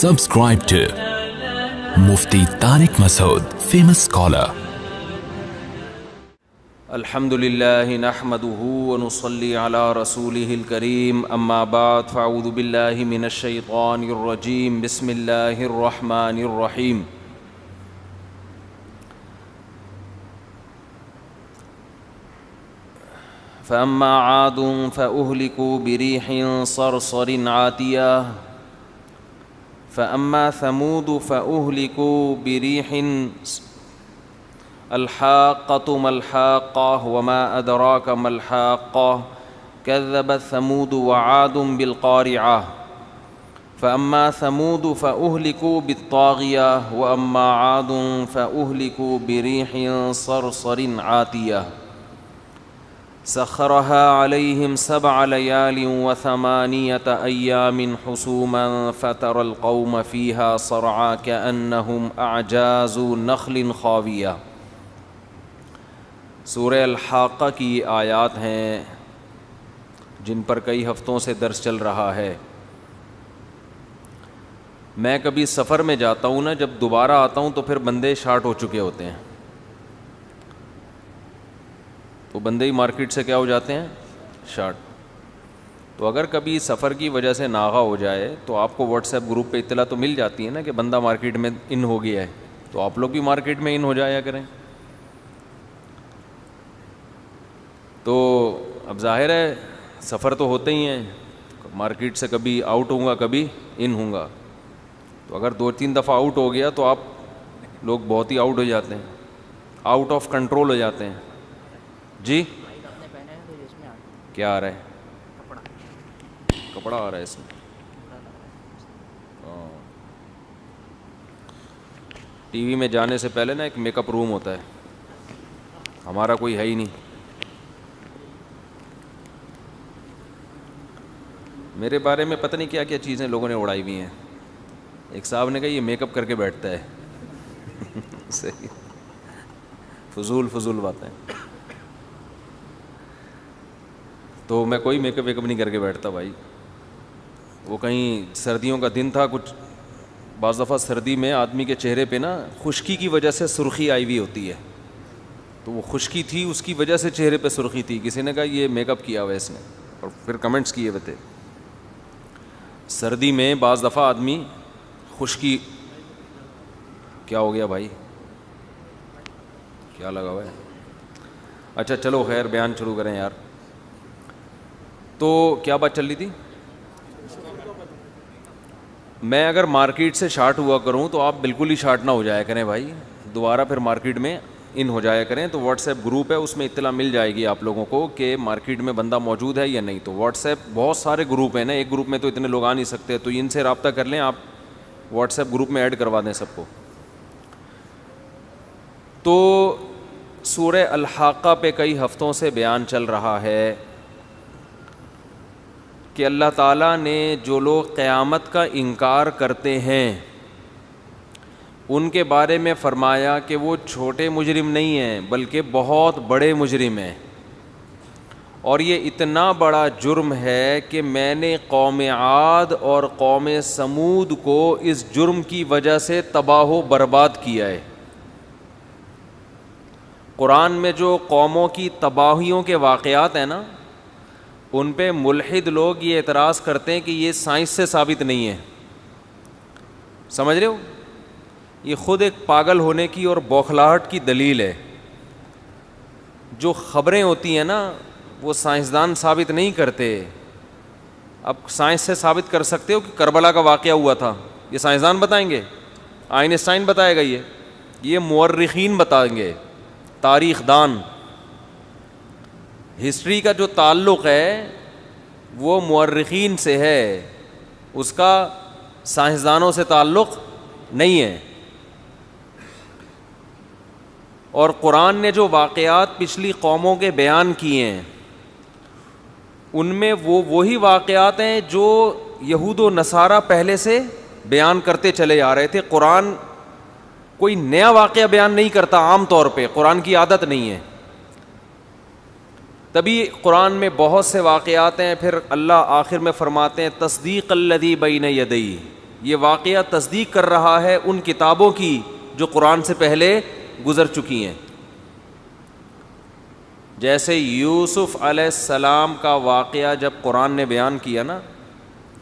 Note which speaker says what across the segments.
Speaker 1: Subscribe to Mufti Tariq Masood, famous scholar.
Speaker 2: الحمدللہ نحمدہ ونصلی علی رسولہ الکریم اما بعد فاعوذ باللہ من الشیطان الرجیم بسم اللہ الرحمن الرحیم فاما عاد فاہلکوا بریح صرصر عاتیہ فاما ثمود فاہلکوا بریح الحاقة ما الحاقة وما أدراك ما الحاقة كذبت ثمود وعاد بالقارعة فأما ثمود فأهلكوا بالطاغية وأما عاد فأهلكوا بريح صرصر عاتية سخرها عليهم 7 ليال و8 أيام حسوما فترى القوم فيها صرعى كأنهم أعجاز نخل خاوية. سورہ الحاقہ کی آیات ہیں جن پر کئی ہفتوں سے درس چل رہا ہے. میں کبھی سفر میں جاتا ہوں نا، جب دوبارہ آتا ہوں تو پھر بندے شارٹ ہو چکے ہوتے ہیں، تو بندے ہی مارکیٹ سے کیا ہو جاتے ہیں، شارٹ. تو اگر کبھی سفر کی وجہ سے ناغہ ہو جائے تو آپ کو واٹس ایپ گروپ پہ اطلاع تو مل جاتی ہے نا کہ بندہ مارکیٹ میں ان ہو گیا ہے، تو آپ لوگ بھی مارکیٹ میں ان ہو جایا کریں. تو اب ظاہر ہے سفر تو ہوتے ہی ہیں، مارکیٹ سے کبھی آؤٹ ہوں گا کبھی ان ہوں گا، تو اگر 2-3 دفعہ آؤٹ ہو گیا تو آپ لوگ بہت ہی آؤٹ ہو جاتے ہیں، آؤٹ آف کنٹرول ہو جاتے ہیں. جی کیا آ رہا ہے؟ کپڑا آ رہا ہے اس میں. ٹی وی میں جانے سے پہلے نا ایک میک اپ روم ہوتا ہے، ہمارا کوئی ہے ہی نہیں. میرے بارے میں پتہ نہیں کیا کیا چیزیں لوگوں نے اڑائی ہوئی ہیں. ایک صاحب نے کہا یہ میک اپ کر کے بیٹھتا ہے. صحیح، فضول باتیں. تو میں کوئی میک اپ نہیں کر کے بیٹھتا بھائی. وہ کہیں سردیوں کا دن تھا، کچھ بعض دفعہ سردی میں آدمی کے چہرے پہ نا خشکی کی وجہ سے سرخی آئی ہوئی ہوتی ہے، تو وہ خشکی تھی، اس کی وجہ سے چہرے پہ سرخی تھی. کسی نے کہا یہ میک اپ کیا ہوا ہے اس نے، اور پھر کمنٹس کیے ہوئے تھے. سردی میں بعض دفعہ آدمی خشکی. کیا ہو گیا بھائی، کیا لگا ہوا ہے؟ اچھا چلو خیر، بیان شروع کریں یار. تو کیا بات چل رہی تھی؟ میں اگر مارکیٹ سے شارٹ ہوا کروں تو آپ بالکل ہی شارٹ نہ ہو جایا کریں بھائی، دوبارہ پھر مارکیٹ میں ان ہو جایا کریں. تو واٹس ایپ گروپ ہے، اس میں اطلاع مل جائے گی آپ لوگوں کو کہ مارکیٹ میں بندہ موجود ہے یا نہیں. تو واٹس ایپ بہت سارے گروپ ہیں نا، ایک گروپ میں تو اتنے لوگ آ نہیں سکتے، تو ان سے رابطہ کر لیں، آپ واٹس ایپ گروپ میں ایڈ کروا دیں سب کو. تو سورہ الحاقہ پہ کئی ہفتوں سے بیان چل رہا ہے کہ اللہ تعالیٰ نے جو لوگ قیامت کا انکار کرتے ہیں ان کے بارے میں فرمایا کہ وہ چھوٹے مجرم نہیں ہیں بلکہ بہت بڑے مجرم ہیں، اور یہ اتنا بڑا جرم ہے کہ میں نے قوم عاد اور قوم سمود کو اس جرم کی وجہ سے تباہ و برباد کیا ہے. قرآن میں جو قوموں کی تباہیوں کے واقعات ہیں نا، ان پہ ملحد لوگ یہ اعتراض کرتے ہیں کہ یہ سائنس سے ثابت نہیں ہے. سمجھ رہے ہو؟ یہ خود ایک پاگل ہونے کی اور بوکھلاہٹ کی دلیل ہے. جو خبریں ہوتی ہیں نا وہ سائنسدان ثابت نہیں کرتے. اب سائنس سے ثابت کر سکتے ہو کہ کربلا کا واقعہ ہوا تھا، یہ سائنسدان بتائیں گے؟ آئنسٹائن بتائے گا؟ یہ مورخین بتائیں گے، تاریخ دان. ہسٹری کا جو تعلق ہے وہ مورخین سے ہے، اس کا سائنسدانوں سے تعلق نہیں ہے. اور قرآن نے جو واقعات پچھلی قوموں کے بیان کیے ہیں ان میں وہی واقعات ہیں جو یہود و نصارہ پہلے سے بیان کرتے چلے آ رہے تھے. قرآن کوئی نیا واقعہ بیان نہیں کرتا، عام طور پہ قرآن کی عادت نہیں ہے. تبھی قرآن میں بہت سے واقعات ہیں. پھر اللہ آخر میں فرماتے ہیں تصدیق الذی بین یدیہ، یہ واقعہ تصدیق کر رہا ہے ان کتابوں کی جو قرآن سے پہلے گزر چکی ہیں. جیسے یوسف علیہ السلام کا واقعہ جب قرآن نے بیان کیا نا,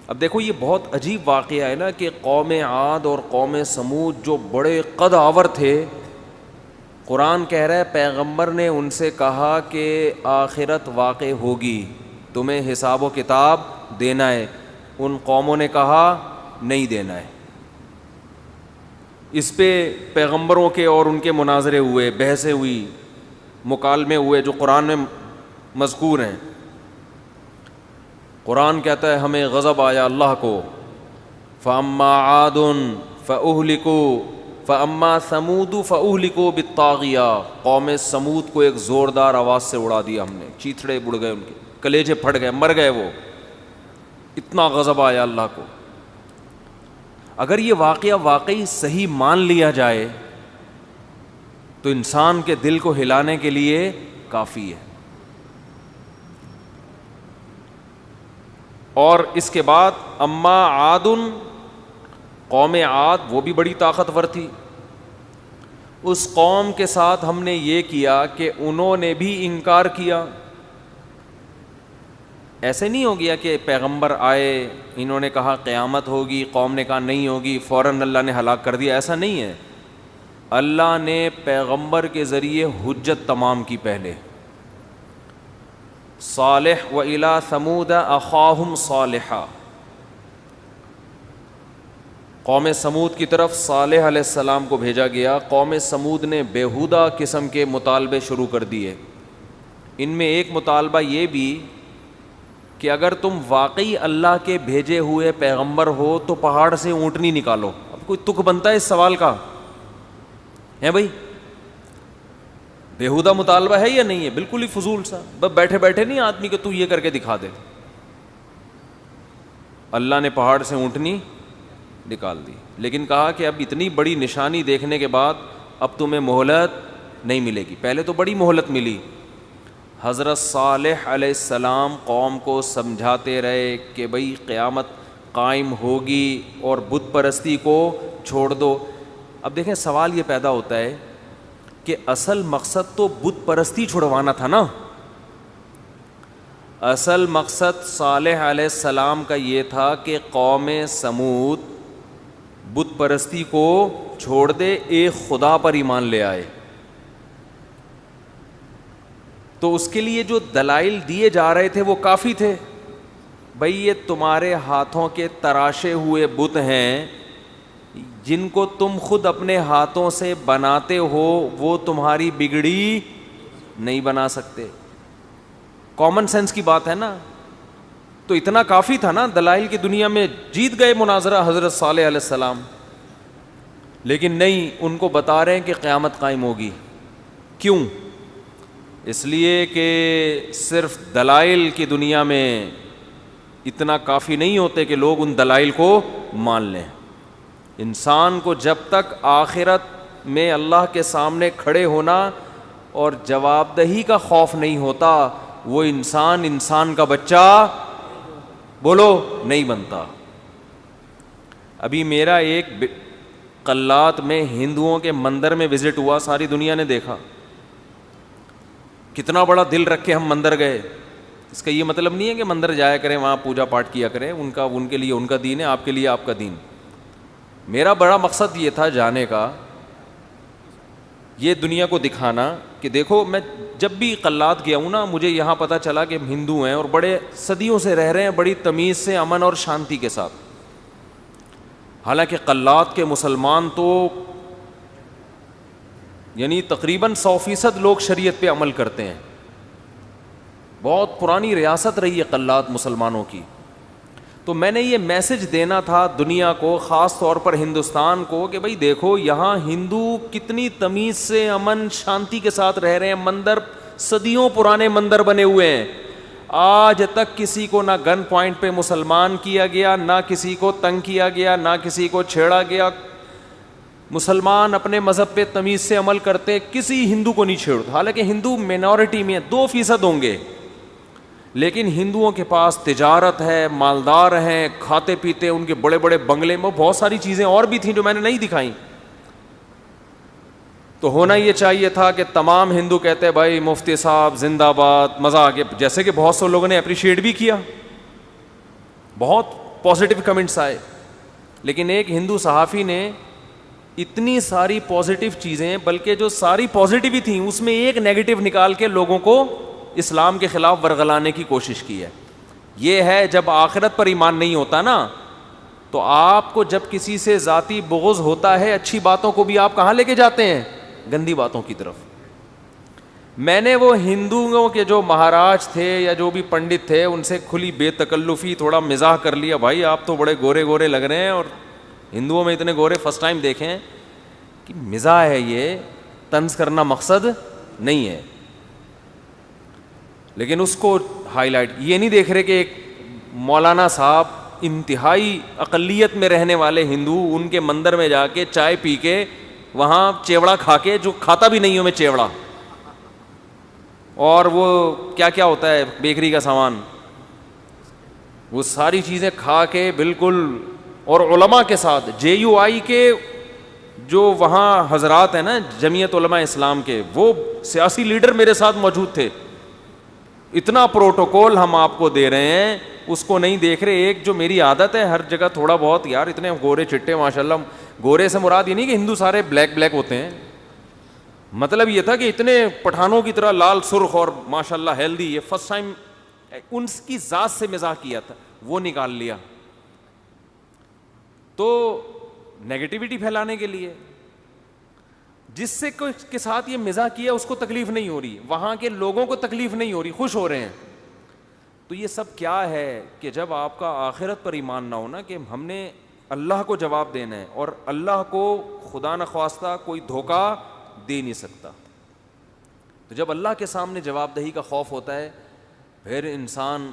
Speaker 2: اب دیکھو یہ بہت عجیب واقعہ ہے نا کہ قوم عاد اور قوم سمود جو بڑے قد آور تھے, قرآن کہہ رہا ہے پیغمبر نے ان سے کہا کہ آخرت واقع ہوگی, تمہیں حساب و کتاب دینا ہے. ان قوموں نے کہا نہیں دینا ہے. اس پہ پیغمبروں کے اور ان کے مناظرے ہوئے, بحثیں ہوئی, مکالمے ہوئے جو قرآن میں مذکور ہیں. قرآن کہتا ہے ہمیں غضب آیا اللہ کو, فَأَمَّا عَادٌ فَأُهْلِكُوا فَأَمَّا ثَمُودُ فَأُهْلِكُوا بِالطَّاغِيَةِ. قوم سمود کو ایک زوردار آواز سے اڑا دیا ہم نے, چیتھڑے بڑ گئے, ان کے کلیجے پھٹ گئے, مر گئے وہ, اتنا غضب آیا اللہ کو. اگر یہ واقعہ واقعی صحیح مان لیا جائے تو انسان کے دل کو ہلانے کے لیے کافی ہے. اور اس کے بعد اما عاد, قوم عاد وہ بھی بڑی طاقتور تھی. اس قوم کے ساتھ ہم نے یہ کیا کہ انہوں نے بھی انکار کیا. ایسے نہیں ہو گیا کہ پیغمبر آئے, انہوں نے کہا قیامت ہوگی, قوم نے کہا نہیں ہوگی, فوراً اللہ نے ہلاک کر دیا. ایسا نہیں ہے. اللہ نے پیغمبر کے ذریعے حجت تمام کی. پہلے صالح وَإِلَىٰ ثَمُودَ أَخَاهُمْ صَالِحًا, قوم سمود کی طرف صالح علیہ السلام کو بھیجا گیا. قوم سمود نے بیہودہ قسم کے مطالبے شروع کر دیے. ان میں ایک مطالبہ یہ بھی کہ اگر تم واقعی اللہ کے بھیجے ہوئے پیغمبر ہو تو پہاڑ سے اونٹنی نکالو. اب کوئی تک بنتا ہے اس سوال کا ہے بھائی؟ بیہودہ مطالبہ ہے یا نہیں ہے؟ بالکل ہی فضول سا, بس بیٹھے بیٹھے نہیں آدمی کہ تو یہ کر کے دکھا دے. اللہ نے پہاڑ سے اونٹنی نکال دی, لیکن کہا کہ اب اتنی بڑی نشانی دیکھنے کے بعد اب تمہیں مہلت نہیں ملے گی. پہلے تو بڑی مہلت ملی. حضرت صالح علیہ السلام قوم کو سمجھاتے رہے کہ بھئی قیامت قائم ہوگی اور بت پرستی کو چھوڑ دو. اب دیکھیں سوال یہ پیدا ہوتا ہے کہ اصل مقصد تو بت پرستی چھڑوانا تھا نا. اصل مقصد صالح علیہ السلام کا یہ تھا کہ قوم سمود بت پرستی کو چھوڑ دے, ایک خدا پر ایمان لے آئے. تو اس کے لیے جو دلائل دیے جا رہے تھے وہ کافی تھے. بھئی یہ تمہارے ہاتھوں کے تراشے ہوئے بت ہیں, جن کو تم خود اپنے ہاتھوں سے بناتے ہو, وہ تمہاری بگڑی نہیں بنا سکتے. کامن سینس کی بات ہے نا. تو اتنا کافی تھا نا, دلائل کی دنیا میں جیت گئے مناظرہ حضرت صالح علیہ السلام. لیکن نہیں, ان کو بتا رہے ہیں کہ قیامت قائم ہوگی. کیوں؟ اس لیے کہ صرف دلائل کی دنیا میں اتنا کافی نہیں ہوتے کہ لوگ ان دلائل کو مان لیں. انسان کو جب تک آخرت میں اللہ کے سامنے کھڑے ہونا اور جواب دہی کا خوف نہیں ہوتا, وہ انسان کا بچہ بولو نہیں بنتا. ابھی میرا ایک قلات میں ہندوؤں کے مندر میں وزٹ ہوا, ساری دنیا نے دیکھا. کتنا بڑا دل رکھ کے ہم مندر گئے. اس کا یہ مطلب نہیں ہے کہ مندر جایا کریں, وہاں پوجا پاٹ کیا کریں, ان کے لیے ان کا دین ہے, آپ کے لیے آپ کا دین. میرا بڑا مقصد یہ تھا جانے کا, یہ دنیا کو دکھانا کہ دیکھو میں جب بھی قلات گیا ہوں نا, مجھے یہاں پتہ چلا کہ ہندو ہیں اور بڑے صدیوں سے رہ رہے ہیں بڑی تمیز سے, امن اور شانتی کے ساتھ. حالانکہ قلات کے مسلمان تو یعنی تقریباً 100% لوگ شریعت پہ عمل کرتے ہیں. بہت پرانی ریاست رہی ہے قلات مسلمانوں کی. تو میں نے یہ میسج دینا تھا دنیا کو, خاص طور پر ہندوستان کو, کہ بھئی دیکھو یہاں ہندو کتنی تمیز سے امن شانتی کے ساتھ رہ رہے ہیں. مندر صدیوں پرانے مندر بنے ہوئے ہیں, آج تک کسی کو نہ گن پوائنٹ پہ مسلمان کیا گیا, نہ کسی کو تنگ کیا گیا, نہ کسی کو چھیڑا گیا. مسلمان اپنے مذہب پہ تمیز سے عمل کرتے, کسی ہندو کو نہیں چھیڑتا. حالانکہ ہندو مینورٹی میں 2% ہوں گے, لیکن ہندوؤں کے پاس تجارت ہے, مالدار ہیں, کھاتے پیتے, ان کے بڑے بڑے بنگلے میں بہت ساری چیزیں اور بھی تھیں جو میں نے نہیں دکھائیں. تو ہونا یہ چاہیے تھا کہ تمام ہندو کہتے بھائی مفتی صاحب زندہ باد, مزہ آ گیا, جیسے کہ بہت سے لوگوں نے اپریشیٹ بھی کیا, بہت پازیٹیو کمنٹس آئے. لیکن ایک ہندو صحافی نے اتنی ساری پازیٹیو چیزیں, بلکہ جو ساری پازیٹیو ہی تھیں اس میں ایک نیگیٹو نکال کے لوگوں کو اسلام کے خلاف ورغلانے کی کوشش کی ہے. یہ ہے جب آخرت پر ایمان نہیں ہوتا نا, تو آپ کو جب کسی سے ذاتی بغض ہوتا ہے, اچھی باتوں کو بھی آپ کہاں لے کے جاتے ہیں, گندی باتوں کی طرف. میں نے وہ ہندوؤں کے جو مہاراج تھے یا جو بھی پنڈت تھے ان سے کھلی بے تکلفی تھوڑا مزاح کر لیا, بھائی آپ تو بڑے گورے گورے لگ رہے ہیں اور ہندوؤں میں اتنے گورے فرسٹ ٹائم دیکھیں. کہ مزاح ہے, یہ طنز کرنا مقصد نہیں ہے. لیکن اس کو ہائی لائٹ یہ نہیں دیکھ رہے کہ ایک مولانا صاحب انتہائی اقلیت میں رہنے والے ہندو, ان کے مندر میں جا کے چائے پی کے وہاں چیوڑا کھا کے, جو کھاتا بھی نہیں ہوں میں چیوڑا, اور وہ کیا کیا ہوتا ہے بیکری کا سامان, وہ ساری چیزیں کھا کے بالکل, اور علماء کے ساتھ JUI کے جو وہاں حضرات ہیں نا جمعیت علماء اسلام کے, وہ سیاسی لیڈر میرے ساتھ موجود تھے. اتنا پروٹوکول ہم آپ کو دے رہے ہیں, اس کو نہیں دیکھ رہے. ایک جو میری عادت ہے ہر جگہ تھوڑا بہت, یار اتنے گورے چٹے ماشاءاللہ, گورے سے مراد یہ نہیں کہ ہندو سارے بلیک بلیک ہوتے ہیں, مطلب یہ تھا کہ اتنے پٹھانوں کی طرح لال سرخ اور ماشاءاللہ ہیلدی. یہ فرسٹ ٹائم ان کی ذات سے مزاح کیا تھا, وہ نکال لیا. تو نیگیٹیوٹی پھیلانے کے لیے, جس سے کے ساتھ یہ مزاح کیا اس کو تکلیف نہیں ہو رہی, وہاں کے لوگوں کو تکلیف نہیں ہو رہی, خوش ہو رہے ہیں. تو یہ سب کیا ہے کہ جب آپ کا آخرت پر ایمان نہ ہونا کہ ہم نے اللہ کو جواب دینا ہے, اور اللہ کو خدا نخواستہ کوئی دھوکہ دے نہیں سکتا. تو جب اللہ کے سامنے جواب دہی کا خوف ہوتا ہے, پھر انسان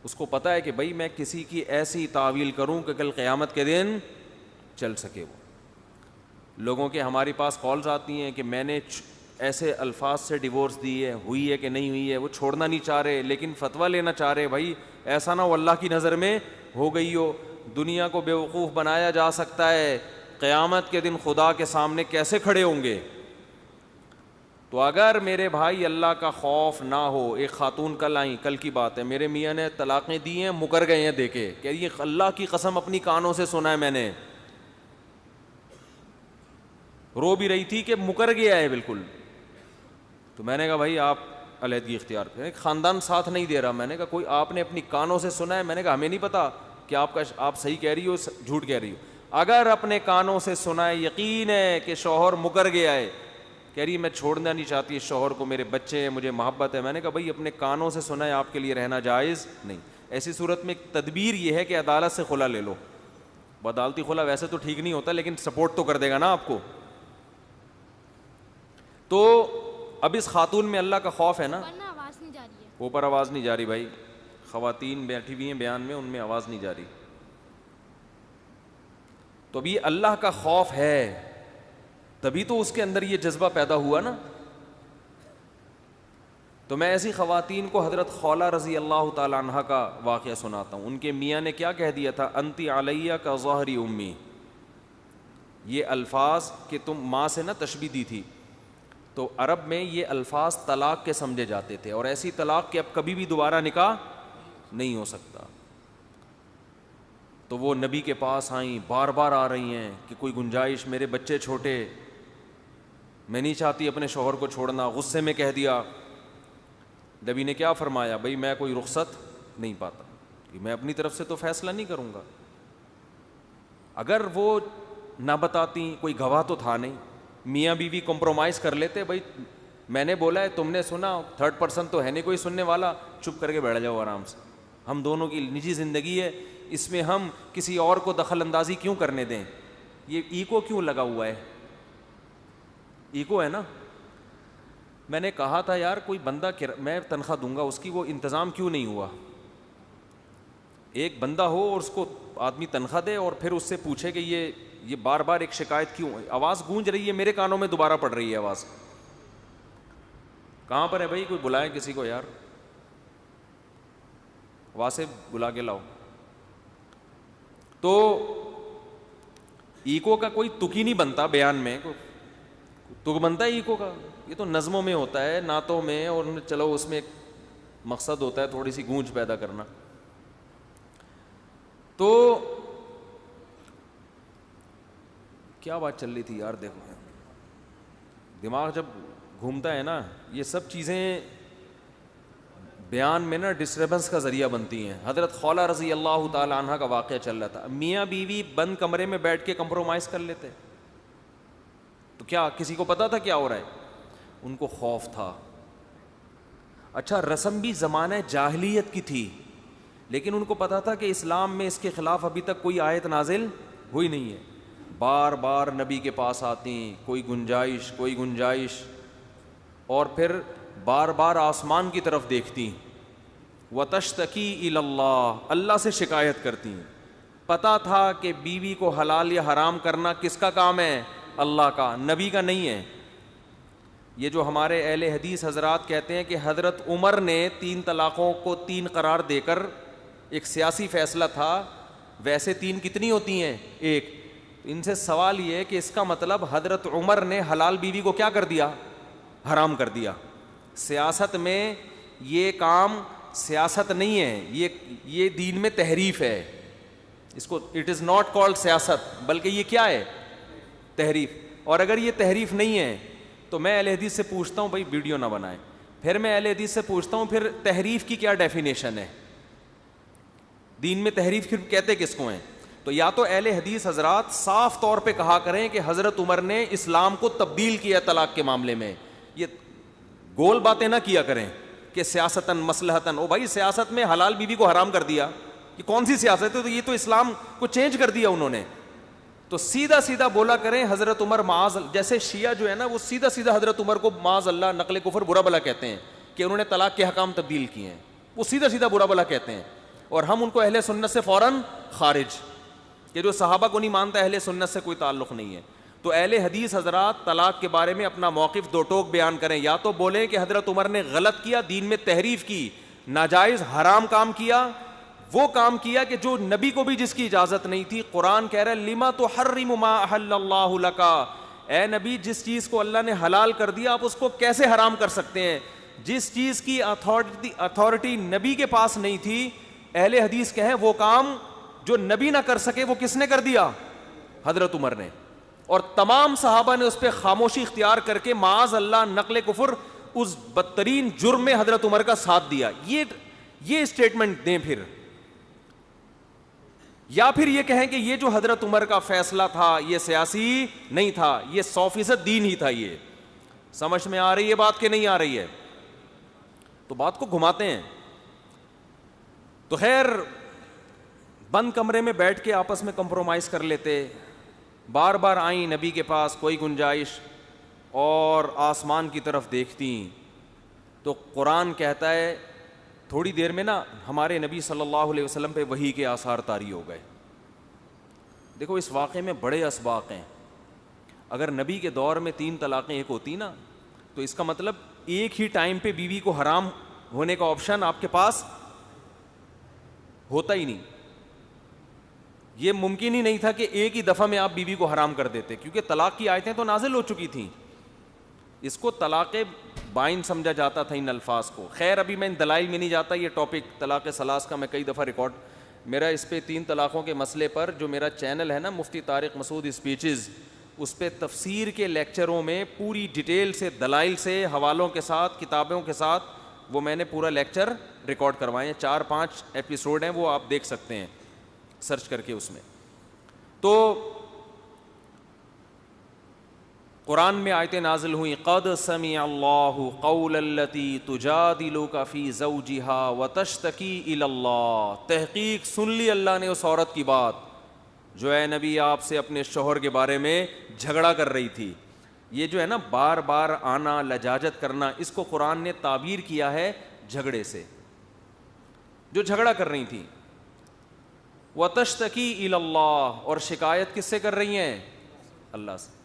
Speaker 2: اس کو پتہ ہے کہ بھائی میں کسی کی ایسی تعویل کروں کہ کل قیامت کے دن چل سکے. وہ لوگوں کے ہمارے پاس کالز آتی ہیں کہ میں نے ایسے الفاظ سے ڈیورس دی ہے, ہوئی ہے کہ نہیں ہوئی ہے, وہ چھوڑنا نہیں چاہ رہے لیکن فتویٰ لینا چاہ رہے. بھائی ایسا نہ ہو اللہ کی نظر میں ہو گئی ہو, دنیا کو بیوقوف بنایا جا سکتا ہے, قیامت کے دن خدا کے سامنے کیسے کھڑے ہوں گے. تو اگر میرے بھائی اللہ کا خوف نہ ہو, ایک خاتون کل آئیں, کل کی بات ہے, میرے میاں نے طلاقیں دی ہیں, مکر گئے ہیں دے کے, کہ یہ اللہ کی قسم اپنی کانوں سے سنا ہے میں نے, رو بھی رہی تھی کہ مکر گیا ہے بالکل. تو میں نے کہا بھائی آپ علیحدگی اختیار کریں, خاندان ساتھ نہیں دے رہا. میں نے کہا کوئی آپ نے اپنی کانوں سے سنا ہے؟ میں نے کہا ہمیں نہیں پتا کہ آپ صحیح کہہ رہی ہو جھوٹ کہہ رہی ہو. اگر اپنے کانوں سے سنا ہے, یقین ہے کہ شوہر مکر گیا ہے, کہہ رہی میں چھوڑنا نہیں چاہتی اس شوہر کو, میرے بچے ہیں, مجھے محبت ہے. میں نے کہا بھائی اپنے کانوں سے سنا ہے, آپ کے لیے رہنا جائز نہیں. ایسی صورت میں تدبیر یہ ہے کہ عدالت سے خلا لے لو. عدالتی خلا ویسے تو ٹھیک نہیں ہوتا لیکن سپورٹ تو کر دے گا نا آپ کو. تو اب اس خاتون میں اللہ کا خوف ہے نا,
Speaker 3: آواز نہیں جا رہی ہے,
Speaker 2: اوپر آواز نہیں جا رہی بھائی, خواتین بیٹھی ہوئی ہیں بیان میں, ان میں آواز نہیں جا رہی. تو ابھی اللہ کا خوف ہے, تبھی تو اس کے اندر یہ جذبہ پیدا ہوا نا. تو میں ایسی خواتین کو حضرت خولہ رضی اللہ تعالی عنہ کا واقعہ سناتا ہوں. ان کے میاں نے کیا کہہ دیا تھا, انتی علیہ کا ظہری امی. یہ الفاظ کہ تم ماں سے نہ تشبیہ دی تھی, تو عرب میں یہ الفاظ طلاق کے سمجھے جاتے تھے, اور ایسی طلاق کہ اب کبھی بھی دوبارہ نکاح نہیں ہو سکتا. تو وہ نبی کے پاس آئیں, بار بار آ رہی ہیں کہ کوئی گنجائش, میرے بچے چھوٹے, میں نہیں چاہتی اپنے شوہر کو چھوڑنا. غصے میں کہہ دیا. نبی نے کیا فرمایا, بھائی میں کوئی رخصت نہیں پاتا, میں اپنی طرف سے تو فیصلہ نہیں کروں گا. اگر وہ نہ بتاتی, کوئی گواہ تو تھا نہیں, میاں بیوی کمپرومائز کر لیتے, بھائی میں نے بولا ہے, تم نے سنا, تھرڈ پرسن تو ہے نہیں کوئی سننے والا, چپ کر کے بیٹھ جاؤ آرام سے, ہم دونوں کی نجی زندگی ہے, اس میں ہم کسی اور کو دخل اندازی کیوں کرنے دیں. یہ ایگو کیوں لگا ہوا ہے, ایگو ہے نا. میں نے کہا تھا یار کوئی بندہ میں تنخواہ دوں گا اس کی, وہ انتظام کیوں نہیں ہوا. ایک بندہ ہو اور اس کو آدمی تنخواہ دے اور پھر اس سے پوچھے کہ یہ بار بار ایک شکایت کیوں, آواز گونج رہی ہے میرے کانوں میں, دوبارہ پڑ رہی ہے آواز, کہاں پر ہے بھائی, کوئی بلائیں کسی کو یار. واسف بلا کے لاؤ. تو ایکو کا کوئی تک ہی نہیں بنتا بیان میں, تک بنتا ہے ایکو کا؟ یہ تو نظموں میں ہوتا ہے, نعتوں میں, اور چلو اس میں ایک مقصد ہوتا ہے تھوڑی سی گونج پیدا کرنا. تو کیا بات چل رہی تھی یار, دیکھو دماغ جب گھومتا ہے نا, یہ سب چیزیں بیان میں نا ڈسٹربنس کا ذریعہ بنتی ہیں. حضرت خولہ رضی اللہ تعالی عنہ کا واقعہ چل رہا تھا. میاں بیوی بند کمرے میں بیٹھ کے کمپرومائز کر لیتے, تو کیا کسی کو پتا تھا کیا ہو رہا ہے؟ ان کو خوف تھا. اچھا رسم بھی زمانہ جاہلیت کی تھی, لیکن ان کو پتا تھا کہ اسلام میں اس کے خلاف ابھی تک کوئی آیت نازل ہوئی نہیں ہے. بار بار نبی کے پاس آتی, کوئی گنجائش, اور پھر بار بار آسمان کی طرف دیکھتی, وتشتکی الی اللہ, اللہ سے شکایت کرتی. پتا تھا کہ بیوی کو حلال یا حرام کرنا کس کا کام ہے؟ اللہ کا, نبی کا نہیں ہے. یہ جو ہمارے اہل حدیث حضرات کہتے ہیں کہ حضرت عمر نے 3 طلاقوں کو 3 قرار دے کر ایک سیاسی فیصلہ تھا, ویسے 3 کتنی ہوتی ہیں؟ 1. ان سے سوال یہ ہے کہ اس کا مطلب حضرت عمر نے حلال بیوی کو کیا کر دیا؟ حرام کر دیا. سیاست میں یہ کام سیاست نہیں ہے, یہ دین میں تحریف ہے. اس کو اٹ از ناٹ کالڈ سیاست, بلکہ یہ کیا ہے؟ تحریف. اور اگر یہ تحریف نہیں ہے تو میں اہل حدیث سے پوچھتا ہوں بھائی ویڈیو نہ بنائیں. پھر میں اہل حدیث سے پوچھتا ہوں پھر تحریف کی کیا ڈیفینیشن ہے؟ دین میں تحریف کہتے کس کو ہیں؟ تو یا تو اہل حدیث حضرات صاف طور پہ کہا کریں کہ حضرت عمر نے اسلام کو تبدیل کیا طلاق کے معاملے میں. یہ گول باتیں نہ کیا کریں کہ سیاستاً مصلحتاً, او بھائی سیاست میں حلال بیوی کو حرام کر دیا, یہ کون سی سیاست ہے؟ تو یہ تو اسلام کو چینج کر دیا انہوں نے. تو سیدھا سیدھا بولا کریں حضرت عمر معاذ, جیسے شیعہ جو ہے نا وہ سیدھا سیدھا حضرت عمر کو معاذ اللہ نقل کفر برا بلا کہتے ہیں کہ انہوں نے طلاق کے حکام تبدیل کیے ہیں, وہ سیدھا سیدھا برا بلا کہتے ہیں. اور ہم ان کو اہل سنت سے فوراً خارج, کہ جو صحابہ کو نہیں مانتا اہل سنت سے کوئی تعلق نہیں ہے. تو اہل حدیث حضرات طلاق کے بارے میں اپنا موقف 2 ٹوک بیان کریں, یا تو بولیں کہ حضرت عمر نے غلط کیا, دین میں تحریف کی, ناجائز حرام کام کیا, وہ کام کیا کہ جو نبی کو بھی جس کی اجازت نہیں تھی. قرآن کہہ رہا ہے لما تحرم ما احل اللہ لک, اے نبی جس چیز کو اللہ نے حلال کر دیا آپ اس کو کیسے حرام کر سکتے ہیں؟ جس چیز کی اتھارٹی نبی کے پاس نہیں تھی, اہل حدیث کہیں وہ کام جو نبی نہ کر سکے وہ کس نے کر دیا؟ حضرت عمر نے. اور تمام صحابہ نے اس پہ خاموشی اختیار کر کے معاذ اللہ نقل کفر اس بدترین جرم میں حضرت عمر کا ساتھ دیا. یہ اسٹیٹمنٹ دیں پھر, یا پھر یہ کہیں کہ یہ جو حضرت عمر کا فیصلہ تھا یہ سیاسی نہیں تھا, یہ 100% دین ہی تھا. یہ سمجھ میں آ رہی ہے بات کہ نہیں آ رہی ہے؟ تو بات کو گھماتے ہیں. تو خیر بند کمرے میں بیٹھ کے آپس میں کمپرومائز کر لیتے, بار بار آئیں نبی کے پاس, کوئی گنجائش, اور آسمان کی طرف دیکھتی. تو قرآن کہتا ہے تھوڑی دیر میں نا ہمارے نبی صلی اللہ علیہ وسلم پہ وحی کے آثار طاری ہو گئے. دیکھو اس واقعے میں بڑے اسباق ہیں. اگر نبی کے دور میں 3 طلاقیں ایک ہوتی نا تو اس کا مطلب ایک ہی ٹائم پہ بیوی کو حرام ہونے کا آپشن آپ کے پاس ہوتا ہی نہیں. یہ ممکن ہی نہیں تھا کہ ایک ہی دفعہ میں آپ بیوی کو حرام کر دیتے, کیونکہ طلاق کی آیتیں تو نازل ہو چکی تھیں. اس کو طلاق بائن سمجھا جاتا تھا ان الفاظ کو. خیر ابھی میں ان دلائل میں نہیں جاتا, یہ ٹاپک طلاق ثلاث کا میں کئی دفعہ ریکارڈ, میرا اس پہ 3 طلاقوں کے مسئلے پر جو میرا چینل ہے نا مفتی طارق مسعود اسپیچز, اس پہ تفسیر کے لیکچروں میں پوری ڈیٹیل سے دلائل سے حوالوں کے ساتھ کتابوں کے ساتھ وہ میں نے پورا لیکچر ریکارڈ کروائے ہیں. 4-5 ایپیسوڈ ہیں, وہ آپ دیکھ سکتے ہیں سرچ کر کے اس میں. تو قرآن میں آیتیں نازل ہوئیں, قد سمع اللہ قول التی تجادلک فی زوجہا وتشتکی الی اللہ, تحقیق سن لی اللہ نے اس عورت کی بات جو اے نبی آپ سے اپنے شوہر کے بارے میں جھگڑا کر رہی تھی. یہ جو ہے نا بار بار آنا, لجاجت کرنا, اس کو قرآن نے تعبیر کیا ہے جھگڑے سے, جو جھگڑا کر رہی تھی. وتشتکی الی اللہ, اور شکایت کس سے کر رہی ہیں؟ اللہ سے.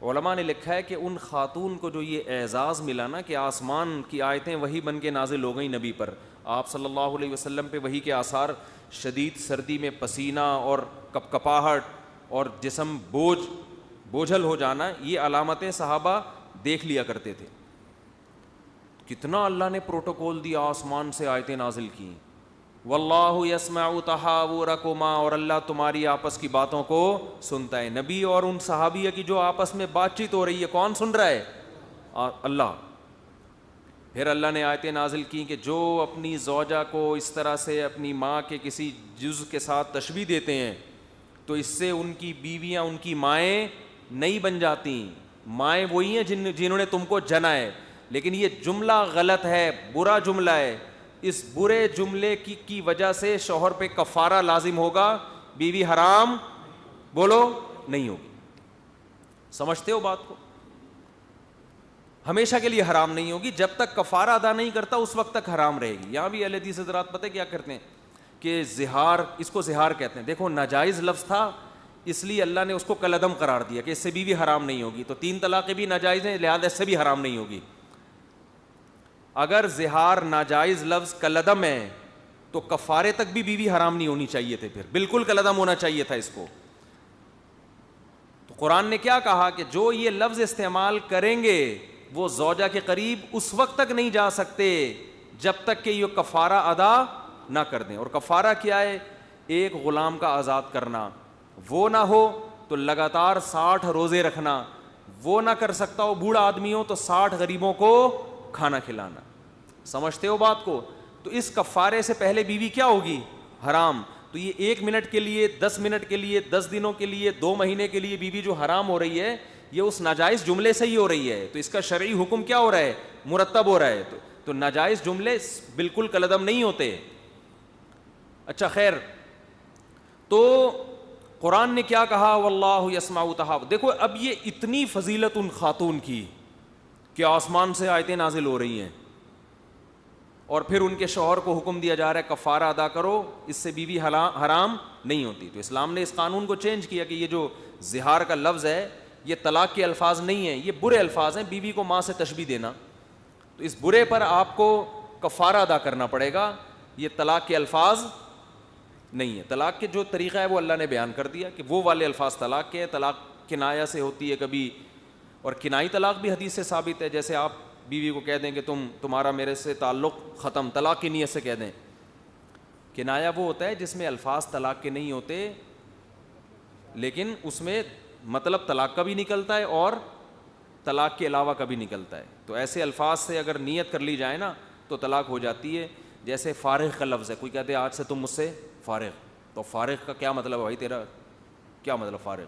Speaker 2: علماء نے لکھا ہے کہ ان خاتون کو جو یہ اعزاز ملا نا کہ آسمان کی آیتیں وہی بن کے نازل ہو گئیں نبی پر, آپ صلی اللہ علیہ وسلم پہ وہی کے آثار, شدید سردی میں پسینہ اور کپکپاہٹ اور جسم بوجھل ہو جانا, یہ علامتیں صحابہ دیکھ لیا کرتے تھے. کتنا اللہ نے پروٹوکول دیا, آسمان سے آیتیں نازل کی. واللہ یسمع تحاورکما, اور اللہ تمہاری آپس کی باتوں کو سنتا ہے. نبی اور ان صحابیہ کی جو آپس میں بات چیت ہو رہی ہے, کون سن رہا ہے؟ اللہ. پھر اللہ نے آیتیں نازل کی کہ جو اپنی زوجہ کو اس طرح سے اپنی ماں کے کسی جز کے ساتھ تشبیہ دیتے ہیں تو اس سے ان کی بیویاں ان کی مائیں نہیں بن جاتی. مائیں وہی ہیں جنہوں نے تم کو جنا ہے, لیکن یہ جملہ غلط ہے, برا جملہ ہے. اس برے جملے کی وجہ سے شوہر پہ کفارہ لازم ہوگا, بیوی حرام بولو نہیں ہوگی. سمجھتے ہو بات کو؟ ہمیشہ کے لیے حرام نہیں ہوگی, جب تک کفارہ ادا نہیں کرتا اس وقت تک حرام رہے گی. یہاں بھی اہل حدیث حضرات پتہ کیا کرتے ہیں کہ زہار, اس کو زہار کہتے ہیں. دیکھو ناجائز لفظ تھا اس لیے اللہ نے اس کو کالعدم قرار دیا کہ اس سے بیوی حرام نہیں ہوگی. تو 3 طلاقیں بھی ناجائز ہیں, لہذا اس سے بھی حرام نہیں ہوگی. اگر زہار ناجائز لفظ کالعدم ہے تو کفارے تک بھی بیوی حرام نہیں ہونی چاہیے تھے, پھر بالکل کالعدم ہونا چاہیے تھا اس کو. تو قرآن نے کیا کہا کہ جو یہ لفظ استعمال کریں گے وہ زوجہ کے قریب اس وقت تک نہیں جا سکتے جب تک کہ یہ کفارہ ادا نہ کر دیں. اور کفارہ کیا ہے؟ ایک غلام کا آزاد کرنا. وہ نہ ہو تو لگاتار 60 روزے رکھنا. وہ نہ کر سکتا ہو, بوڑھا آدمی ہو, تو 60 غریبوں کو کھانا کھلانا. سمجھتے ہو بات کو؟ تو اس کفارے سے پہلے بیوی کیا ہوگی؟ حرام. تو یہ 1 منٹ کے لیے, 10 منٹ کے لیے, 10 دنوں کے لیے, 2 مہینے کے لیے بیوی جو حرام ہو رہی ہے یہ اس ناجائز جملے سے ہی ہو رہی ہے. تو اس کا شرعی حکم کیا ہو رہا ہے؟ مرتب ہو رہا ہے. تو ناجائز جملے بالکل کالعدم نہیں ہوتے. اچھا خیر, تو قرآن نے کیا کہا؟ واللہ یسمع تحاور. دیکھو اب یہ اتنی فضیلت ان خاتون کی کہ آسمان سے آیتیں نازل ہو رہی ہیں اور پھر ان کے شوہر کو حکم دیا جا رہا ہے کفارہ ادا کرو, اس سے بیوی حرام نہیں ہوتی. تو اسلام نے اس قانون کو چینج کیا کہ یہ جو زہار کا لفظ ہے یہ طلاق کے الفاظ نہیں ہیں, یہ برے الفاظ ہیں. بیوی کو ماں سے تشبیہ دینا, تو اس برے پر آپ کو کفارہ ادا کرنا پڑے گا. یہ طلاق کے الفاظ نہیں ہے. طلاق کے جو طریقہ ہے وہ اللہ نے بیان کر دیا کہ وہ والے الفاظ طلاق کے. طلاق کنایہ سے ہوتی ہے کبھی, اور کنائی طلاق بھی حدیث سے ثابت ہے. جیسے آپ بیوی کو کہہ دیں کہ تمہارا میرے سے تعلق ختم, طلاق کی نیت سے کہہ دیں. کنایا وہ ہوتا ہے جس میں الفاظ طلاق کے نہیں ہوتے لیکن اس میں مطلب طلاق کا بھی نکلتا ہے اور طلاق کے علاوہ کا بھی نکلتا ہے. تو ایسے الفاظ سے اگر نیت کر لی جائے نا تو طلاق ہو جاتی ہے. جیسے فارغ کا لفظ ہے, کوئی کہتے ہیں آج سے تم مجھ سے فارغ, تو فارغ کا کیا مطلب ہے بھائی تیرا, کیا مطلب فارغ؟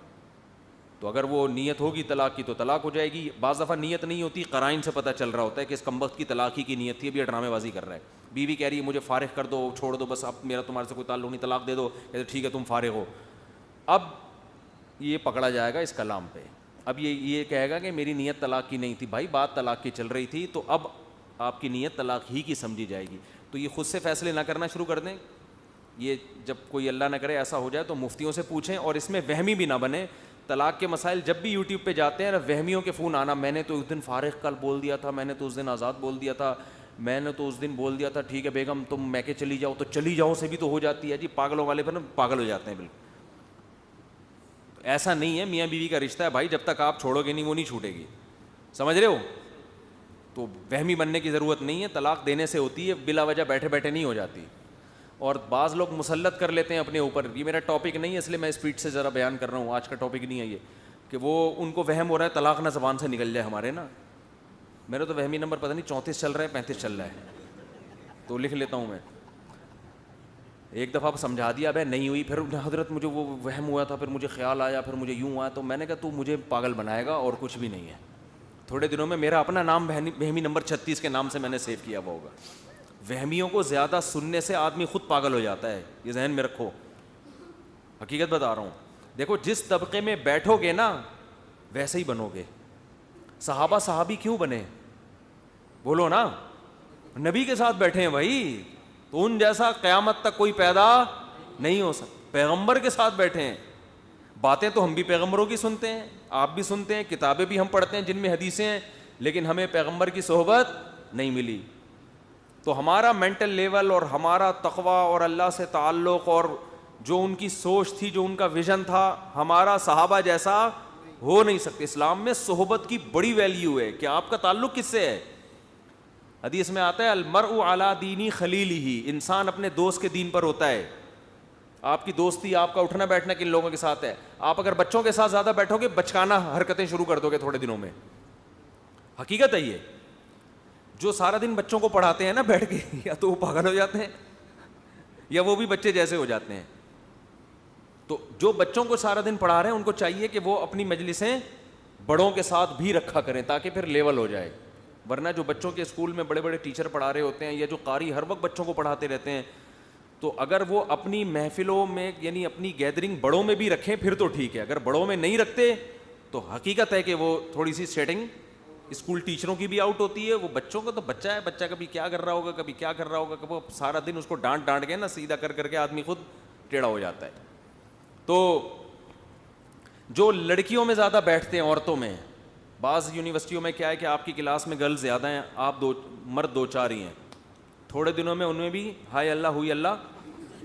Speaker 2: تو اگر وہ نیت ہوگی طلاق کی تو طلاق ہو جائے گی. بعض دفعہ نیت نہیں ہوتی, قرائن سے پتہ چل رہا ہوتا ہے کہ اس کمبخت کی طلاق ہی کی نیت تھی, اب یہ ڈرامے بازی کر رہا ہے. بیوی کہہ رہی ہے مجھے فارغ کر دو, چھوڑ دو, بس اب میرا تمہارے سے کوئی تعلق نہیں, طلاق دے دو. کہتے ٹھیک ہے تم فارغ ہو. اب یہ پکڑا جائے گا اس کلام پہ. اب یہ کہے گا کہ میری نیت طلاق کی نہیں تھی. بھائی بات طلاق کی چل رہی تھی تو اب آپ کی نیت طلاق ہی کی سمجھی جائے گی. تو یہ خود سے فیصلے نہ کرنا شروع کر دیں. یہ جب کوئی اللہ نہ کرے ایسا ہو جائے تو مفتیوں سے پوچھیں, اور اس میں وہمی بھی نہ بنے. طلاق کے مسائل جب بھی یوٹیوب پہ جاتے ہیں وہمیوں کے فون آنا, میں نے تو اس دن فارغ کل بول دیا تھا, میں نے تو اس دن آزاد بول دیا تھا, میں نے تو اس دن بول دیا تھا ٹھیک ہے بیگم تم میکے چلی جاؤ, تو چلی جاؤ سے بھی تو ہو جاتی ہے جی. پاگلوں والے پر نا پاگل ہو جاتے ہیں بالکل. ایسا نہیں ہے, میاں بیوی کا رشتہ ہے بھائی, جب تک آپ چھوڑو گے نہیں وہ نہیں چھوٹے گی. سمجھ رہے ہو؟ تو وہمی بننے کی ضرورت نہیں ہے. طلاق دینے سے ہوتی ہے, بلا وجہ بیٹھے بیٹھے نہیں ہو جاتی. اور بعض لوگ مسلط کر لیتے ہیں اپنے اوپر. یہ میرا ٹاپک نہیں ہے اس لیے میں اسپیڈ سے ذرا بیان کر رہا ہوں, آج کا ٹاپک نہیں ہے یہ, کہ وہ ان کو وہم ہو رہا ہے طلاق نہ زبان سے نکل جائے ہمارے نا. میرا تو وہمی نمبر پتہ نہیں 34 چل رہا ہے 35 چل رہا ہے, تو لکھ لیتا ہوں میں. ایک دفعہ سمجھا دیا بھائی نہیں ہوئی, پھر حضرت مجھے وہ وہم ہوا تھا, پھر مجھے خیال آیا, پھر مجھے یوں آیا, تو میں نے کہا تو مجھے پاگل بنائے گا اور کچھ بھی نہیں ہے. تھوڑے دنوں میں میرا اپنا نام وہمی نمبر 36 کے نام سے میں نے سیو کیا ہوا ہوگا. وہمیوں کو زیادہ سننے سے آدمی خود پاگل ہو جاتا ہے, یہ ذہن میں رکھو, حقیقت بتا رہا ہوں. دیکھو جس طبقے میں بیٹھو گے نا ویسے ہی بنو گے. صحابہ صحابی کیوں بنے؟ بولو نا, نبی کے ساتھ بیٹھے ہیں بھائی, تو ان جیسا قیامت تک کوئی پیدا نہیں ہو سکتا. پیغمبر کے ساتھ بیٹھے ہیں. باتیں تو ہم بھی پیغمبروں کی سنتے ہیں, آپ بھی سنتے ہیں, کتابیں بھی ہم پڑھتے ہیں جن میں حدیثیں ہیں, لیکن ہمیں پیغمبر کی صحبت نہیں ملی. تو ہمارا مینٹل لیول اور ہمارا تقوی اور اللہ سے تعلق اور جو ان کی سوچ تھی, جو ان کا ویژن تھا, ہمارا صحابہ جیسا ہو نہیں سکتے. اسلام میں صحبت کی بڑی ویلیو ہے کہ آپ کا تعلق کس سے ہے. حدیث میں آتا ہے المرء علی دینی خلیلہ, انسان اپنے دوست کے دین پر ہوتا ہے. آپ کی دوستی, آپ کا اٹھنا بیٹھنا کن لوگوں کے ساتھ ہے. آپ اگر بچوں کے ساتھ زیادہ بیٹھو گے, بچکانہ حرکتیں شروع کر دو گے تھوڑے دنوں میں. حقیقت ہے یہ. جو سارا دن بچوں کو پڑھاتے ہیں نا بیٹھ کے, یا تو وہ پاگل ہو جاتے ہیں یا وہ بھی بچے جیسے ہو جاتے ہیں. تو جو بچوں کو سارا دن پڑھا رہے ہیں ان کو چاہیے کہ وہ اپنی مجلسیں بڑوں کے ساتھ بھی رکھا کریں تاکہ پھر لیول ہو جائے. ورنہ جو بچوں کے اسکول میں بڑے بڑے ٹیچر پڑھا رہے ہوتے ہیں یا جو قاری ہر وقت بچوں کو پڑھاتے رہتے ہیں, تو اگر وہ اپنی محفلوں میں یعنی اپنی گیدرنگ بڑوں میں بھی رکھیں پھر تو ٹھیک ہے. اگر بڑوں میں نہیں رکھتے تو حقیقت ہے کہ وہ تھوڑی سی سیٹنگ اسکول ٹیچروں کی بھی آؤٹ ہوتی ہے. وہ بچوں کا تو بچہ ہے, بچہ کبھی کیا کر رہا ہوگا, کبھی کیا کر رہا ہوگا, کبھی سارا دن اس کو ڈانٹ ڈانٹ کے نا سیدھا کر کر کے آدمی خود ٹیڑھا ہو جاتا ہے. تو جو لڑکیوں میں زیادہ بیٹھتے ہیں عورتوں میں, بعض یونیورسٹیوں میں کیا ہے کہ آپ کی کلاس میں گرلز زیادہ ہیں, آپ مرد 2-4 ہی ہیں, تھوڑے دنوں میں ان میں بھی ہائے اللہ ہوئی اللہ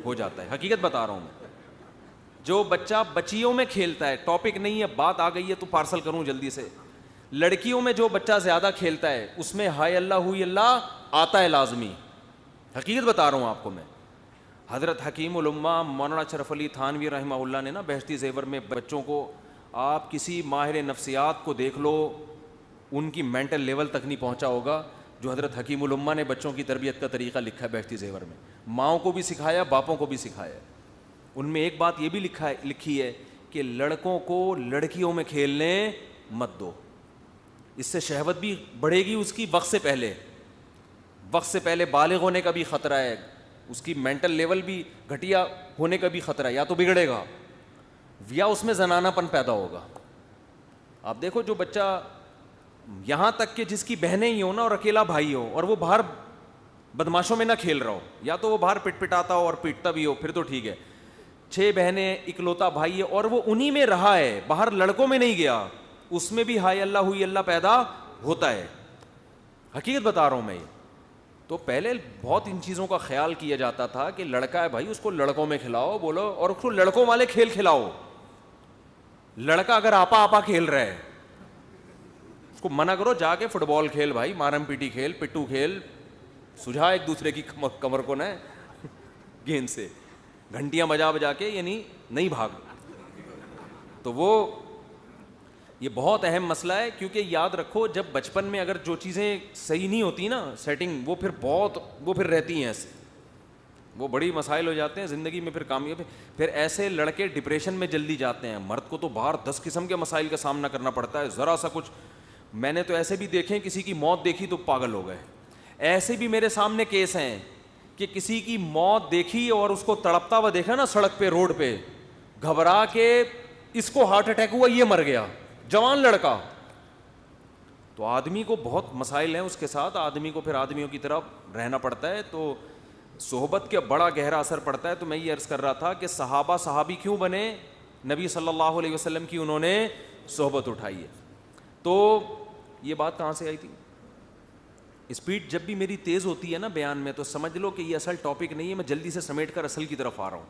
Speaker 2: ہو جاتا ہے. حقیقت بتا رہا ہوں میں. جو بچہ بچیوں میں کھیلتا ہے, ٹاپک نہیں ہے, بات آ گئی ہے تو پارسل کروں جلدی سے, لڑکیوں میں جو بچہ زیادہ کھیلتا ہے اس میں ہائے اللہ ہوئی اللہ آتا ہے لازمی. حقیقت بتا رہا ہوں آپ کو میں. حضرت حکیم الامہ مولانا اشرف علی تھانوی رحمہ اللہ نے نا بہشتی زیور میں بچوں کو, آپ کسی ماہر نفسیات کو دیکھ لو, ان کی مینٹل لیول تک نہیں پہنچا ہوگا جو حضرت حکیم الامہ نے بچوں کی تربیت کا طریقہ لکھا ہے بہشتی زیور میں. ماؤں کو بھی سکھایا, باپوں کو بھی سکھایا. ان میں ایک بات یہ بھی لکھی ہے کہ لڑکوں کو لڑکیوں میں کھیلنے مت دو, اس سے شہوت بھی بڑھے گی اس کی, وقت سے پہلے بالغ ہونے کا بھی خطرہ ہے, اس کی مینٹل لیول بھی گھٹیا ہونے کا بھی خطرہ ہے, یا تو بگڑے گا یا اس میں زنانہ پن پیدا ہوگا. آپ دیکھو جو بچہ یہاں تک کہ جس کی بہنیں ہی ہوں نا اور اکیلا بھائی ہو اور وہ باہر بدماشوں میں نہ کھیل رہا ہو, یا تو وہ باہر پٹ پٹاتا ہو اور پیٹتا بھی ہو پھر تو ٹھیک ہے. 6 بہنیں اکلوتا بھائی ہے اور وہ انہی میں رہا ہے, باہر لڑکوں میں نہیں گیا, اس میں بھی ہائے اللہ ہوئی اللہ پیدا ہوتا ہے. حقیقت بتا رہا ہوں میں یہ. تو پہلے بہت ان چیزوں کا خیال کیا جاتا تھا کہ لڑکا ہے بھائی اس کو لڑکوں میں کھلاؤ بولو, اور اس کو لڑکوں والے کھیل کھلاؤ. لڑکا اگر آپا کھیل رہا ہے اس کو منع کرو, جا کے فٹ بال کھیل بھائی, مارم پیٹی کھیل, پٹو کھیل, سجھا ایک دوسرے کی کمر کو نا گیند سے, گھنٹیاں بجا کے, یعنی نہیں بھاگ. تو وہ یہ بہت اہم مسئلہ ہے, کیونکہ یاد رکھو جب بچپن میں اگر جو چیزیں صحیح نہیں ہوتی نا سیٹنگ, وہ پھر رہتی ہیں ایسے, وہ بڑی مسائل ہو جاتے ہیں زندگی میں. پھر ایسے لڑکے ڈپریشن میں جلدی جاتے ہیں. مرد کو تو باہر 10 قسم کے مسائل کا سامنا کرنا پڑتا ہے, ذرا سا کچھ. میں نے تو ایسے بھی دیکھے, کسی کی موت دیکھی تو پاگل ہو گئے. ایسے بھی میرے سامنے کیس ہیں کہ کسی کی موت دیکھی اور اس کو تڑپتا ہوا دیکھا نا سڑک پہ, روڈ پہ, گھبرا کے اس کو ہارٹ اٹیک ہوا, یہ مر گیا, جوان لڑکا. تو آدمی کو بہت مسائل ہیں اس کے ساتھ, آدمی کو پھر آدمیوں کی طرف رہنا پڑتا ہے. تو صحبت کا بڑا گہرا اثر پڑتا ہے. تو میں یہ عرض کر رہا تھا کہ صحابی کیوں بنے, نبی صلی اللہ علیہ وسلم کی انہوں نے صحبت اٹھائی ہے. تو یہ بات کہاں سے آئی تھی؟ اسپیڈ جب بھی میری تیز ہوتی ہے نا بیان میں تو سمجھ لو کہ یہ اصل ٹاپک نہیں ہے, میں جلدی سے سمیٹ کر اصل کی طرف آ رہا ہوں.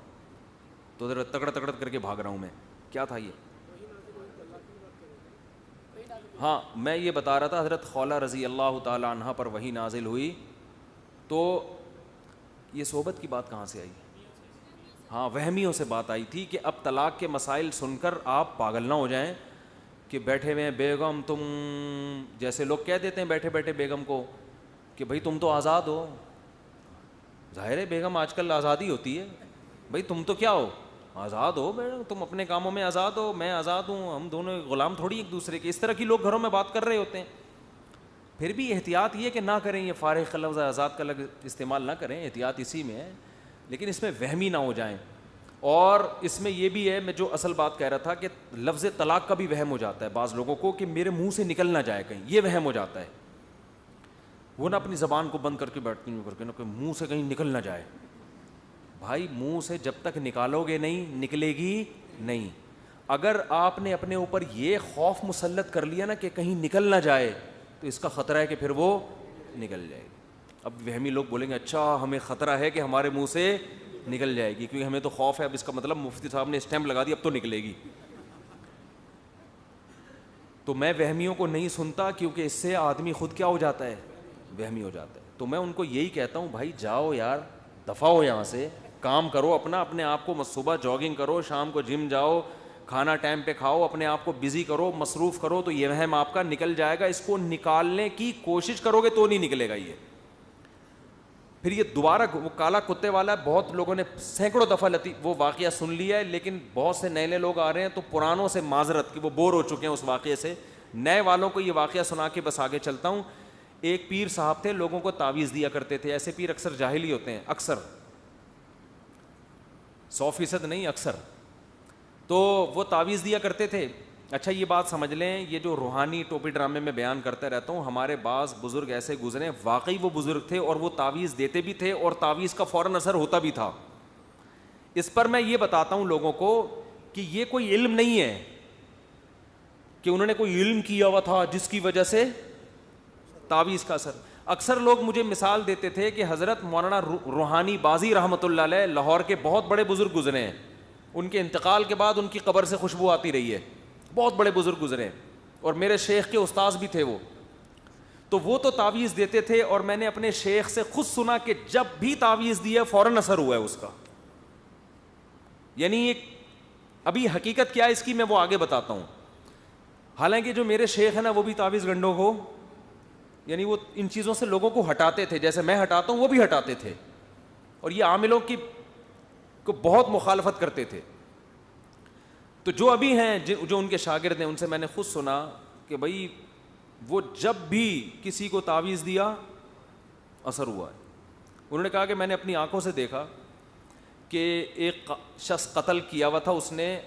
Speaker 2: تو ذرا تکڑ کر کے بھاگ رہا ہوں میں. کیا تھا یہ؟ ہاں میں یہ بتا رہا تھا حضرت خولہ رضی اللہ تعالی عنہ پر وحی نازل ہوئی. تو یہ صحبت کی بات کہاں سے آئی؟ ہاں وہمیوں سے بات آئی تھی کہ اب طلاق کے مسائل سن کر آپ پاگل نہ ہو جائیں کہ بیٹھے ہوئے بیگم تم, جیسے لوگ کہہ دیتے ہیں بیٹھے بیٹھے بیگم کو کہ بھائی تم تو آزاد ہو. ظاہر ہے بیگم آج کل آزادی ہوتی ہے, بھائی تم تو کیا ہو, آزاد ہو, تم اپنے کاموں میں آزاد ہو, میں آزاد ہوں, ہم دونوں غلام تھوڑی ایک دوسرے کے. اس طرح کی لوگ گھروں میں بات کر رہے ہوتے ہیں. پھر بھی احتیاط یہ کہ نہ کریں, یہ فارغ کا لفظ آزاد کا لفظ استعمال نہ کریں, احتیاط اسی میں ہے, لیکن اس میں وہمی نہ ہو جائیں. اور اس میں یہ بھی ہے, میں جو اصل بات کہہ رہا تھا کہ لفظ طلاق کا بھی وہم ہو جاتا ہے بعض لوگوں کو کہ میرے منہ سے نکل نہ جائے کہیں, یہ وہم ہو جاتا ہے. وہ نہ اپنی زبان کو بند کر کے بیٹھتی ہیں کر کے نا کہ منہ سے کہیں نکل نہ جائے. بھائی منہ سے جب تک نکالو گے نہیں نکلے گی نہیں. اگر آپ نے اپنے اوپر یہ خوف مسلط کر لیا نا کہ کہیں نکل نہ جائے, تو اس کا خطرہ ہے کہ پھر وہ نکل جائے گی. اب وہمی لوگ بولیں گے اچھا ہمیں خطرہ ہے کہ ہمارے منہ سے نکل جائے گی, کیونکہ ہمیں تو خوف ہے. اب اس کا مطلب مفتی صاحب نے اسٹیمپ لگا دی اب تو نکلے گی. تو میں وہمیوں کو نہیں سنتا, کیونکہ اس سے آدمی خود کیا ہو جاتا ہے, وہمی ہو جاتا ہے. تو میں ان کو یہی کہتا ہوں, بھائی جاؤ یار, دفع ہو یہاں سے, کام کرو اپنا, اپنے آپ کو صبح جاگنگ کرو, شام کو جم جاؤ, کھانا ٹائم پہ کھاؤ, اپنے آپ کو بزی کرو, مصروف کرو, تو یہ وہم آپ کا نکل جائے گا. اس کو نکالنے کی کوشش کرو گے تو نہیں نکلے گا یہ. پھر یہ دوبارہ وہ کالا کتے والا, بہت لوگوں نے سینکڑوں دفعہ وہ واقعہ سن لیا ہے, لیکن بہت سے نئے نئے لوگ آ رہے ہیں تو پرانوں سے معذرت کی وہ بور ہو چکے ہیں اس واقعے سے. نئے والوں کو یہ واقعہ سنا کے بس آگے چلتا ہوں. ایک پیر صاحب تھے, لوگوں کو تعویذ دیا کرتے تھے. ایسے پیر اکثر جاہلی ہوتے ہیں, اکثر 100% نہیں اکثر. تو وہ تعویذ دیا کرتے تھے. اچھا یہ بات سمجھ لیں, یہ جو روحانی ٹوپی ڈرامے میں بیان کرتا رہتا ہوں, ہمارے بعض بزرگ ایسے گزرے واقعی وہ بزرگ تھے اور وہ تعویذ دیتے بھی تھے اور تعویذ کا فوراً اثر ہوتا بھی تھا. اس پر میں یہ بتاتا ہوں لوگوں کو کہ یہ کوئی علم نہیں ہے کہ انہوں نے کوئی علم کیا ہوا تھا جس کی وجہ سے تعویذ کا اثر. اکثر لوگ مجھے مثال دیتے تھے کہ حضرت مولانا روحانی بازی رحمۃ اللہ علیہ لاہور کے بہت بڑے بزرگ گزرے ہیں, ان کے انتقال کے بعد ان کی قبر سے خوشبو آتی رہی ہے, بہت بڑے بزرگ گزرے ہیں, اور میرے شیخ کے استاذ بھی تھے وہ. تو وہ تو تعویذ دیتے تھے, اور میں نے اپنے شیخ سے خود سنا کہ جب بھی تعویذ دیا فوراً اثر ہوا ہے اس کا. یعنی ایک ابھی حقیقت کیا ہے اس کی میں وہ آگے بتاتا ہوں. حالانکہ جو میرے شیخ ہیں نا وہ بھی تعویذ گنڈوں کو, یعنی وہ ان چیزوں سے لوگوں کو ہٹاتے تھے, جیسے میں ہٹاتا ہوں وہ بھی ہٹاتے تھے, اور یہ عاملوں کی کو بہت مخالفت کرتے تھے. تو جو ابھی ہیں جو ان کے شاگرد ہیں, ان سے میں نے خود سنا کہ بھائی وہ جب بھی کسی کو تعویذ دیا اثر ہوا ہے. انہوں نے کہا کہ میں نے اپنی آنکھوں سے دیکھا کہ ایک شخص قتل کیا ہوا تھا,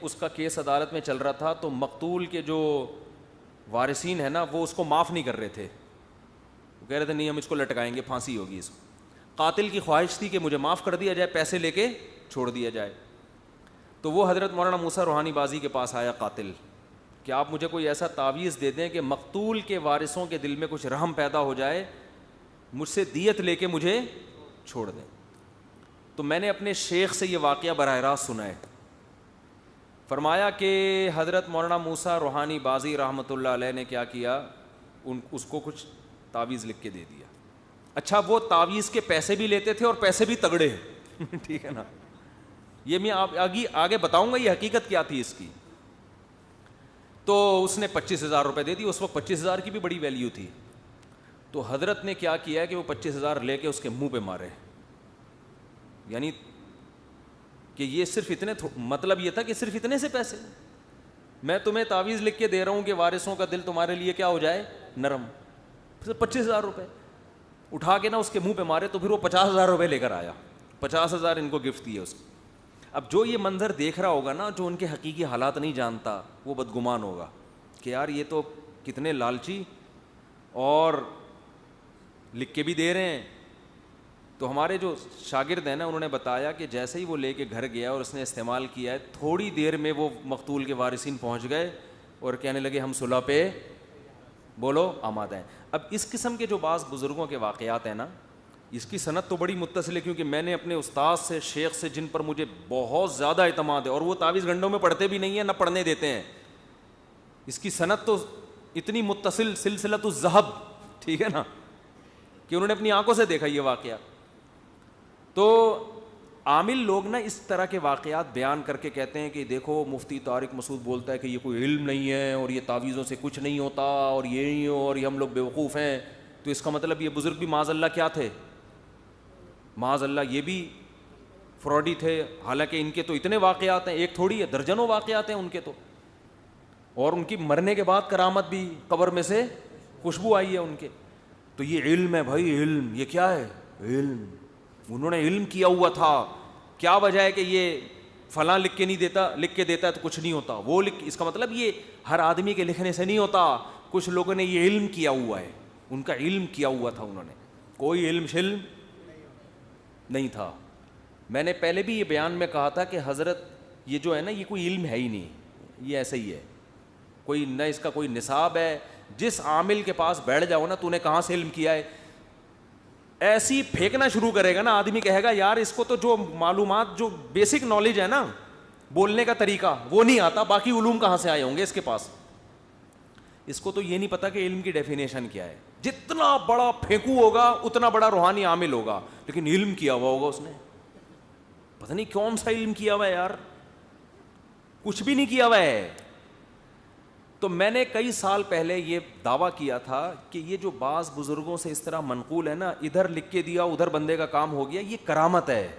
Speaker 2: اس کا کیس عدالت میں چل رہا تھا, تو مقتول کے جو وارثین ہیں نا وہ اس کو معاف نہیں کر رہے تھے. وہ کہہ رہے تھے نہیں ہم اس کو لٹکائیں گے, پھانسی ہوگی اس کو. قاتل کی خواہش تھی کہ مجھے معاف کر دیا جائے, پیسے لے کے چھوڑ دیا جائے. تو وہ حضرت مولانا موسیٰ روحانی بازی کے پاس آیا قاتل, کہ آپ مجھے کوئی ایسا تعویذ دے دیں کہ مقتول کے وارثوں کے دل میں کچھ رحم پیدا ہو جائے, مجھ سے دیت لے کے مجھے چھوڑ دیں. تو میں نے اپنے شیخ سے یہ واقعہ براہ راست سنا ہے. فرمایا کہ حضرت مولانا موسیٰ روحانی بازی رحمۃ اللہ علیہ نے کیا کیا, اس کو کچھ تعویذ لکھ کے دے دیا. اچھا وہ تعویذ کے پیسے بھی لیتے تھے اور پیسے بھی تگڑے ٹھیک ہے نا, یہ میں آگے بتاؤں گا یہ حقیقت کیا تھی اس کی. تو اس نے 25,000 روپے دے دی. اس وقت 25,000 کی بھی بڑی ویلیو تھی. تو حضرت نے کیا کیا کہ وہ 25,000 لے کے اس کے منہ پہ مارے, یعنی کہ یہ صرف اتنے, مطلب یہ تھا کہ صرف اتنے سے پیسے, میں تمہیں تعویذ لکھ کے دے رہا ہوں کہ وارثوں کا دل تمہارے لیے کیا ہو جائے, نرم. 25,000 روپے اٹھا کے نا اس کے منہ پہ مارے. تو پھر وہ 50,000 روپے لے کر آیا, 50,000 ان کو گفٹ دیے اس کو. اب جو یہ منظر دیکھ رہا ہوگا نا, جو ان کے حقیقی حالات نہیں جانتا, وہ بدگمان ہوگا کہ یار یہ تو کتنے لالچی اور لکھ کے بھی دے رہے ہیں. تو ہمارے جو شاگرد ہیں نا انہوں نے بتایا کہ جیسے ہی وہ لے کے گھر گیا اور اس نے استعمال کیا ہے, تھوڑی دیر میں وہ مقتول کے وارثین پہنچ گئے اور کہنے لگے ہم صلح پہ بولو آمادہ ہیں. اب اس قسم کے جو بعض بزرگوں کے واقعات ہیں نا, اس کی سند تو بڑی متصل ہے, کیونکہ میں نے اپنے استاد سے, شیخ سے, جن پر مجھے بہت زیادہ اعتماد ہے, اور وہ تعویذ گنڈوں میں پڑھتے بھی نہیں ہیں نہ پڑھنے دیتے ہیں, اس کی سند تو اتنی متصل سلسلۃ الذہب, ٹھیک ہے نا, کہ انہوں نے اپنی آنکھوں سے دیکھا یہ واقعہ. تو عامل لوگ نا اس طرح کے واقعات بیان کر کے کہتے ہیں کہ دیکھو مفتی طارق مسعود بولتا ہے کہ یہ کوئی علم نہیں ہے اور یہ تعویذوں سے کچھ نہیں ہوتا اور یہ نہیں ہو اور یہ ہم لوگ بیوقوف ہیں. تو اس کا مطلب یہ بزرگ بھی معاذ اللہ کیا تھے, معاذ اللہ یہ بھی فراڈی تھے. حالانکہ ان کے تو اتنے واقعات ہیں, ایک تھوڑی ہے, درجنوں واقعات ہیں ان کے تو, اور ان کی مرنے کے بعد کرامت بھی, قبر میں سے خوشبو آئی ہے ان کے. تو یہ علم ہے بھائی, علم. یہ کیا ہے, علم. انہوں نے علم کیا ہوا تھا. کیا وجہ ہے کہ یہ فلاں لکھ کے نہیں دیتا, لکھ کے دیتا ہے تو کچھ نہیں ہوتا, وہ اس کا مطلب یہ ہر آدمی کے لکھنے سے نہیں ہوتا. کچھ لوگوں نے یہ علم کیا ہوا ہے, ان کا علم کیا ہوا تھا انہوں نے, کوئی علم شلم نہیں تھا. میں نے پہلے بھی یہ بیان میں کہا تھا کہ حضرت یہ جو ہے نا یہ کوئی علم ہے ہی نہیں, یہ ایسا ہی ہے, کوئی نہ اس کا کوئی نصاب ہے. جس عامل کے پاس بیٹھ جاؤ نا, تو نے کہاں سے علم کیا ہے, ایسی پھینکنا شروع کرے گا نا, آدمی کہے گا یار اس کو تو جو معلومات, جو بیسک نالج ہے نا, بولنے کا طریقہ وہ نہیں آتا, باقی علوم کہاں سے آئے ہوں گے اس کے پاس. اس کو تو یہ نہیں پتا کہ علم کی ڈیفینیشن کیا ہے. جتنا بڑا پھینکو ہوگا اتنا بڑا روحانی عامل ہوگا, لیکن علم کیا ہوا ہوگا اس نے, پتہ نہیں کون سا علم کیا ہوا ہے یار, کچھ بھی نہیں کیا ہوا ہے. تو میں نے کئی سال پہلے یہ دعویٰ کیا تھا کہ یہ جو بعض بزرگوں سے اس طرح منقول ہے نا, ادھر لکھ کے دیا ادھر بندے کا کام ہو گیا, یہ کرامت ہے.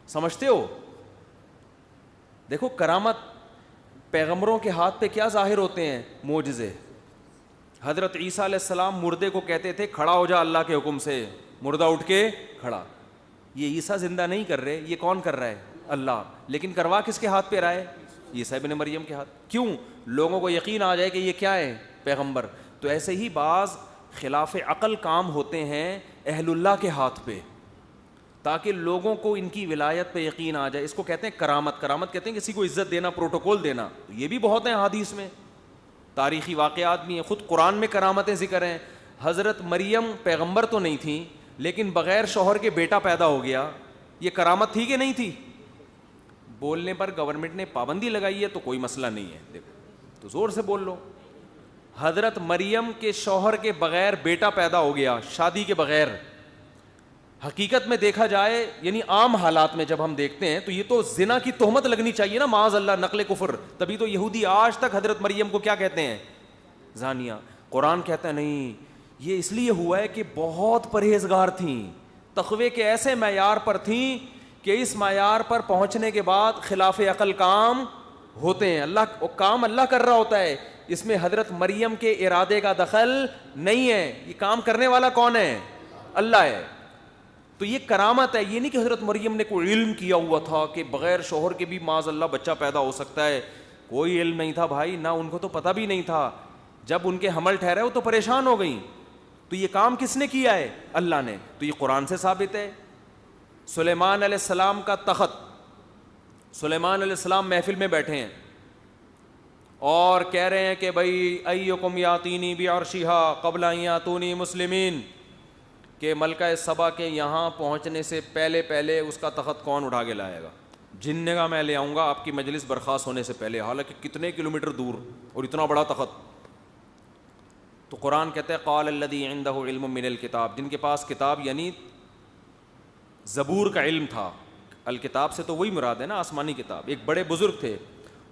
Speaker 2: سمجھتے ہو؟ دیکھو کرامت, پیغمبروں کے ہاتھ پہ کیا ظاہر ہوتے ہیں؟ معجزے. حضرت عیسیٰ علیہ السلام مردے کو کہتے تھے کھڑا ہو جا اللہ کے حکم سے, مردہ اٹھ کے کھڑا. یہ عیسیٰ زندہ نہیں کر رہے, یہ کون کر رہا ہے؟ اللہ. لیکن کروا کس کے ہاتھ پہ رہا ہے؟ عیسیٰ ابن مریم کے ہاتھ. کیوں؟ لوگوں کو یقین آ جائے کہ یہ کیا ہے؟ پیغمبر. تو ایسے ہی بعض خلاف عقل کام ہوتے ہیں اہل اللہ کے ہاتھ پہ, تاکہ لوگوں کو ان کی ولایت پہ یقین آ جائے. اس کو کہتے ہیں کرامت. کرامت کہتے ہیں کسی کو عزت دینا, پروٹوکول دینا. یہ بھی بہت ہیں حدیث میں, تاریخی واقعات بھی ہیں, خود قرآن میں کرامتیں ذکر ہیں. حضرت مریم پیغمبر تو نہیں تھیں, لیکن بغیر شوہر کے بیٹا پیدا ہو گیا, یہ کرامت تھی کہ نہیں تھی؟ بولنے پر گورنمنٹ نے پابندی لگائی ہے تو کوئی مسئلہ نہیں ہے, دیکھو تو زور سے بول لو. حضرت مریم کے شوہر کے بغیر بیٹا پیدا ہو گیا, شادی کے بغیر. حقیقت میں دیکھا جائے, یعنی عام حالات میں جب ہم دیکھتے ہیں تو یہ تو زنا کی تہمت لگنی چاہیے نا, معاذ اللہ, نقل کفر. تبھی تو یہودی آج تک حضرت مریم کو کیا کہتے ہیں؟ زانیہ. قرآن کہتا ہے نہیں, یہ اس لیے ہوا ہے کہ بہت پرہیزگار تھیں, تقوی کے ایسے معیار پر تھیں کہ اس معیار پر پہنچنے کے بعد خلاف عقل کام ہوتے ہیں. اللہ کام اللہ کر رہا ہوتا ہے, اس میں حضرت مریم کے ارادے کا دخل نہیں ہے. یہ کام کرنے والا کون ہے؟ اللہ ہے. تو یہ کرامت ہے. یہ نہیں کہ حضرت مریم نے کوئی علم کیا ہوا تھا کہ بغیر شوہر کے بھی معاذ اللہ بچہ پیدا ہو سکتا ہے. کوئی علم نہیں تھا بھائی, نہ ان کو تو پتہ بھی نہیں تھا. جب ان کے حمل ٹھہرے وہ تو پریشان ہو گئیں. تو یہ کام کس نے کیا ہے؟ اللہ نے. تو یہ قرآن سے ثابت ہے. سلیمان علیہ السلام کا تخت, سلیمان علیہ السلام محفل میں بیٹھے ہیں اور کہہ رہے ہیں کہ بھائی ایکم یاتینی بعرشھا قبل ان یاتونی مسلمین, کہ ملکہ سبا کے یہاں پہنچنے سے پہلے پہلے اس کا تخت کون اٹھا کے لائے گا؟ جن نے کہا میں لے آؤں گا آپ کی مجلس برخاست ہونے سے پہلے, حالانکہ کتنے کلومیٹر دور اور اتنا بڑا تخت. تو قرآن کہتا ہے قال الذی عندہ علم من الکتاب, جن کے پاس کتاب یعنی زبور کا علم تھا. الکتاب سے تو وہی مراد ہے نا, آسمانی کتاب. ایک بڑے بزرگ تھے,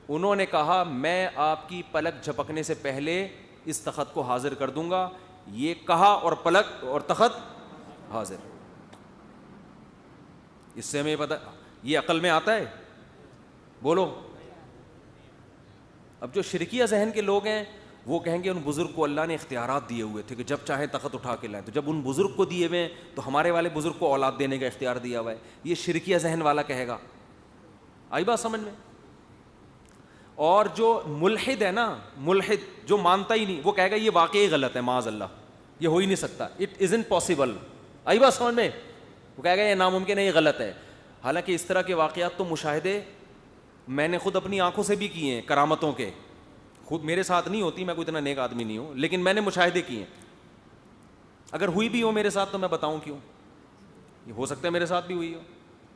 Speaker 2: انہوں نے کہا میں آپ کی پلک جھپکنے سے پہلے اس تخت کو حاضر کر دوں گا. یہ کہا اور پلک اور تخت حاضر. اس سے ہمیں پتہ, یہ عقل میں آتا ہے؟ بولو. اب جو شرکیہ ذہن کے لوگ ہیں وہ کہیں گے ان بزرگ کو اللہ نے اختیارات دیے ہوئے تھے کہ جب چاہے تخت اٹھا کے لائیں. تو جب ان بزرگ کو دیے ہوئے ہیں تو ہمارے والے بزرگ کو اولاد دینے کا اختیار دیا ہوا ہے. یہ شرکیہ ذہن والا کہے گا. آئی بات سمجھ میں؟ اور جو ملحد ہے نا, ملحد جو مانتا ہی نہیں, وہ کہے گا یہ واقعی غلط ہے, معاذ اللہ, یہ ہو ہی نہیں سکتا, اٹ ازنٹ پاسبل. آئی بات سمجھ میں؟ وہ کہے گا یہ ناممکن ہے, یہ غلط ہے. حالانکہ اس طرح کے واقعات تو مشاہدے میں نے خود اپنی آنکھوں سے بھی کیے ہیں, کرامتوں کے. خود میرے ساتھ نہیں ہوتی, میں کوئی اتنا نیک آدمی نہیں ہوں, لیکن میں نے مشاہدے کیے ہیں. اگر ہوئی بھی ہو میرے ساتھ تو میں بتاؤں کیوں, یہ ہو سکتا ہے میرے ساتھ بھی ہوئی ہو.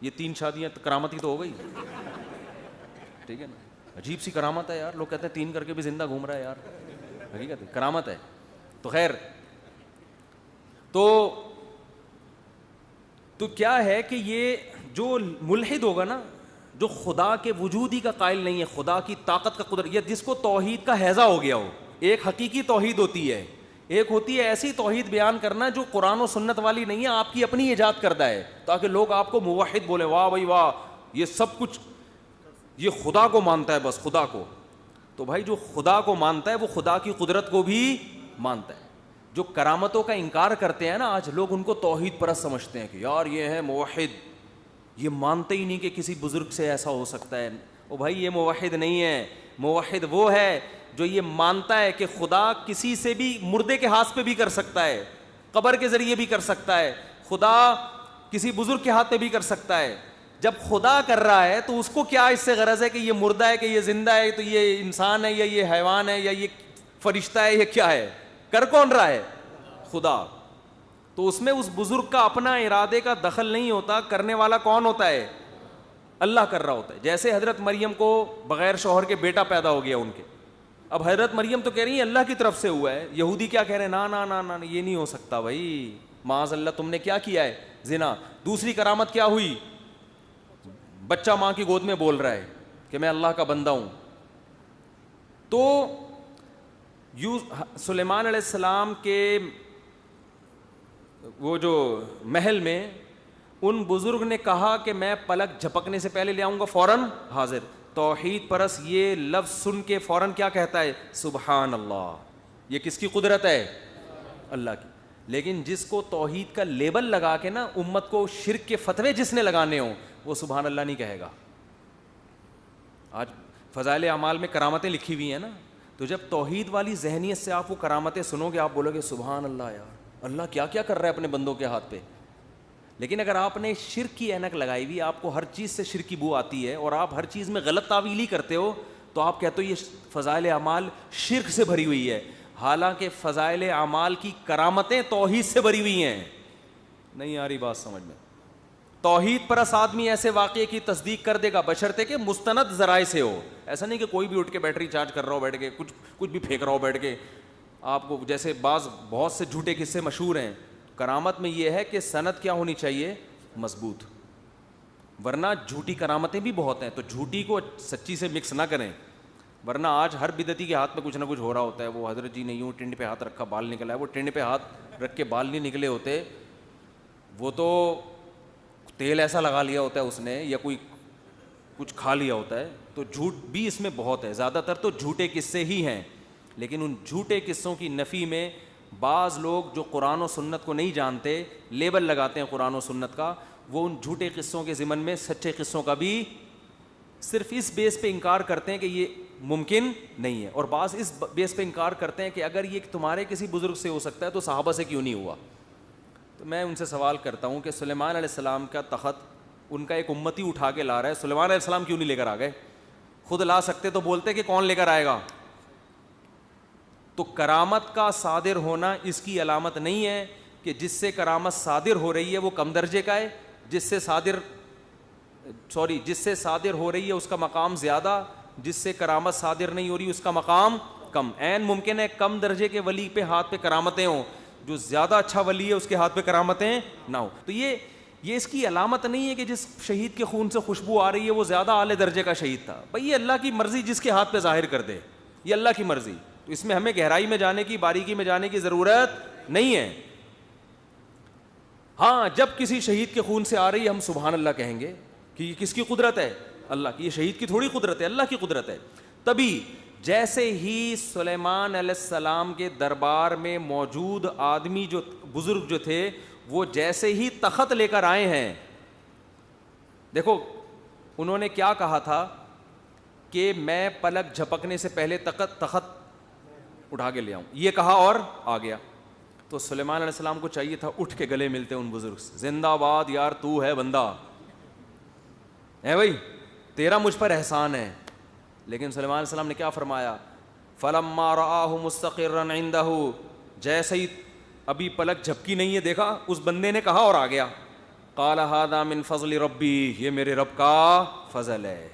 Speaker 2: یہ 3 شادیاں کرامتی تو ہو گئی, ٹھیک ہے نا. عجیب سی کرامت ہے یار, لوگ کہتے ہیں 3 کر کے بھی زندہ گھوم رہا ہے یار, حقیقت ہے کرامت ہے. تو خیر, تو کیا ہے کہ یہ جو ملحد ہوگا نا, جو خدا کے وجود ہی کا قائل نہیں ہے, خدا کی طاقت کا قدرت, یا جس کو توحید کا ہیضہ ہو گیا ہو. ایک حقیقی توحید ہوتی ہے, ایک ہوتی ہے ایسی توحید بیان کرنا جو قرآن و سنت والی نہیں ہے, آپ کی اپنی ایجاد کردہ ہے, تاکہ لوگ آپ کو موحد بولیں, واہ بھائی واہ, یہ سب کچھ یہ خدا کو مانتا ہے, بس خدا کو. تو بھائی جو خدا کو مانتا ہے وہ خدا کی قدرت کو بھی مانتا ہے. جو کرامتوں کا انکار کرتے ہیں نا آج لوگ, ان کو توحید پرست سمجھتے ہیں کہ یار یہ ہے موحد, یہ مانتے ہی نہیں کہ کسی بزرگ سے ایسا ہو سکتا ہے. او بھائی یہ موحد نہیں ہے. موحد وہ ہے جو یہ مانتا ہے کہ خدا کسی سے بھی, مردے کے ہاتھ پہ بھی کر سکتا ہے, قبر کے ذریعے بھی کر سکتا ہے, خدا کسی بزرگ کے ہاتھ پہ بھی کر سکتا ہے. جب خدا کر رہا ہے تو اس کو کیا اس سے غرض ہے کہ یہ مردہ ہے کہ یہ زندہ ہے, تو یہ انسان ہے یا یہ حیوان ہے یا یہ فرشتہ ہے یا کیا ہے, کر کون رہا ہے؟ خدا. تو اس میں اس بزرگ کا اپنا ارادے کا دخل نہیں ہوتا, کرنے والا کون ہوتا ہے؟ اللہ کر رہا ہوتا ہے. جیسے حضرت مریم کو بغیر شوہر کے بیٹا پیدا ہو گیا ان کے, اب حضرت مریم تو کہہ رہی ہیں اللہ کی طرف سے ہوا ہے, یہودی کیا کہہ رہے ہیں, نا نا نا نا یہ نہیں ہو سکتا بھائی, معاذ اللہ تم نے کیا کیا ہے, زنا. دوسری کرامت کیا ہوئی, بچہ ماں کی گود میں بول رہا ہے کہ میں اللہ کا بندہ ہوں. تو سلیمان علیہ السلام کے وہ جو محل میں ان بزرگ نے کہا کہ میں پلک جھپکنے سے پہلے لے آؤں گا, فوراً حاضر. توحید پرس یہ لفظ سن کے فوراً کیا کہتا ہے, سبحان اللہ. یہ کس کی قدرت ہے؟ اللہ کی. لیکن جس کو توحید کا لیبل لگا کے نا امت کو شرک کے فتوے جس نے لگانے ہوں, وہ سبحان اللہ نہیں کہے گا. آج فضائل اعمال میں کرامتیں لکھی ہوئی ہیں نا, تو جب توحید والی ذہنیت سے آپ وہ کرامتیں سنو گے, آپ بولو گے سبحان اللہ یار, اللہ کیا کیا کر رہا ہے اپنے بندوں کے ہاتھ پہ. لیکن اگر آپ نے شرک کی اینک لگائی ہوئی, آپ کو ہر چیز سے شرک کی بو آتی ہے اور آپ ہر چیز میں غلط تعویل ہی کرتے ہو, تو آپ کہتے ہو یہ فضائل اعمال شرک سے بھری ہوئی ہے. حالانکہ فضائل اعمال کی کرامتیں توحید سے بھری ہوئی ہیں. نہیں آ رہی بات سمجھ میں؟ توحید پرست آدمی ایسے واقعے کی تصدیق کر دے گا بشرطے کہ مستند ذرائع سے ہو. ایسا نہیں کہ کوئی بھی اٹھ کے بیٹری چارج کر رہا ہو بیٹھ کے, کچھ بھی پھینک رہا ہو بیٹھ کے. آپ کو جیسے بہت سے جھوٹے قصے مشہور ہیں. کرامت میں یہ ہے کہ سند کیا ہونی چاہیے, مضبوط, ورنہ جھوٹی کرامتیں بھی بہت ہیں, تو جھوٹی کو سچی سے مکس نہ کریں. ورنہ آج ہر بدعتی کے ہاتھ میں کچھ نہ کچھ ہو رہا ہوتا ہے. وہ حضرت جی نے یوں ٹنڈ پہ ہاتھ رکھا بال نکلا ہے, وہ ٹنڈ پہ ہاتھ رکھ کے بال نہیں نکلے ہوتے, وہ تو تیل ایسا لگا لیا ہوتا ہے اس نے, یا کوئی کچھ کھا لیا ہوتا ہے. تو جھوٹ بھی اس میں بہت ہے, زیادہ تر تو جھوٹے قصے ہی ہیں. لیکن ان جھوٹے قصوں کی نفی میں بعض لوگ جو قرآن و سنت کو نہیں جانتے, لیبل لگاتے ہیں قرآن و سنت کا, وہ ان جھوٹے قصوں کے ضمن میں سچے قصوں کا بھی صرف اس بیس پہ انکار کرتے ہیں کہ یہ ممکن نہیں ہے, اور بعض اس بیس پہ انکار کرتے ہیں کہ اگر یہ تمہارے کسی بزرگ سے ہو سکتا ہے تو صحابہ سے کیوں نہیں ہوا. تو میں ان سے سوال کرتا ہوں کہ سلیمان علیہ السلام کا تخت ان کا ایک امتی اٹھا کے لا رہا ہے, سلیمان علیہ السلام کیوں نہیں لے کر آ گئے؟ خود لا سکتے تو بولتے کہ کون لے کر آئے گا. تو کرامت کا صادر ہونا اس کی علامت نہیں ہے کہ جس سے کرامت صادر ہو رہی ہے وہ کم درجے کا ہے, جس سے صادر ہو رہی ہے اس کا مقام زیادہ, جس سے کرامت صادر نہیں ہو رہی اس کا مقام کم. عین ممکن ہے کم درجے کے ولی پہ ہاتھ پہ کرامتیں ہوں, جو زیادہ اچھا ولی ہے اس کے ہاتھ پہ کرامتیں نہ ہو. تو یہ اس کی علامت نہیں ہے کہ جس شہید کے خون سے خوشبو آ رہی ہے وہ زیادہ اعلی درجے کا شہید تھا. بھئی یہ اللہ کی مرضی جس کے ہاتھ پہ ظاہر کر دے, یہ اللہ کی مرضی. تو اس میں ہمیں گہرائی میں جانے کی, باریکی میں جانے کی ضرورت نہیں ہے. ہاں جب کسی شہید کے خون سے آ رہی ہے ہم سبحان اللہ کہیں گے کہ یہ کس کی قدرت ہے, اللہ کی. یہ شہید کی تھوڑی قدرت ہے, اللہ کی قدرت ہے. تبھی جیسے ہی سلیمان علیہ السلام کے دربار میں موجود آدمی جو بزرگ جو تھے وہ جیسے ہی تخت لے کر آئے ہیں, دیکھو انہوں نے کیا کہا تھا کہ میں پلک جھپکنے سے پہلے تخت اٹھا کے لے آؤں, یہ کہا اور آ گیا. تو سلیمان علیہ السلام کو چاہیے تھا اٹھ کے گلے ملتے ان بزرگ سے, زندہ باد یار, تو ہے بندہ ہے بھائی, تیرا مجھ پر احسان ہے. لیکن سلیمان علیہ السلام نے کیا فرمایا, فلما رآہ مستقرا عنده, جیسے ہی ابھی پلک جھپکی نہیں ہے دیکھا, اس بندے نے کہا اور آ گیا, قال ھذا من فضل ربی, یہ میرے رب کا فضل ہے.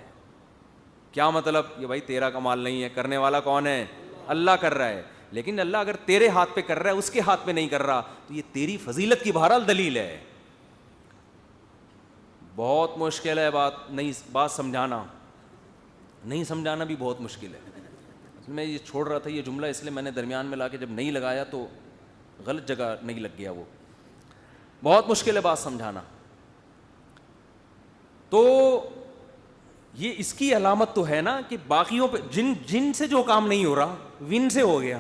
Speaker 2: کیا مطلب, یہ بھائی تیرا کمال نہیں ہے, کرنے والا کون ہے؟ اللہ کر رہا ہے. لیکن اللہ اگر تیرے ہاتھ پہ کر رہا ہے اس کے ہاتھ پہ نہیں کر رہا تو یہ تیری فضیلت کی بہرحال دلیل ہے. بہت مشکل ہے بات سمجھانا, نہیں سمجھانا بھی بہت مشکل ہے. میں یہ چھوڑ رہا تھا یہ جملہ, اس لیے میں نے درمیان میں لا کے جب نہیں لگایا تو غلط جگہ نہیں لگ گیا. وہ بہت مشکل ہے بات سمجھانا. تو یہ اس کی علامت تو ہے نا کہ باقیوں پہ جن سے جو کام نہیں ہو رہا ون سے ہو گیا.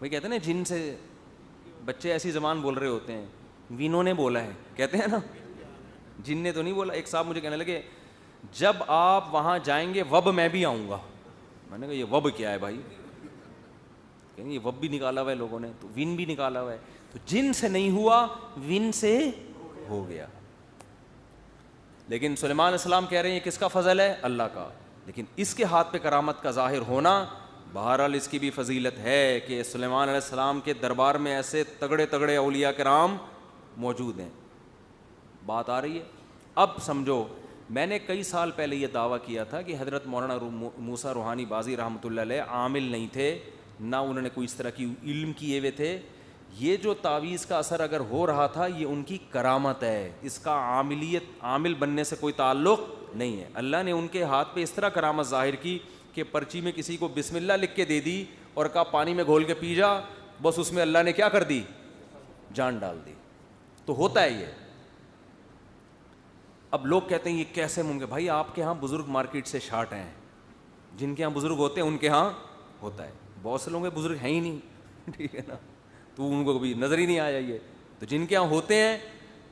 Speaker 2: وہی کہتے ہیں نا جن سے بچے ایسی زبان بول رہے ہوتے ہیں, ونوں نے بولا ہے کہتے ہیں نا, جن نے تو نہیں بولا. ایک صاحب مجھے کہنے لگے جب آپ وہاں جائیں گے وب میں بھی آؤں گا. میں نے کہا یہ وب کیا ہے بھائی؟ کہ یہ وب بھی نکالا ہوا ہے لوگوں نے, تو ون بھی نکالا ہوا ہے. تو جن سے نہیں ہوا ون سے ہو گیا. لیکن سلیمان علیہ السلام کہہ رہے ہیں یہ کس کا فضل ہے؟ اللہ کا. لیکن اس کے ہاتھ پہ کرامت کا ظاہر ہونا بہرحال اس کی بھی فضیلت ہے کہ سلیمان علیہ السلام کے دربار میں ایسے تگڑے تگڑے اولیاء کرام موجود ہیں. بات آ رہی ہے؟ اب سمجھو, میں نے کئی سال پہلے یہ دعویٰ کیا تھا کہ حضرت مولانا موسیٰ روحانی بازی رحمۃ اللہ علیہ عامل نہیں تھے, نہ انہوں نے کوئی اس طرح کی علم کیے ہوئے تھے. یہ جو تعویذ کا اثر اگر ہو رہا تھا یہ ان کی کرامت ہے, اس کا عامل بننے سے کوئی تعلق نہیں ہے. اللہ نے ان کے ہاتھ پہ اس طرح کرامت ظاہر کی کہ پرچی میں کسی کو بسم اللہ لکھ کے دے دی اور کہا پانی میں گھول کے پی جا, بس اس میں اللہ نے کیا کر دی؟ جان ڈال دی. تو ہوتا ہے یہ. اب لوگ کہتے ہیں یہ کیسے ممکن؟ بھائی آپ کے ہاں بزرگ مارکیٹ سے شارٹ ہیں, جن کے ہاں بزرگ ہوتے ہیں ان کے ہاں ہوتا ہے. بہت سے لوگوں کے بزرگ ہیں ہی نہیں, ٹھیک ہے نا, تو ان کو کبھی نظر ہی نہیں آیا یہ. تو جن کے ہاں ہوتے ہیں,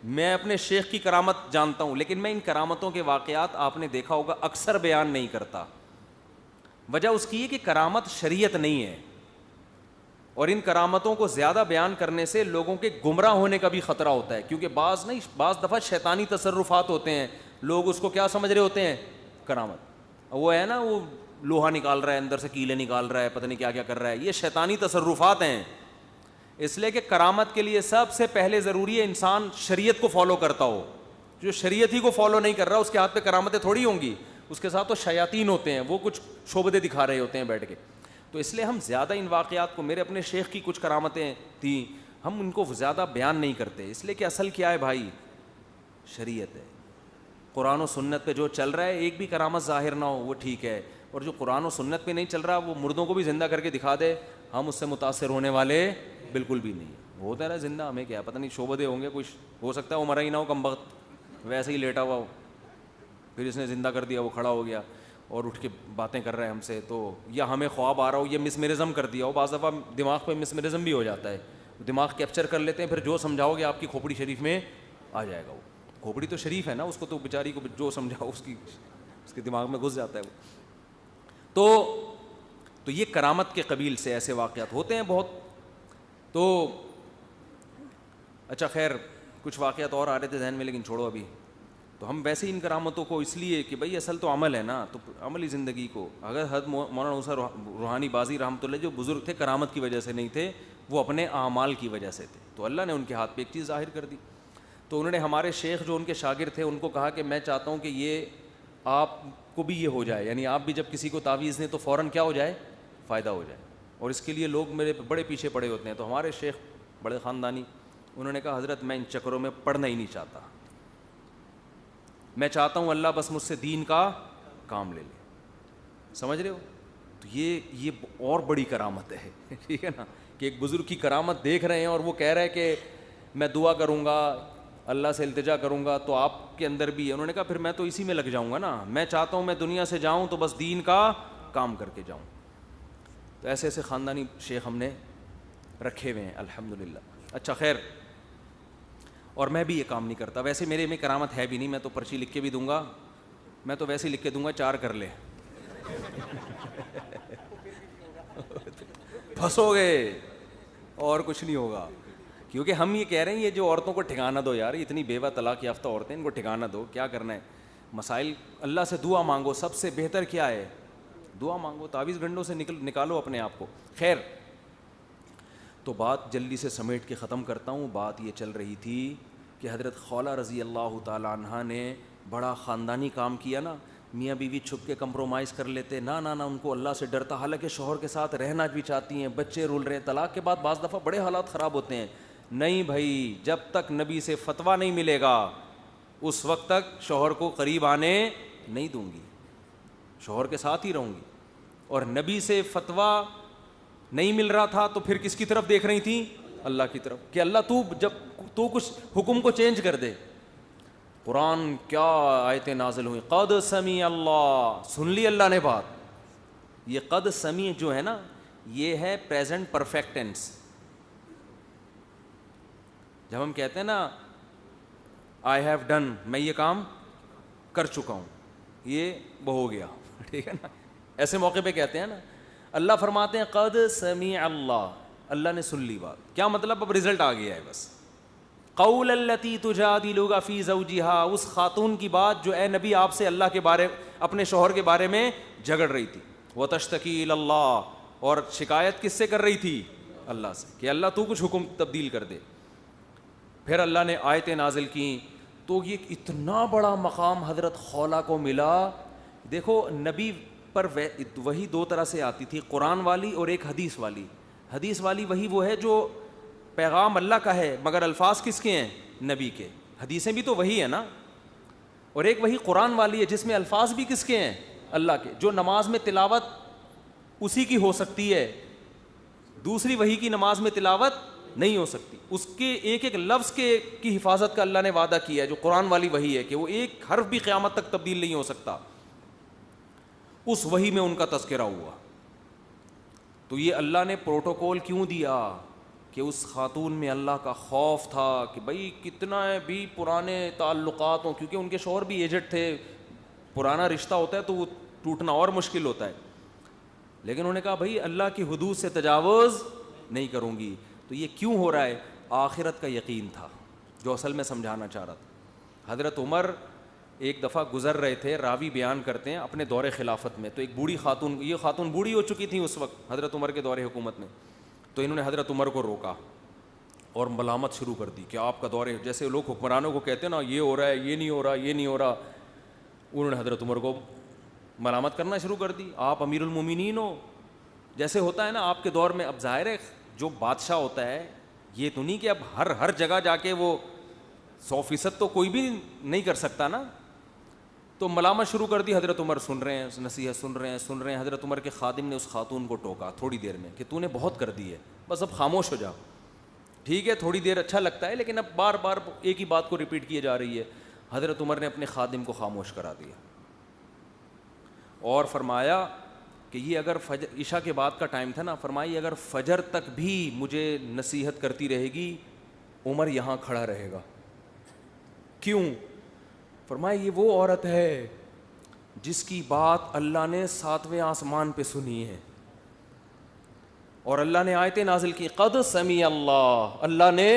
Speaker 2: میں اپنے شیخ کی کرامت جانتا ہوں, لیکن میں ان کرامتوں کے واقعات آپ نے دیکھا ہوگا اکثر بیان نہیں کرتا. وجہ اس کی ہے کہ کرامت شریعت نہیں ہے, اور ان کرامتوں کو زیادہ بیان کرنے سے لوگوں کے گمراہ ہونے کا بھی خطرہ ہوتا ہے, کیونکہ بعض دفعہ شیطانی تصرفات ہوتے ہیں, لوگ اس کو کیا سمجھ رہے ہوتے ہیں؟ کرامت. وہ ہے نا, وہ لوہا نکال رہا ہے, اندر سے کیلے نکال رہا ہے, پتہ نہیں کیا کیا کر رہا ہے, یہ شیطانی تصرفات ہیں. اس لیے کہ کرامت کے لیے سب سے پہلے ضروری ہے انسان شریعت کو فالو کرتا ہو. جو شریعت ہی کو فالو نہیں کر رہا اس کے ہاتھ پہ کرامتیں تھوڑی ہوں گی, اس کے ساتھ تو شیاطین ہوتے ہیں, وہ کچھ شعبدے دکھا رہے ہوتے ہیں بیٹھ کے. تو اس لیے ہم زیادہ ان واقعات کو, میرے اپنے شیخ کی کچھ کرامتیں تھیں, ہم ان کو زیادہ بیان نہیں کرتے, اس لیے کہ اصل کیا ہے بھائی؟ شریعت ہے. قرآن و سنت پہ جو چل رہا ہے, ایک بھی کرامت ظاہر نہ ہو وہ ٹھیک ہے, اور جو قرآن و سنت پہ نہیں چل رہا وہ مردوں کو بھی زندہ کر کے دکھا دے, ہم اس سے متاثر ہونے والے بالکل بھی نہیں. وہ ہوتا ہے نا زندہ, ہمیں کیا پتہ نہیں شعبدے ہوں گے, کچھ ہو سکتا ہے وہ مرا ہی نہ ہو, کم وقت ویسے ہی لیٹا ہوا ہو, پھر اس نے زندہ کر دیا, وہ کھڑا ہو گیا اور اٹھ کے باتیں کر رہا ہے ہم سے. تو یا ہمیں خواب آ رہا ہو, یہ مسمرزم کر دیا ہو. بعض دفعہ دماغ پہ مسمرزم بھی ہو جاتا ہے, دماغ کیپچر کر لیتے ہیں, پھر جو سمجھاؤ گے آپ کی کھوپڑی شریف میں آ جائے گا. وہ کھوپڑی تو شریف ہے نا, اس کو تو بیچاری کو جو سمجھاؤ اس کے دماغ میں گھس جاتا ہے وہ. تو یہ کرامت کے قبیل سے ایسے واقعات ہوتے ہیں بہت. تو اچھا خیر, کچھ واقعات اور آ رہے تھے ذہن میں, لیکن چھوڑو ابھی. تو ہم ویسے ہی ان کرامتوں کو اس لیے کہ بھائی اصل تو عمل ہے نا, تو عملی زندگی کو اگر حضرت مولانا موسیٰ روحانی بازی رحمۃ اللہ جو بزرگ تھے کرامت کی وجہ سے نہیں تھے, وہ اپنے اعمال کی وجہ سے تھے, تو اللہ نے ان کے ہاتھ پہ ایک چیز ظاہر کر دی. تو انہوں نے ہمارے شیخ جو ان کے شاگرد تھے ان کو کہا کہ میں چاہتا ہوں کہ یہ آپ کو بھی یہ ہو جائے, یعنی آپ بھی جب کسی کو تعویذ دیں تو فوراً کیا ہو جائے؟ فائدہ ہو جائے. اور اس کے لیے لوگ میرے بڑے پیچھے پڑے ہوتے ہیں. تو ہمارے شیخ بڑے خاندانی, انہوں نے کہا حضرت میں ان چکروں میں پڑھنا ہی نہیں چاہتا, میں چاہتا ہوں اللہ بس مجھ سے دین کا کام لے لے. سمجھ رہے ہو؟ تو یہ اور بڑی کرامت ہے, ٹھیک ہے نا, کہ ایک بزرگ کی کرامت دیکھ رہے ہیں اور وہ کہہ رہے ہیں کہ میں دعا کروں گا, اللہ سے التجا کروں گا, تو آپ کے اندر بھی ہے. انہوں نے کہا پھر میں تو اسی میں لگ جاؤں گا نا, میں چاہتا ہوں میں دنیا سے جاؤں تو بس دین کا کام کر کے جاؤں. تو ایسے ایسے خاندانی شیخ ہم نے رکھے ہوئے ہیں الحمدللہ. اچھا خیر, اور میں بھی یہ کام نہیں کرتا ویسے, میرے میں کرامت ہے بھی نہیں, میں تو پرچی لکھ کے بھی دوں گا, میں تو ویسے ہی لکھ کے دوں گا 4 کر لے, پھنسو گے اور کچھ نہیں ہوگا. کیونکہ ہم یہ کہہ رہے ہیں یہ جو عورتوں کو ٹھکانہ دو یار, اتنی بیوہ طلاق یافتہ عورتیں, ان کو ٹھکانہ دو, کیا کرنا ہے؟ مسائل اللہ سے دعا مانگو, سب سے بہتر کیا ہے؟ دعا مانگو, تعویذ گنڈوں سے نکالو اپنے آپ کو. خیر, تو بات جلدی سے سمیٹ کے ختم کرتا ہوں. بات یہ چل رہی تھی کہ حضرت خولہ رضی اللہ تعالیٰ عنہ نے بڑا خاندانی کام کیا نا, میاں بیوی چھپ کے کمپرومائز کر لیتے, نہ ان کو اللہ سے ڈرتا, حالانکہ شوہر کے ساتھ رہنا بھی چاہتی ہیں, بچے رول رہے ہیں, طلاق کے بعد بعض دفعہ بڑے حالات خراب ہوتے ہیں. نہیں بھائی, جب تک نبی سے فتویٰ نہیں ملے گا اس وقت تک شوہر کو قریب آنے نہیں دوں گی, شوہر کے ساتھ ہی رہوں گی. اور نبی سے فتویٰ نہیں مل رہا تھا تو پھر کس کی طرف دیکھ رہی تھیں؟ اللہ کی طرف, کہ اللہ تو کچھ حکم کو چینج کر دے. قرآن کیا آیتیں نازل ہوئی, قد سمیع اللہ, سن لی اللہ نے بات. یہ قد سمیع جو ہے نا, یہ ہے پریزنٹ پرفیکٹ ٹینس. جب ہم کہتے ہیں نا آئی ہیو ڈن, میں یہ کام کر چکا ہوں, یہ وہ ہو گیا, ٹھیک ہے نا, ایسے موقع پہ کہتے ہیں نا. اللہ فرماتے ہیں قد سمیع اللہ, اللہ نے سن لی بات. کیا مطلب؟ اب رزلٹ آ گیا ہے بس. قول التی تجادلک فی زوجہا، اس خاتون کی بات جو اے نبی آپ سے اللہ کے بارے، اپنے شوہر کے بارے میں جھگڑ رہی تھی. وتشتکی الی اللہ، اور شکایت کس سے کر رہی تھی؟ اللہ سے، کہ اللہ تو کچھ حکم تبدیل کر دے. پھر اللہ نے آیتیں نازل کیں. تو یہ اتنا بڑا مقام حضرت خولا کو ملا. دیکھو نبی پر وہی دو طرح سے آتی تھی، قرآن والی اور ایک حدیث والی. حدیث والی وہی وہ ہے جو پیغام اللہ کا ہے مگر الفاظ کس کے ہیں؟ نبی کے. حدیثیں بھی تو وہی ہیں نا. اور ایک وہی قرآن والی ہے جس میں الفاظ بھی کس کے ہیں؟ اللہ کے. جو نماز میں تلاوت اسی کی ہو سکتی ہے، دوسری وہی کی نماز میں تلاوت نہیں ہو سکتی. اس کے ایک ایک لفظ کی حفاظت کا اللہ نے وعدہ کیا ہے. جو قرآن والی وہی ہے کہ وہ ایک حرف بھی قیامت تک تبدیل نہیں ہو سکتا. اس وحی میں ان کا تذکرہ ہوا. تو یہ اللہ نے پروٹوکول کیوں دیا؟ کہ اس خاتون میں اللہ کا خوف تھا کہ بھائی کتنا ہے بھی پرانے تعلقات ہوں، کیونکہ ان کے شوہر بھی ایجڈ تھے، پرانا رشتہ ہوتا ہے تو وہ ٹوٹنا اور مشکل ہوتا ہے. لیکن انہوں نے کہا بھائی اللہ کی حدود سے تجاوز نہیں کروں گی. تو یہ کیوں ہو رہا ہے؟ آخرت کا یقین تھا جو اصل میں سمجھانا چاہ رہا تھا. حضرت عمر ایک دفعہ گزر رہے تھے، راوی بیان کرتے ہیں اپنے دور خلافت میں. تو ایک بوڑھی خاتون، یہ خاتون بوڑھی ہو چکی تھیں اس وقت حضرت عمر کے دور حکومت میں. تو انہوں نے حضرت عمر کو روکا اور ملامت شروع کر دی کہ آپ کا دور، جیسے لوگ حکمرانوں کو کہتے ہیں نا یہ ہو رہا ہے، یہ نہیں ہو رہا، یہ نہیں ہو رہا. انہوں نے حضرت عمر کو ملامت کرنا شروع کر دی. آپ امیر المومنین ہو. جیسے ہوتا ہے نا آپ کے دور میں. اب ظاہر ہے جو بادشاہ ہوتا ہے یہ تو نہیں کہ اب ہر جگہ جا کے وہ 100% تو کوئی بھی نہیں کر سکتا نا. تو ملامت شروع کر دی. حضرت عمر سن رہے ہیں، نصیحت سن رہے ہیں. حضرت عمر کے خادم نے اس خاتون کو ٹوکا تھوڑی دیر میں کہ تو نے بہت کر دی ہے، بس اب خاموش ہو جا. ٹھیک ہے تھوڑی دیر اچھا لگتا ہے لیکن اب بار بار ایک ہی بات کو ریپیٹ کیے جا رہی ہے. حضرت عمر نے اپنے خادم کو خاموش کرا دیا اور فرمایا کہ یہ اگر فجر عشاء کے بعد کا ٹائم تھا نا، فرمائی اگر فجر تک بھی مجھے نصیحت کرتی رہے گی عمر یہاں کھڑا رہے گا. کیوں؟ فرمایا یہ وہ عورت ہے جس کی بات اللہ نے 7ویں آسمان پہ سنی ہے اور اللہ نے آیتیں نازل کی. قد سمیع اللہ، اللہ نے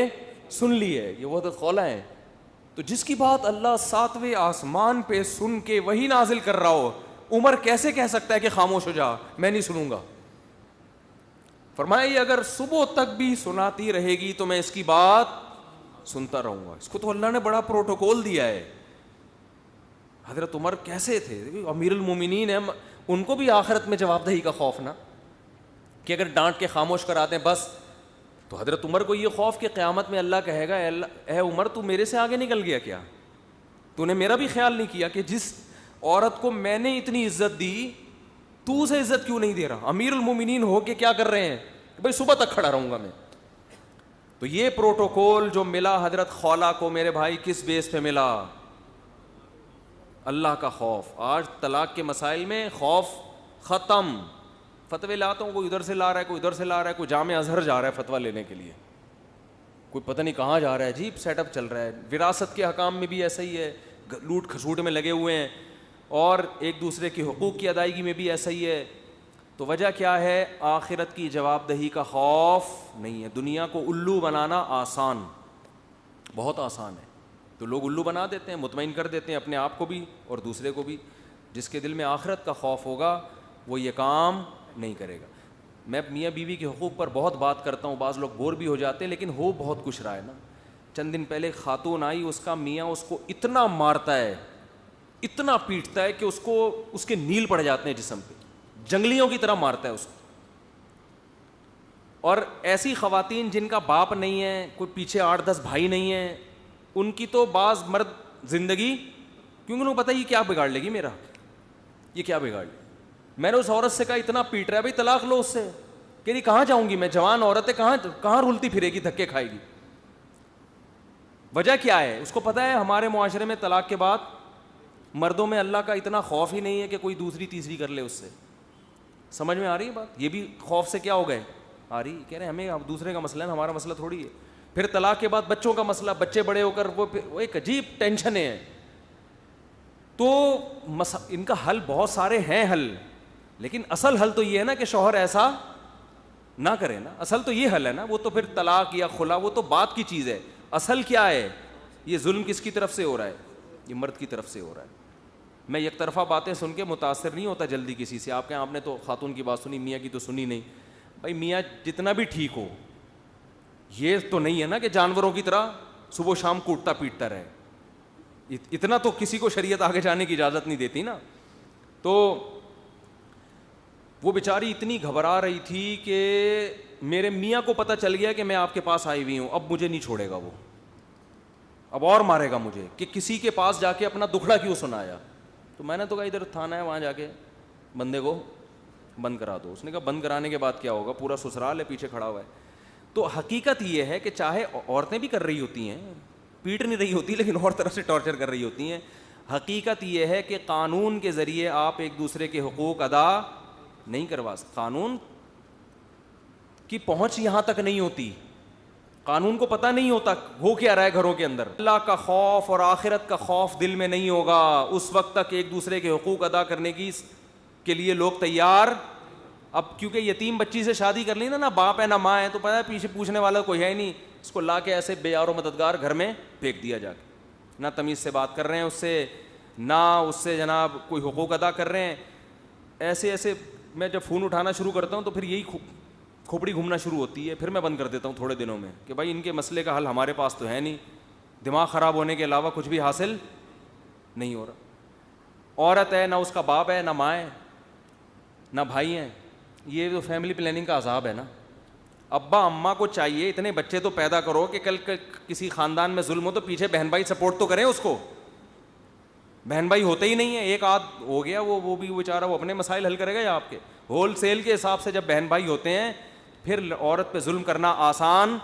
Speaker 2: سن لی ہے. یہ وہ حضرت خولا ہے تو جس کی بات اللہ 7ویں آسمان پہ سن کے وہی نازل کر رہا ہو، عمر کیسے کہہ سکتا ہے کہ خاموش ہو جا، میں نہیں سنوں گا. فرمایا یہ اگر صبح تک بھی سناتی رہے گی تو میں اس کی بات سنتا رہوں گا. اس کو تو اللہ نے بڑا پروٹوکول دیا ہے. حضرت عمر کیسے تھے؟ امیر المومنین ہیں، ان کو بھی آخرت میں جواب دہی کا خوف نا، کہ اگر ڈانٹ کے خاموش کرا دیں بس. تو حضرت عمر کو یہ خوف کہ قیامت میں اللہ کہے گا اے عمر تو میرے سے آگے نکل گیا کیا؟ تو نے میرا بھی خیال نہیں کیا کہ جس عورت کو میں نے اتنی عزت دی تو اسے عزت کیوں نہیں دے رہا؟ امیر المومنین ہو کے کیا کر رہے ہیں؟ بھائی صبح تک کھڑا رہوں گا میں. تو یہ پروٹوکول جو ملا حضرت خولا کو میرے بھائی کس بیس پہ ملا؟ اللہ کا خوف. آج طلاق کے مسائل میں خوف ختم. فتوے لاتا ہوں، کوئی ادھر سے لا رہا ہے، کوئی ادھر سے لا رہا ہے، کوئی جامع ازہر جا رہا ہے فتویٰ لینے کے لیے، کوئی پتہ نہیں کہاں جا رہا ہے. عجیب سیٹ اپ چل رہا ہے. وراثت کے حکام میں بھی ایسا ہی ہے، لوٹ کھسوٹ میں لگے ہوئے ہیں، اور ایک دوسرے کے حقوق کی ادائیگی میں بھی ایسا ہی ہے. تو وجہ کیا ہے؟ آخرت کی جواب دہی کا خوف نہیں ہے. دنیا کو الو بنانا آسان، بہت آسان ہے. تو لوگ الو بنا دیتے ہیں، مطمئن کر دیتے ہیں اپنے آپ کو بھی اور دوسرے کو بھی. جس کے دل میں آخرت کا خوف ہوگا وہ یہ کام نہیں کرے گا. میں میاں بیوی کے حقوق پر بہت بات کرتا ہوں، بعض لوگ بور بھی ہو جاتے ہیں، لیکن ہو بہت کچھ رہا ہے نا. چند دن پہلے خاتون آئی، اس کا میاں اس کو اتنا مارتا ہے، اتنا پیٹتا ہے کہ اس کو اس کے نیل پڑ جاتے ہیں جسم پہ، جنگلیوں کی طرح مارتا ہے اس کو. اور ایسی خواتین جن کا باپ نہیں ہے، کوئی پیچھے 8-10 بھائی نہیں ہیں، ان کی تو بعض مرد زندگی، کیونکہ انہوں کو پتہ یہ کیا بگاڑ لے گی میرا، یہ کیا بگاڑ لے. میں نے اس عورت سے کہا اتنا پیٹ رہا ہے بھائی طلاق لو اس سے. کہ نہیں کہاں جاؤں گی میں، جوان عورت ہے، کہاں رولتی پھرے گی، دھکے کھائے گی. وجہ کیا ہے؟ اس کو پتہ ہے ہمارے معاشرے میں طلاق کے بعد مردوں میں اللہ کا اتنا خوف ہی نہیں ہے کہ کوئی دوسری تیسری کر لے اس سے. سمجھ میں آ رہی ہے بات؟ یہ بھی خوف سے کیا ہو گئے آ رہی. کہہ رہے ہیں ہمیں دوسرے کا مسئلہ ہے، ہمارا مسئلہ تھوڑی ہے. پھر طلاق کے بعد بچوں کا مسئلہ، بچے بڑے ہو کر وہ ایک عجیب ٹینشن ہے. تو ان کا حل بہت سارے ہیں حل، لیکن اصل حل تو یہ ہے نا کہ شوہر ایسا نہ کرے نا. اصل تو یہ حل ہے نا. وہ تو پھر طلاق یا خلا وہ تو بات کی چیز ہے. اصل کیا ہے؟ یہ ظلم کس کی طرف سے ہو رہا ہے؟ یہ مرد کی طرف سے ہو رہا ہے. میں یک طرفہ باتیں سن کے متاثر نہیں ہوتا جلدی کسی سے. آپ کہیں آپ نے تو خاتون کی بات سنی, میاں کی تو سنی نہیں. بھائی میاں جتنا بھی ٹھیک ہو, یہ تو نہیں ہے نا کہ جانوروں کی طرح صبح شام کوٹتا پیٹتا رہے. اتنا تو کسی کو شریعت آگے جانے کی اجازت نہیں دیتی نا. تو وہ بیچاری اتنی گھبرا رہی تھی کہ میرے میاں کو پتہ چل گیا کہ میں آپ کے پاس آئی ہوئی ہوں, اب مجھے نہیں چھوڑے گا وہ, اب اور مارے گا مجھے کہ کسی کے پاس جا کے اپنا دکھڑا کیوں سنایا. تو میں نے تو کہا ادھر تھانہ ہے, وہاں جا کے بندے کو بند کرا دو. اس نے کہا بند کرانے کے بعد کیا ہوگا, پورا سسرال ہے پیچھے کھڑا ہوا ہے. تو حقیقت یہ ہے کہ چاہے عورتیں بھی کر رہی ہوتی ہیں, پیٹ نہیں رہی ہوتی لیکن اور طرف سے ٹارچر کر رہی ہوتی ہیں. حقیقت یہ ہے کہ قانون کے ذریعے آپ ایک دوسرے کے حقوق ادا نہیں کروا سکتے. قانون کی پہنچ یہاں تک نہیں ہوتی, قانون کو پتہ نہیں ہوتا ہو کیا رہا ہے گھروں کے اندر. اللہ کا خوف اور آخرت کا خوف دل میں نہیں ہوگا اس وقت تک ایک دوسرے کے حقوق ادا کرنے کے لیے لوگ تیار. اب کیونکہ یتیم بچی سے شادی کر لی نا, نہ باپ ہے نہ ماں ہے, تو پتہ ہے پیچھے پوچھنے والا کوئی ہے نہیں, اس کو لا کے ایسے بے یار و مددگار گھر میں پھینک دیا جا کے. نہ تمیز سے بات کر رہے ہیں اس سے, نہ اس سے جناب کوئی حقوق ادا کر رہے ہیں. ایسے میں جب فون اٹھانا شروع کرتا ہوں تو پھر یہی کھوپڑی گھومنا شروع ہوتی ہے. پھر میں بند کر دیتا ہوں تھوڑے دنوں میں کہ بھائی ان کے مسئلے کا حل ہمارے پاس تو ہے نہیں, دماغ خراب ہونے کے علاوہ کچھ بھی حاصل نہیں ہو رہا. عورت ہے, نہ اس کا باپ ہے, نہ ماں ہے, نہ بھائی ہیں. یہ تو فیملی پلاننگ کا عذاب ہے نا. ابا اماں کو چاہیے اتنے بچے تو پیدا کرو کہ کل کسی خاندان میں ظلم ہو تو پیچھے بہن بھائی سپورٹ تو کریں اس کو. بہن بھائی ہوتے ہی نہیں ہے, ایک آدھ ہو گیا وہ بھی بیچارہ وہ اپنے مسائل حل کرے گا یا آپ کے. ہول سیل کے حساب سے جب بہن بھائی ہوتے ہیں پھر عورت پہ ظلم کرنا آسان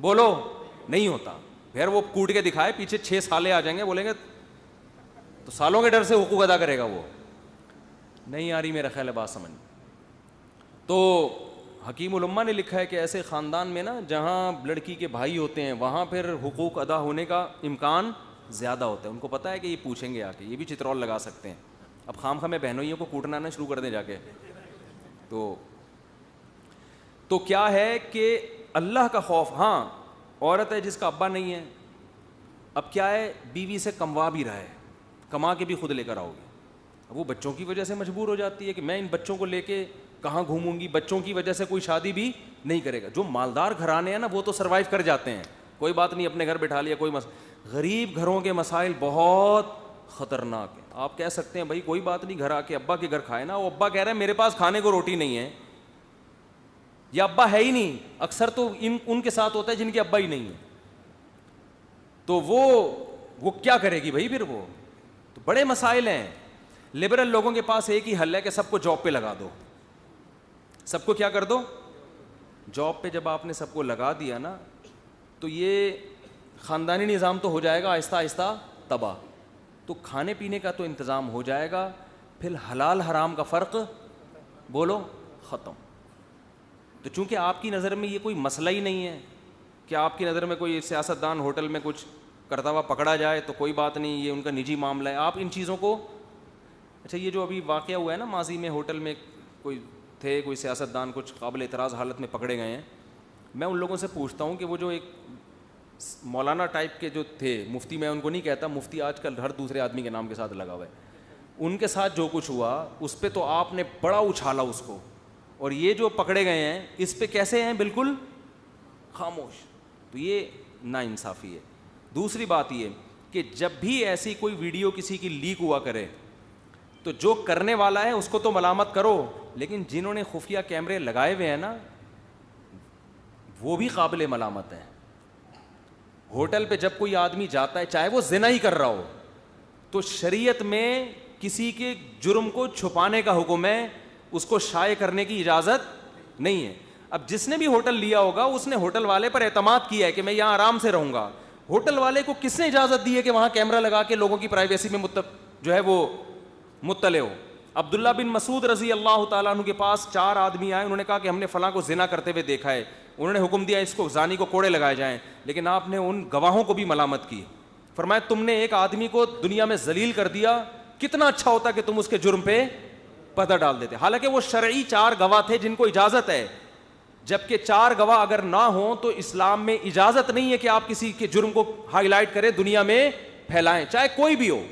Speaker 2: بولو نہیں ہوتا. پھر وہ کوٹ کے دکھائے, پیچھے 6 سالے آ جائیں گے, بولیں گے تو سالوں کے ڈر سے حقوق ادا کرے گا. وہ نہیں آ رہی میرا خیال ہے بات سمجھ. تو حکیم الامہ نے لکھا ہے کہ ایسے خاندان میں نا جہاں لڑکی کے بھائی ہوتے ہیں وہاں پھر حقوق ادا ہونے کا امکان زیادہ ہوتا ہے. ان کو پتہ ہے کہ یہ پوچھیں گے آ کے, یہ بھی چترول لگا سکتے ہیں. اب خام خامے بہنوئیوں کو کوٹنا نہ شروع کر دیں جا کے. تو کیا ہے کہ اللہ کا خوف. ہاں عورت ہے جس کا ابا نہیں ہے, اب کیا ہے بیوی سے کموا بھی رہا ہے, کما کے بھی خود لے کر آؤ گے. اب وہ بچوں کی وجہ سے مجبور ہو جاتی ہے کہ میں ان بچوں کو لے کے کہاں گھوموں گی. بچوں کی وجہ سے کوئی شادی بھی نہیں کرے گا. جو مالدار گھرانے ہیں نا وہ تو سروائیو کر جاتے ہیں, کوئی بات نہیں, اپنے گھر بٹھا لیا, کوئی غریب گھروں کے مسائل بہت خطرناک ہیں. آپ کہہ سکتے ہیں بھائی کوئی بات نہیں, گھر آ کے ابا کے گھر کھائے نا. وہ ابا کہہ رہے ہیں میرے پاس کھانے کو روٹی نہیں ہے, یا ابا ہے ہی نہیں. اکثر تو ان کے ساتھ ہوتا ہے جن کے ابا ہی نہیں ہے. تو وہ کیا کرے گی بھائی, پھر وہ تو بڑے مسائل ہیں. لبرل لوگوں کے پاس ایک ہی حل ہے کہ سب کو جاب پہ لگا دو. سب کو کیا کر دو, جاب پہ. جب آپ نے سب کو لگا دیا نا تو یہ خاندانی نظام تو ہو جائے گا آہستہ آہستہ تباہ. تو کھانے پینے کا تو انتظام ہو جائے گا, پھر حلال حرام کا فرق بولو ختم. تو چونکہ آپ کی نظر میں یہ کوئی مسئلہ ہی نہیں ہے کہ آپ کی نظر میں کوئی سیاستدان ہوٹل میں کچھ کرتا ہوا پکڑا جائے تو کوئی بات نہیں, یہ ان کا نجی معاملہ ہے. آپ ان چیزوں کو اچھا یہ جو ابھی واقعہ ہوا ہے نا ماضی میں, ہوٹل میں کوئی سیاستدان کچھ قابل اعتراض حالت میں پکڑے گئے ہیں. میں ان لوگوں سے پوچھتا ہوں کہ وہ جو ایک مولانا ٹائپ کے جو تھے, مفتی میں ان کو نہیں کہتا, مفتی آج کل ہر دوسرے آدمی کے نام کے ساتھ لگا ہوا ہے, ان کے ساتھ جو کچھ ہوا اس پہ تو آپ نے بڑا اچھالا اس کو, اور یہ جو پکڑے گئے ہیں اس پہ کیسے ہیں بالکل خاموش. تو یہ ناانصافی ہے. دوسری بات یہ کہ جب بھی ایسی کوئی ویڈیو کسی کی لیک ہوا کرے تو جو کرنے والا ہے اس کو تو ملامت کرو, لیکن جنہوں نے خفیہ کیمرے لگائے ہوئے ہیں نا وہ بھی قابل ملامت ہیں. ہوٹل پہ جب کوئی آدمی جاتا ہے چاہے وہ زنا ہی کر رہا ہو تو شریعت میں کسی کے جرم کو چھپانے کا حکم ہے, اس کو شائع کرنے کی اجازت نہیں ہے. اب جس نے بھی ہوٹل لیا ہوگا اس نے ہوٹل والے پر اعتماد کیا ہے کہ میں یہاں آرام سے رہوں گا. ہوٹل والے کو کس نے اجازت دی ہے کہ وہاں کیمرہ لگا کے لوگوں کی پرائیویسی میں جو ہے وہ مطلع ہو. عبداللہ بن مسعود رضی اللہ تعالیٰ عنہ کے پاس 4 آدمی آئے, انہوں نے کہا کہ ہم نے فلاں کو زنا کرتے ہوئے دیکھا ہے. انہوں نے حکم دیا اس کو زانی کو کوڑے لگائے جائیں, لیکن آپ نے ان گواہوں کو بھی ملامت کی. فرمایا تم نے ایک آدمی کو دنیا میں ذلیل کر دیا, کتنا اچھا ہوتا کہ تم اس کے جرم پہ پردہ ڈال دیتے. حالانکہ وہ شرعی 4 گواہ تھے جن کو اجازت ہے, جبکہ 4 گواہ اگر نہ ہوں تو اسلام میں اجازت نہیں ہے کہ آپ کسی کے جرم کو ہائی لائٹ کریں, دنیا میں پھیلائیں, چاہے کوئی بھی ہو.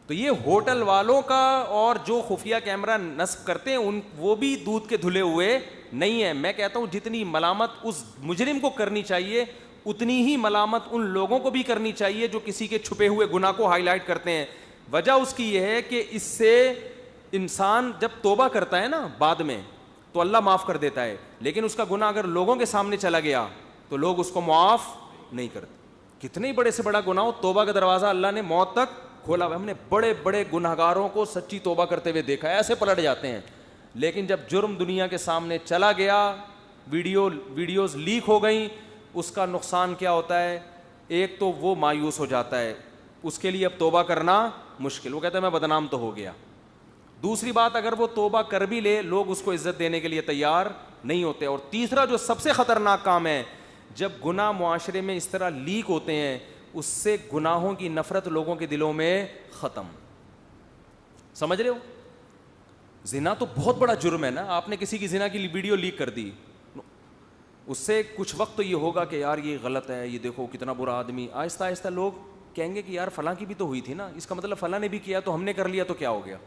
Speaker 2: تو یہ ہوٹل والوں کا اور جو خفیہ کیمرہ نصب کرتے ہیں وہ بھی دودھ کے دھلے ہوئے نہیں ہیں. میں کہتا ہوں جتنی ملامت اس مجرم کو کرنی چاہیے اتنی ہی ملامت ان لوگوں کو بھی کرنی چاہیے جو کسی کے چھپے ہوئے گناہ کو ہائی لائٹ کرتے ہیں. وجہ اس کی یہ ہے کہ اس سے انسان جب توبہ کرتا ہے نا بعد میں تو اللہ معاف کر دیتا ہے, لیکن اس کا گناہ اگر لوگوں کے سامنے چلا گیا تو لوگ اس کو معاف نہیں کرتے. کتنے بڑے سے بڑا گناہ ہو, توبہ کا دروازہ اللہ نے موت تک کھولا ہوا. ہم نے بڑے بڑے گنہگاروں کو سچی توبہ کرتے ہوئے دیکھا ہے, ایسے پلٹ جاتے ہیں. لیکن جب جرم دنیا کے سامنے چلا گیا, ویڈیوز لیک ہو گئیں, اس کا نقصان کیا ہوتا ہے؟ ایک تو وہ مایوس ہو جاتا ہے, اس کے لیے اب توبہ کرنا مشکل, وہ کہتا ہے میں بدنام تو ہو گیا. دوسری بات, اگر وہ توبہ کر بھی لے لوگ اس کو عزت دینے کے لیے تیار نہیں ہوتے. اور تیسرا جو سب سے خطرناک کام ہے, جب گناہ معاشرے میں اس طرح لیک ہوتے ہیں اس سے گناہوں کی نفرت لوگوں کے دلوں میں ختم. سمجھ رہے ہو؟ زنا تو بہت بڑا جرم ہے نا, آپ نے کسی کی زنا کی ویڈیو لیک کر دی, اس سے کچھ وقت تو یہ ہوگا کہ یار یہ غلط ہے, یہ دیکھو کتنا برا آدمی. آہستہ آہستہ لوگ کہیں گے کہ یار فلاں کی بھی تو ہوئی تھی نا, اس کا مطلب فلاں نے بھی کیا تو ہم نے کر لیا تو کیا ہو گیا.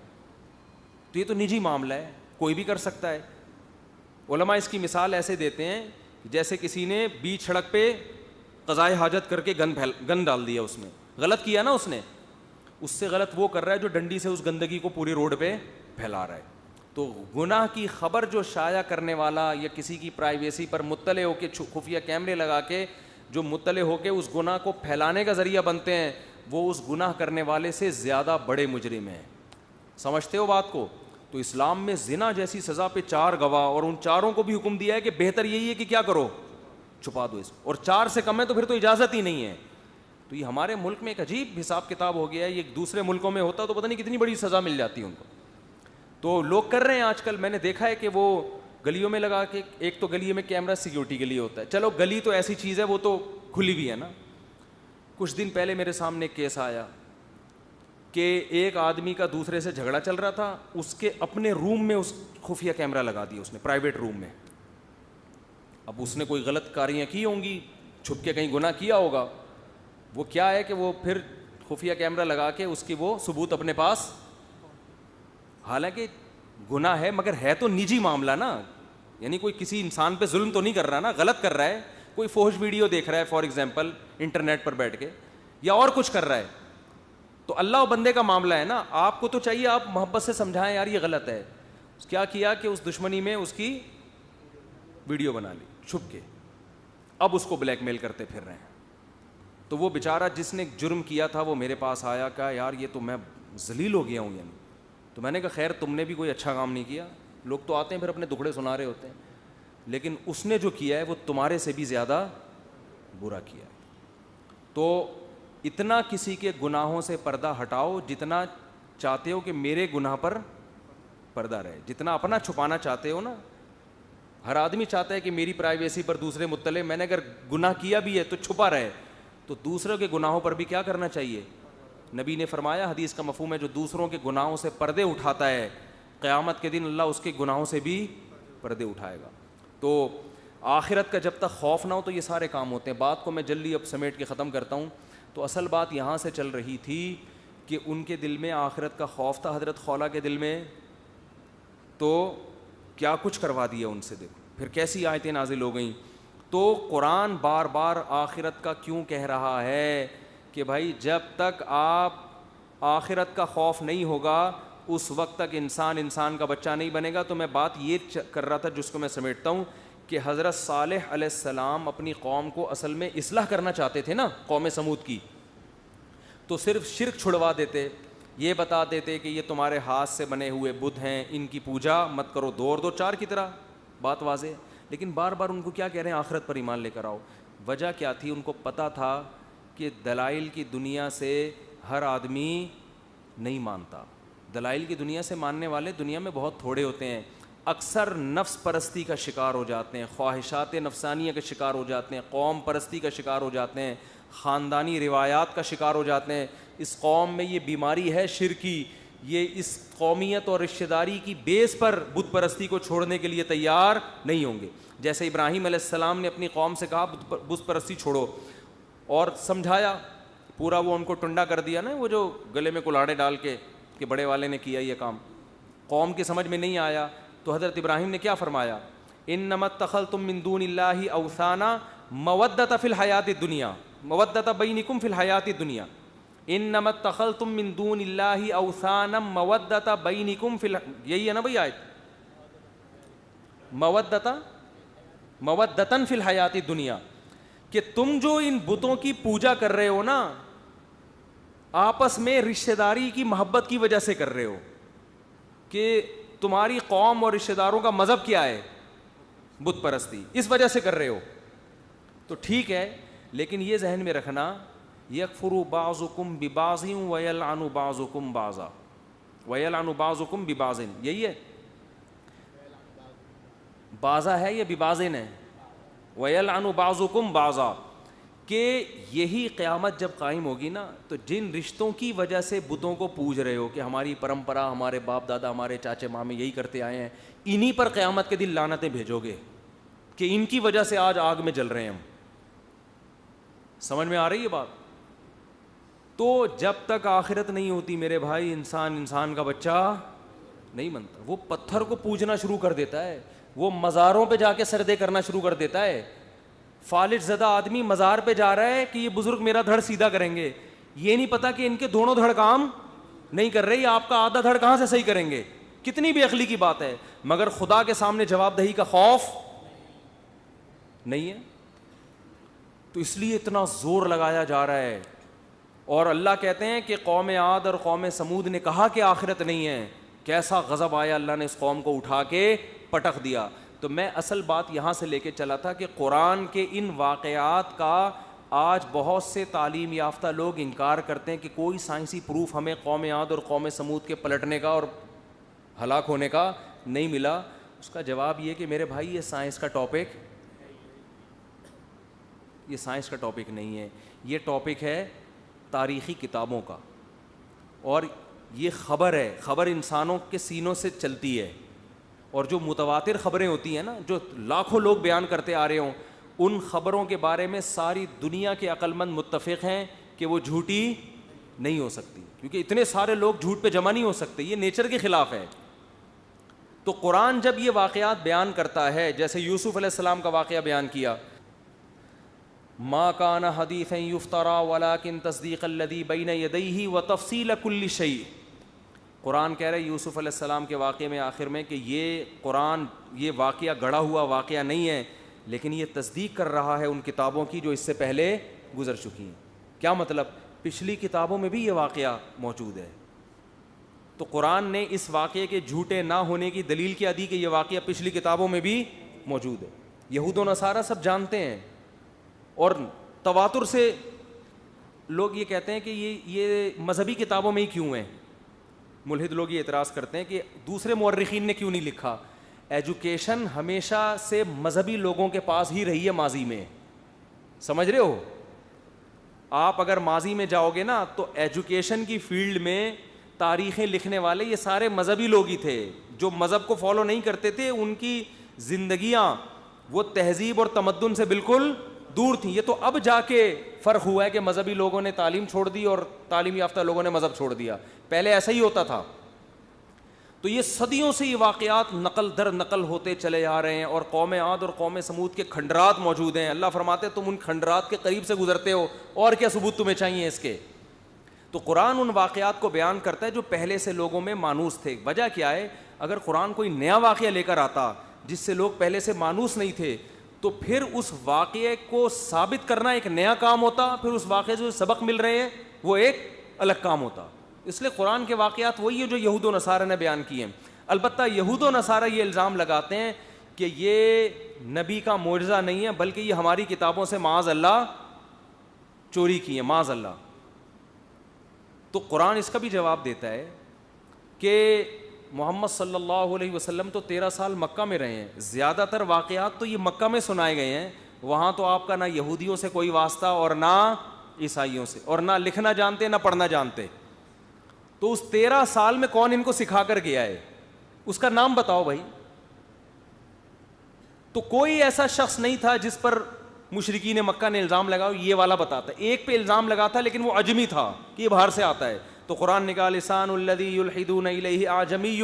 Speaker 2: تو یہ تو نجی معاملہ ہے, کوئی بھی کر سکتا ہے. علماء اس کی مثال ایسے دیتے ہیں جیسے کسی نے بیچ سڑک پہ قضائے حاجت کر کے گن ڈال دیا, اس میں غلط کیا نا اس نے, اس سے غلط وہ کر رہا ہے جو ڈنڈی سے اس گندگی کو پوری روڈ پہ پھیلا رہا ہے. تو گناہ کی خبر جو شائع کرنے والا یا کسی کی پرائیویسی پر مطلع ہو کے خفیہ کیمرے لگا کے جو مطلع ہو کے اس گناہ کو پھیلانے کا ذریعہ بنتے ہیں, وہ اس گناہ کرنے والے سے زیادہ بڑے مجرم ہیں. سمجھتے ہو بات کو؟ تو اسلام میں زنا جیسی سزا پہ 4 گواہ, اور ان چاروں کو بھی حکم دیا ہے کہ بہتر یہی ہے کہ کیا کرو, چھپا دو اس, اور 4 سے کم ہے تو پھر تو اجازت ہی نہیں ہے. تو یہ ہمارے ملک میں ایک عجیب حساب کتاب ہو گیا ہے, یہ دوسرے ملکوں میں ہوتا تو پتہ نہیں کتنی بڑی سزا مل جاتی ان کو. تو لوگ کر رہے ہیں آج کل, میں نے دیکھا ہے کہ وہ گلیوں میں لگا کے, ایک تو گلی میں کیمرہ سیکیورٹی کے لیے ہوتا ہے, چلو گلی تو ایسی چیز ہے وہ تو کھلی بھی ہے نا. کچھ دن پہلے میرے سامنے کیس آیا کہ ایک آدمی کا دوسرے سے جھگڑا چل رہا تھا, اس کے اپنے روم میں اس خفیہ کیمرہ لگا دیا اس نے, پرائیویٹ روم میں. اب اس نے کوئی غلط کاریاں کی ہوں گی, چھپ کے کہیں گناہ کیا ہوگا, وہ کیا ہے کہ وہ پھر خفیہ کیمرہ لگا کے اس کی وہ ثبوت اپنے پاس, حالانکہ گناہ ہے مگر ہے تو نجی معاملہ نا, یعنی کوئی کسی انسان پہ ظلم تو نہیں کر رہا نا, غلط کر رہا ہے, کوئی فحش ویڈیو دیکھ رہا ہے فار ایگزامپل انٹرنیٹ پر بیٹھ کے, یا اور کچھ کر رہا ہے, تو اللہ و بندے کا معاملہ ہے نا. آپ کو تو چاہیے آپ محبت سے سمجھائیں یار یہ غلط ہے. کیا کیا کہ اس دشمنی میں اس کی ویڈیو بنا لی چھپ کے, اب اس کو بلیک میل کرتے پھر رہے ہیں. تو وہ بیچارہ جس نے جرم کیا تھا وہ میرے پاس آیا, کہا یار یہ تو میں ذلیل ہو گیا ہوں یعنی. تو میں نے کہا خیر تم نے بھی کوئی اچھا کام نہیں کیا, لوگ تو آتے ہیں پھر اپنے دکھڑے سنا رہے ہوتے ہیں, لیکن اس نے جو کیا ہے وہ تمہارے سے بھی زیادہ برا کیا ہے. تو اتنا کسی کے گناہوں سے پردہ ہٹاؤ جتنا چاہتے ہو کہ میرے گناہ پر پردہ رہے, جتنا اپنا چھپانا چاہتے ہو نا. ہر آدمی چاہتا ہے کہ میری پرائیویسی پر دوسرے مطلع, میں نے اگر گناہ کیا بھی ہے تو چھپا رہے. تو دوسروں کے گناہوں پر بھی کیا کرنا چاہیے؟ نبی نے فرمایا, حدیث کا مفہوم ہے, جو دوسروں کے گناہوں سے پردے اٹھاتا ہے قیامت کے دن اللہ اس کے گناہوں سے بھی پردے اٹھائے گا. تو آخرت کا جب تک خوف نہ ہو تو یہ سارے کام ہوتے ہیں. بات کو میں جلدی اب سمیٹ کے ختم کرتا ہوں. تو اصل بات یہاں سے چل رہی تھی کہ ان کے دل میں آخرت کا خوف تھا, حضرت خولہ کے دل میں, تو کیا کچھ کروا دیا ان سے. دیکھو پھر کیسی آیتیں نازل ہو گئیں. تو قرآن بار بار آخرت کا کیوں کہہ رہا ہے کہ بھائی جب تک آپ آخرت کا خوف نہیں ہوگا اس وقت تک انسان کا بچہ نہیں بنے گا. تو میں بات یہ کر رہا تھا جس کو میں سمیٹتا ہوں کہ حضرت صالح علیہ السلام اپنی قوم کو اصل میں اصلاح کرنا چاہتے تھے نا, قوم سمود کی. تو صرف شرک چھڑوا دیتے, یہ بتا دیتے کہ یہ تمہارے ہاتھ سے بنے ہوئے بت ہیں, ان کی پوجا مت کرو, 2 اور 2 4 کی طرح, بات واضح. لیکن بار بار ان کو کیا کہہ رہے ہیں, آخرت پر ایمان لے کر آؤ. وجہ کیا تھی؟ ان کو پتہ تھا کہ دلائل کی دنیا سے ہر آدمی نہیں مانتا. دلائل کی دنیا سے ماننے والے دنیا میں بہت تھوڑے ہوتے ہیں. اکثر نفس پرستی کا شکار ہو جاتے ہیں, خواہشات نفسانیہ کا شکار ہو جاتے ہیں, قوم پرستی کا شکار ہو جاتے ہیں, خاندانی روایات کا شکار ہو جاتے ہیں. اس قوم میں یہ بیماری ہے شرکی یہ اس قومیت اور رشتہ داری کی بیس پر بت پرستی کو چھوڑنے کے لیے تیار نہیں ہوں گے. جیسے ابراہیم علیہ السلام نے اپنی قوم سے کہا بت پرستی چھوڑو, اور سمجھایا پورا, وہ ان کو ٹنڈا کر دیا نا, وہ جو گلے میں کلاڑے ڈال کے کہ بڑے والے نے کیا یہ کام, قوم کی سمجھ میں نہیں آیا. تو حضرت ابراہیم نے کیا فرمایا, انما اتخذتم من دون اللہ اوثانا مودۃ فی الحیات الدنیا مودۃ بینکم فی الحیات الدنیا, انما اتخذتم من دون اللہ اوثانا مودۃ بینکم فی یہی ہے نا بھائی آیت, مودۃ فی الحیات الدنیا, کہ تم جو ان بتوں کی پوجا کر رہے ہو نا آپس میں رشتہ داری کی محبت کی وجہ سے کر رہے ہو, کہ تمہاری قوم اور رشتہ داروں کا مذہب کیا ہے, بت پرستی, اس وجہ سے کر رہے ہو. تو ٹھیک ہے, لیکن یہ ذہن میں رکھنا, یکفر بعضکم ببعض ویلعن بعضکم بعضا, ویلعن بعضکم ببعض, یہی ہے بعضا ہے یا ببعضن ہے, ویلعن بعضکم بعضا, کہ یہی قیامت جب قائم ہوگی نا تو جن رشتوں کی وجہ سے بتوں کو پوج رہے ہو کہ ہماری پرمپرا, ہمارے باپ دادا, ہمارے چاچے مامے یہی کرتے آئے ہیں, انہی پر قیامت کے دن لعنتیں بھیجو گے کہ ان کی وجہ سے آج آگ میں جل رہے ہیں ہم. سمجھ میں آ رہی ہے بات؟ تو جب تک آخرت نہیں ہوتی میرے بھائی, انسان کا بچہ نہیں بنتا. وہ پتھر کو پوجنا شروع کر دیتا ہے, وہ مزاروں پہ جا کے سجدے کرنا شروع کر دیتا ہے. فالج زدہ آدمی مزار پہ جا رہا ہے کہ یہ بزرگ میرا دھڑ سیدھا کریں گے, یہ نہیں پتا کہ ان کے دونوں دھڑ کام نہیں کر رہے, یہ آپ کا آدھا دھڑ کہاں سے صحیح کریں گے. کتنی بے عقلی کی بات ہے, مگر خدا کے سامنے جواب دہی کا خوف نہیں ہے. تو اس لیے اتنا زور لگایا جا رہا ہے. اور اللہ کہتے ہیں کہ قوم عاد اور قوم سمود نے کہا کہ آخرت نہیں ہے, کیسا غضب آیا, اللہ نے اس قوم کو اٹھا کے پٹک دیا. تو میں اصل بات یہاں سے لے کے چلا تھا کہ قرآن کے ان واقعات کا آج بہت سے تعلیم یافتہ لوگ انکار کرتے ہیں کہ کوئی سائنسی پروف ہمیں قوم عاد اور قوم سمود کے پلٹنے کا اور ہلاک ہونے کا نہیں ملا. اس کا جواب یہ کہ میرے بھائی یہ سائنس کا ٹاپک نہیں ہے, یہ ٹاپک ہے تاریخی کتابوں کا, اور یہ خبر ہے, خبر انسانوں کے سینوں سے چلتی ہے. اور جو متواتر خبریں ہوتی ہیں نا, جو لاکھوں لوگ بیان کرتے آ رہے ہوں, ان خبروں کے بارے میں ساری دنیا کے عقل مند متفق ہیں کہ وہ جھوٹی نہیں ہو سکتی, کیونکہ اتنے سارے لوگ جھوٹ پہ جمع نہیں ہو سکتے, یہ نیچر کے خلاف ہے. تو قرآن جب یہ واقعات بیان کرتا ہے, جیسے یوسف علیہ السلام کا واقعہ بیان کیا, ما کان حدیثا یفترا ولکن تصدیق الذی بین یدیہ وتفصیل کل شیء. قرآن کہہ رہے یوسف علیہ السلام کے واقعے میں آخر میں کہ یہ قرآن, یہ واقعہ گڑھا ہوا واقعہ نہیں ہے, لیکن یہ تصدیق کر رہا ہے ان کتابوں کی جو اس سے پہلے گزر چکی ہیں. کیا مطلب؟ پچھلی کتابوں میں بھی یہ واقعہ موجود ہے. تو قرآن نے اس واقعے کے جھوٹے نہ ہونے کی دلیل کیا دی کہ یہ واقعہ پچھلی کتابوں میں بھی موجود ہے. یہود و نصارہ سب جانتے ہیں, اور تواتر سے لوگ یہ کہتے ہیں کہ یہ مذہبی کتابوں میں ہی کیوں ہیں. ملحد لوگ یہ اعتراض کرتے ہیں کہ دوسرے مورخین نے کیوں نہیں لکھا. ایجوکیشن ہمیشہ سے مذہبی لوگوں کے پاس ہی رہی ہے ماضی میں, سمجھ رہے ہو؟ آپ اگر ماضی میں جاؤ گے نا تو ایجوکیشن کی فیلڈ میں تاریخیں لکھنے والے یہ سارے مذہبی لوگ ہی تھے. جو مذہب کو فالو نہیں کرتے تھے ان کی زندگیاں وہ تہذیب اور تمدن سے بالکل دور تھیں. یہ تو اب جا کے فرق ہوا ہے کہ مذہبی لوگوں نے تعلیم چھوڑ دی اور تعلیم یافتہ لوگوں نے مذہب چھوڑ دیا, پہلے ایسا ہی ہوتا تھا. تو یہ صدیوں سے یہ واقعات نقل در نقل ہوتے چلے آ رہے ہیں, اور قوم عاد اور قوم سمود کے کھنڈرات موجود ہیں. اللہ فرماتے تم ان کھنڈرات کے قریب سے گزرتے ہو, اور کیا ثبوت تمہیں چاہیے اس کے. تو قرآن ان واقعات کو بیان کرتا ہے جو پہلے سے لوگوں میں مانوس تھے. وجہ کیا ہے؟ اگر قرآن کوئی نیا واقعہ لے کر آتا جس سے لوگ پہلے سے مانوس نہیں تھے تو پھر اس واقعے کو ثابت کرنا ایک نیا کام ہوتا, پھر اس واقعے سے جو سبق مل رہے ہیں وہ ایک الگ کام ہوتا. اس لیے قرآن کے واقعات وہی ہیں جو یہود و نصارہ نے بیان کیے ہیں. البتہ یہود و نصارہ یہ الزام لگاتے ہیں کہ یہ نبی کا معجزہ نہیں ہے, بلکہ یہ ہماری کتابوں سے معاذ اللہ چوری کی ہے, معاذ اللہ. تو قرآن اس کا بھی جواب دیتا ہے کہ محمد صلی اللہ علیہ وسلم تو 13 سال مکہ میں رہے ہیں, زیادہ تر واقعات تو یہ مکہ میں سنائے گئے ہیں. وہاں تو آپ کا نہ یہودیوں سے کوئی واسطہ اور نہ عیسائیوں سے, اور نہ لکھنا جانتے نہ پڑھنا جانتے. تو اس 13 سال میں کون ان کو سکھا کر گیا ہے؟ اس کا نام بتاؤ بھائی. تو کوئی ایسا شخص نہیں تھا جس پر مشرکین مکہ نے الزام لگاؤ یہ والا بتاتا. ایک پہ الزام لگاتا لیکن وہ عجمی تھا کہ یہ باہر سے آتا ہے. تو قرآن نے کہا لسان الذی یلحدون الیہ اعجمی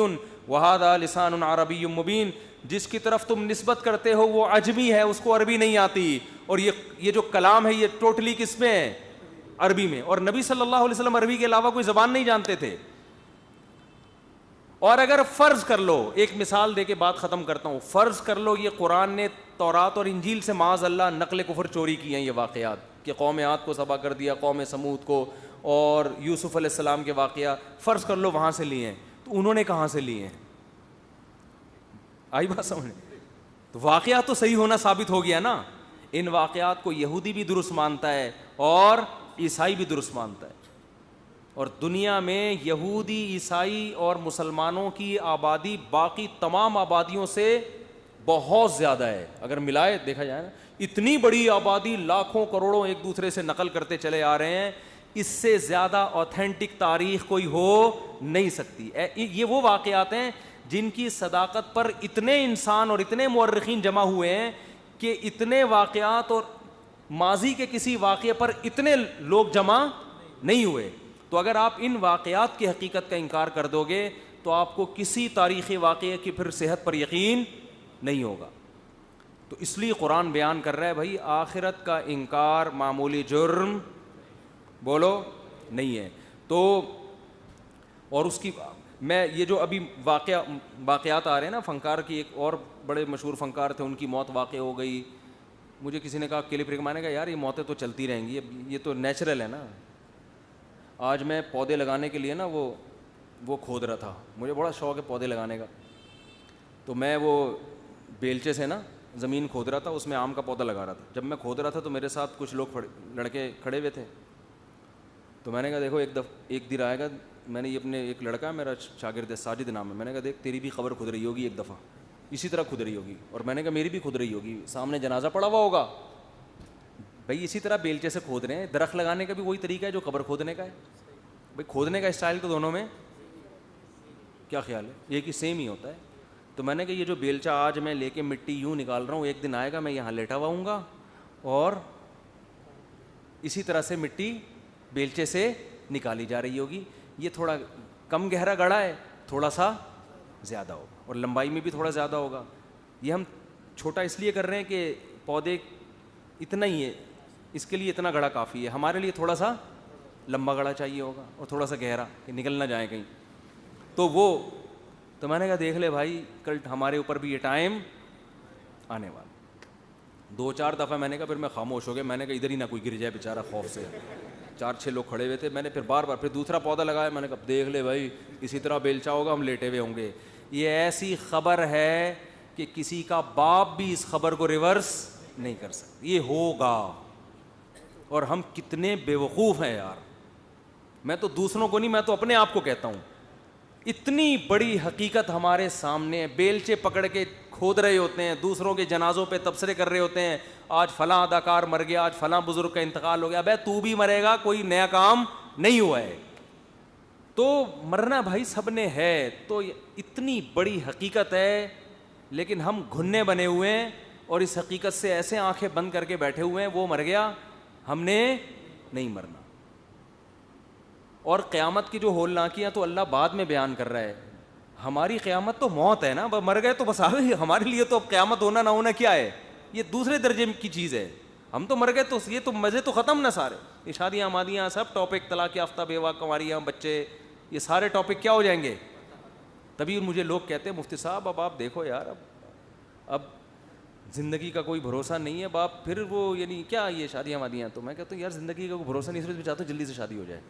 Speaker 2: وہذا لسان عربی مبین. جس کی طرف تم نسبت کرتے ہو وہ عجمی ہے, اس کو عربی نہیں آتی, اور یہ جو کلام ہے یہ ٹوٹلی کس میں ہے؟ عربی میں. اور نبی صلی اللہ علیہ وسلم عربی کے علاوہ کوئی زبان نہیں جانتے تھے. اور اگر فرض کر لو, ایک مثال دے کے بات ختم کرتا ہوں, فرض کر لو یہ قرآن نے تورات اور انجیل سے معاذ اللہ نقل کفر چوری کی ہیں یہ واقعات, کہ قوم عاد کو ذبح کر دیا, قوم سمود کو, اور یوسف علیہ السلام کے واقعہ فرض کر لو وہاں سے لیے ہیں, تو انہوں نے کہاں سے لیے ہیں؟ آئی بات سمجھ؟ تو واقعات تو صحیح ہونا ثابت ہو گیا نا. ان واقعات کو یہودی بھی درست مانتا ہے اور عیسائی بھی درست مانتا ہے. اور دنیا میں یہودی, عیسائی اور مسلمانوں کی آبادی باقی تمام آبادیوں سے بہت زیادہ ہے. اگر ملائے دیکھا جائے نا, اتنی بڑی آبادی, لاکھوں کروڑوں ایک دوسرے سے نقل کرتے چلے آ رہے ہیں, اس سے زیادہ اوتھینٹک تاریخ کوئی ہو نہیں سکتی. یہ وہ واقعات ہیں جن کی صداقت پر اتنے انسان اور اتنے مورخین جمع ہوئے ہیں کہ اتنے واقعات اور ماضی کے کسی واقعے پر اتنے لوگ جمع نہیں ہوئے. تو اگر آپ ان واقعات کی حقیقت کا انکار کر دو گے تو آپ کو کسی تاریخی واقعے کی پھر صحت پر یقین نہیں ہوگا. تو اس لیے قرآن بیان کر رہا ہے بھائی آخرت کا انکار معمولی جرم بولو نہیں ہے. تو اور اس کی میں یہ جو ابھی واقعات آ رہے ہیں نا, فنکار کی ایک اور بڑے مشہور فنکار تھے, ان کی موت واقع ہو گئی. مجھے کسی نے کہا کلپ میں نے کہا یار یہ موتیں تو چلتی رہیں گی, یہ تو نیچرل ہے نا. آج میں پودے لگانے کے لیے نا وہ کھود رہا تھا, مجھے بڑا شوق ہے پودے لگانے کا. تو میں وہ بیلچے سے نا زمین کھود رہا تھا, اس میں آم کا پودا لگا رہا تھا. جب میں کھود رہا تھا تو میرے ساتھ کچھ لوگ لڑکے کھڑے ہوئے تھے. تو میں نے کہا دیکھو ایک دن آئے گا, میں نے یہ اپنے ایک لڑکا میرا شاگرد ہے ساجد نام ہے, میں نے کہا دیکھ تیری بھی قبر کھود رہی ہوگی ایک دفعہ, اسی طرح کھود رہی ہوگی, اور میں نے کہا میری بھی کھود رہی ہوگی, سامنے جنازہ پڑا ہوا ہوگا. بھائی اسی طرح بیلچے سے کھود رہے ہیں, درخت لگانے کا بھی وہی طریقہ ہے جو قبر کھودنے کا ہے. بھائی کھودنے کا اسٹائل تو دونوں میں کیا خیال ہے, ایک ہی سیم ہی ہوتا ہے. تو میں نے کہا یہ جو بیلچہ آج میں لے کے مٹی یوں نکال رہا ہوں, ایک دن آئے گا میں یہاں لیٹا ہوا ہوں گا اور اسی طرح سے مٹی بیلچے سے نکالی جا رہی ہوگی. یہ تھوڑا کم گہرا گڑھا ہے, تھوڑا سا زیادہ ہوگا, اور لمبائی میں بھی تھوڑا زیادہ ہوگا. یہ ہم چھوٹا اس لیے کر رہے ہیں کہ پودے اتنا ہی ہے, اس کے لیے اتنا گڑھا کافی ہے. ہمارے لیے تھوڑا سا لمبا گڑھا چاہیے ہوگا اور تھوڑا سا گہرا کہ نکل نہ جائے کہیں. تو میں نے کہا دیکھ لے بھائی کل ہمارے اوپر بھی یہ ٹائم آنے والا. 2-4 دفعہ میں نے کہا, پھر میں خاموش ہو گیا. میں نے کہا ادھر ہی نہ کوئی گر جائے بیچارہ خوف سے. 4-6 لوگ کھڑے ہوئے تھے. میں نے پھر بار بار پھر دوسرا پودا لگایا. میں نے کہا دیکھ لے بھائی اسی طرح بیلچا ہوگا, ہم لیٹے ہوئے ہوں گے. یہ ایسی خبر ہے کہ کسی کا باپ بھی اس خبر کو ریورس نہیں کر سکتا, یہ ہوگا. اور ہم کتنے بیوقوف ہیں یار. میں تو دوسروں کو نہیں, میں تو اپنے آپ کو کہتا ہوں. اتنی بڑی حقیقت ہمارے سامنے, بیلچے پکڑ کے کھود رہے ہوتے ہیں, دوسروں کے جنازوں پہ تبصرے کر رہے ہوتے ہیں, آج فلاں اداکار مر گیا, آج فلاں بزرگ کا انتقال ہو گیا. بھائی تو بھی مرے گا, کوئی نیا کام نہیں ہوا ہے. تو مرنا بھائی سب نے ہے. تو اتنی بڑی حقیقت ہے, لیکن ہم گھننے بنے ہوئے ہیں اور اس حقیقت سے ایسے آنکھیں بند کر کے بیٹھے ہوئے ہیں, وہ مر گیا ہم نے نہیں مرنا. اور قیامت کی جو ہولناکیاں تو اللہ بعد میں بیان کر رہا ہے. ہماری قیامت تو موت ہے نا, مر گئے تو بس آ گئی. ہمارے لیے تو اب قیامت ہونا نہ ہونا کیا ہے, یہ دوسرے درجے کی چیز ہے. ہم تو مر گئے تو یہ تو مزے تو ختم نہ سارے. یہ شادیاں مادیاں سب ٹاپک, طلاق یافتہ بیوہ, کنواریاں, بچے, یہ سارے ٹاپک کیا ہو جائیں گے. تبھی مجھے لوگ کہتے ہیں مفتی صاحب اب آپ دیکھو یار, اب زندگی کا کوئی بھروسہ نہیں ہے باپ, پھر وہ یعنی کیا یہ شادیاں وادیاں. تو میں کہتا ہوں یار زندگی کا کوئی بھروسہ نہیں, اس میں چاہتا ہوں جلدی سے شادی ہو جائے.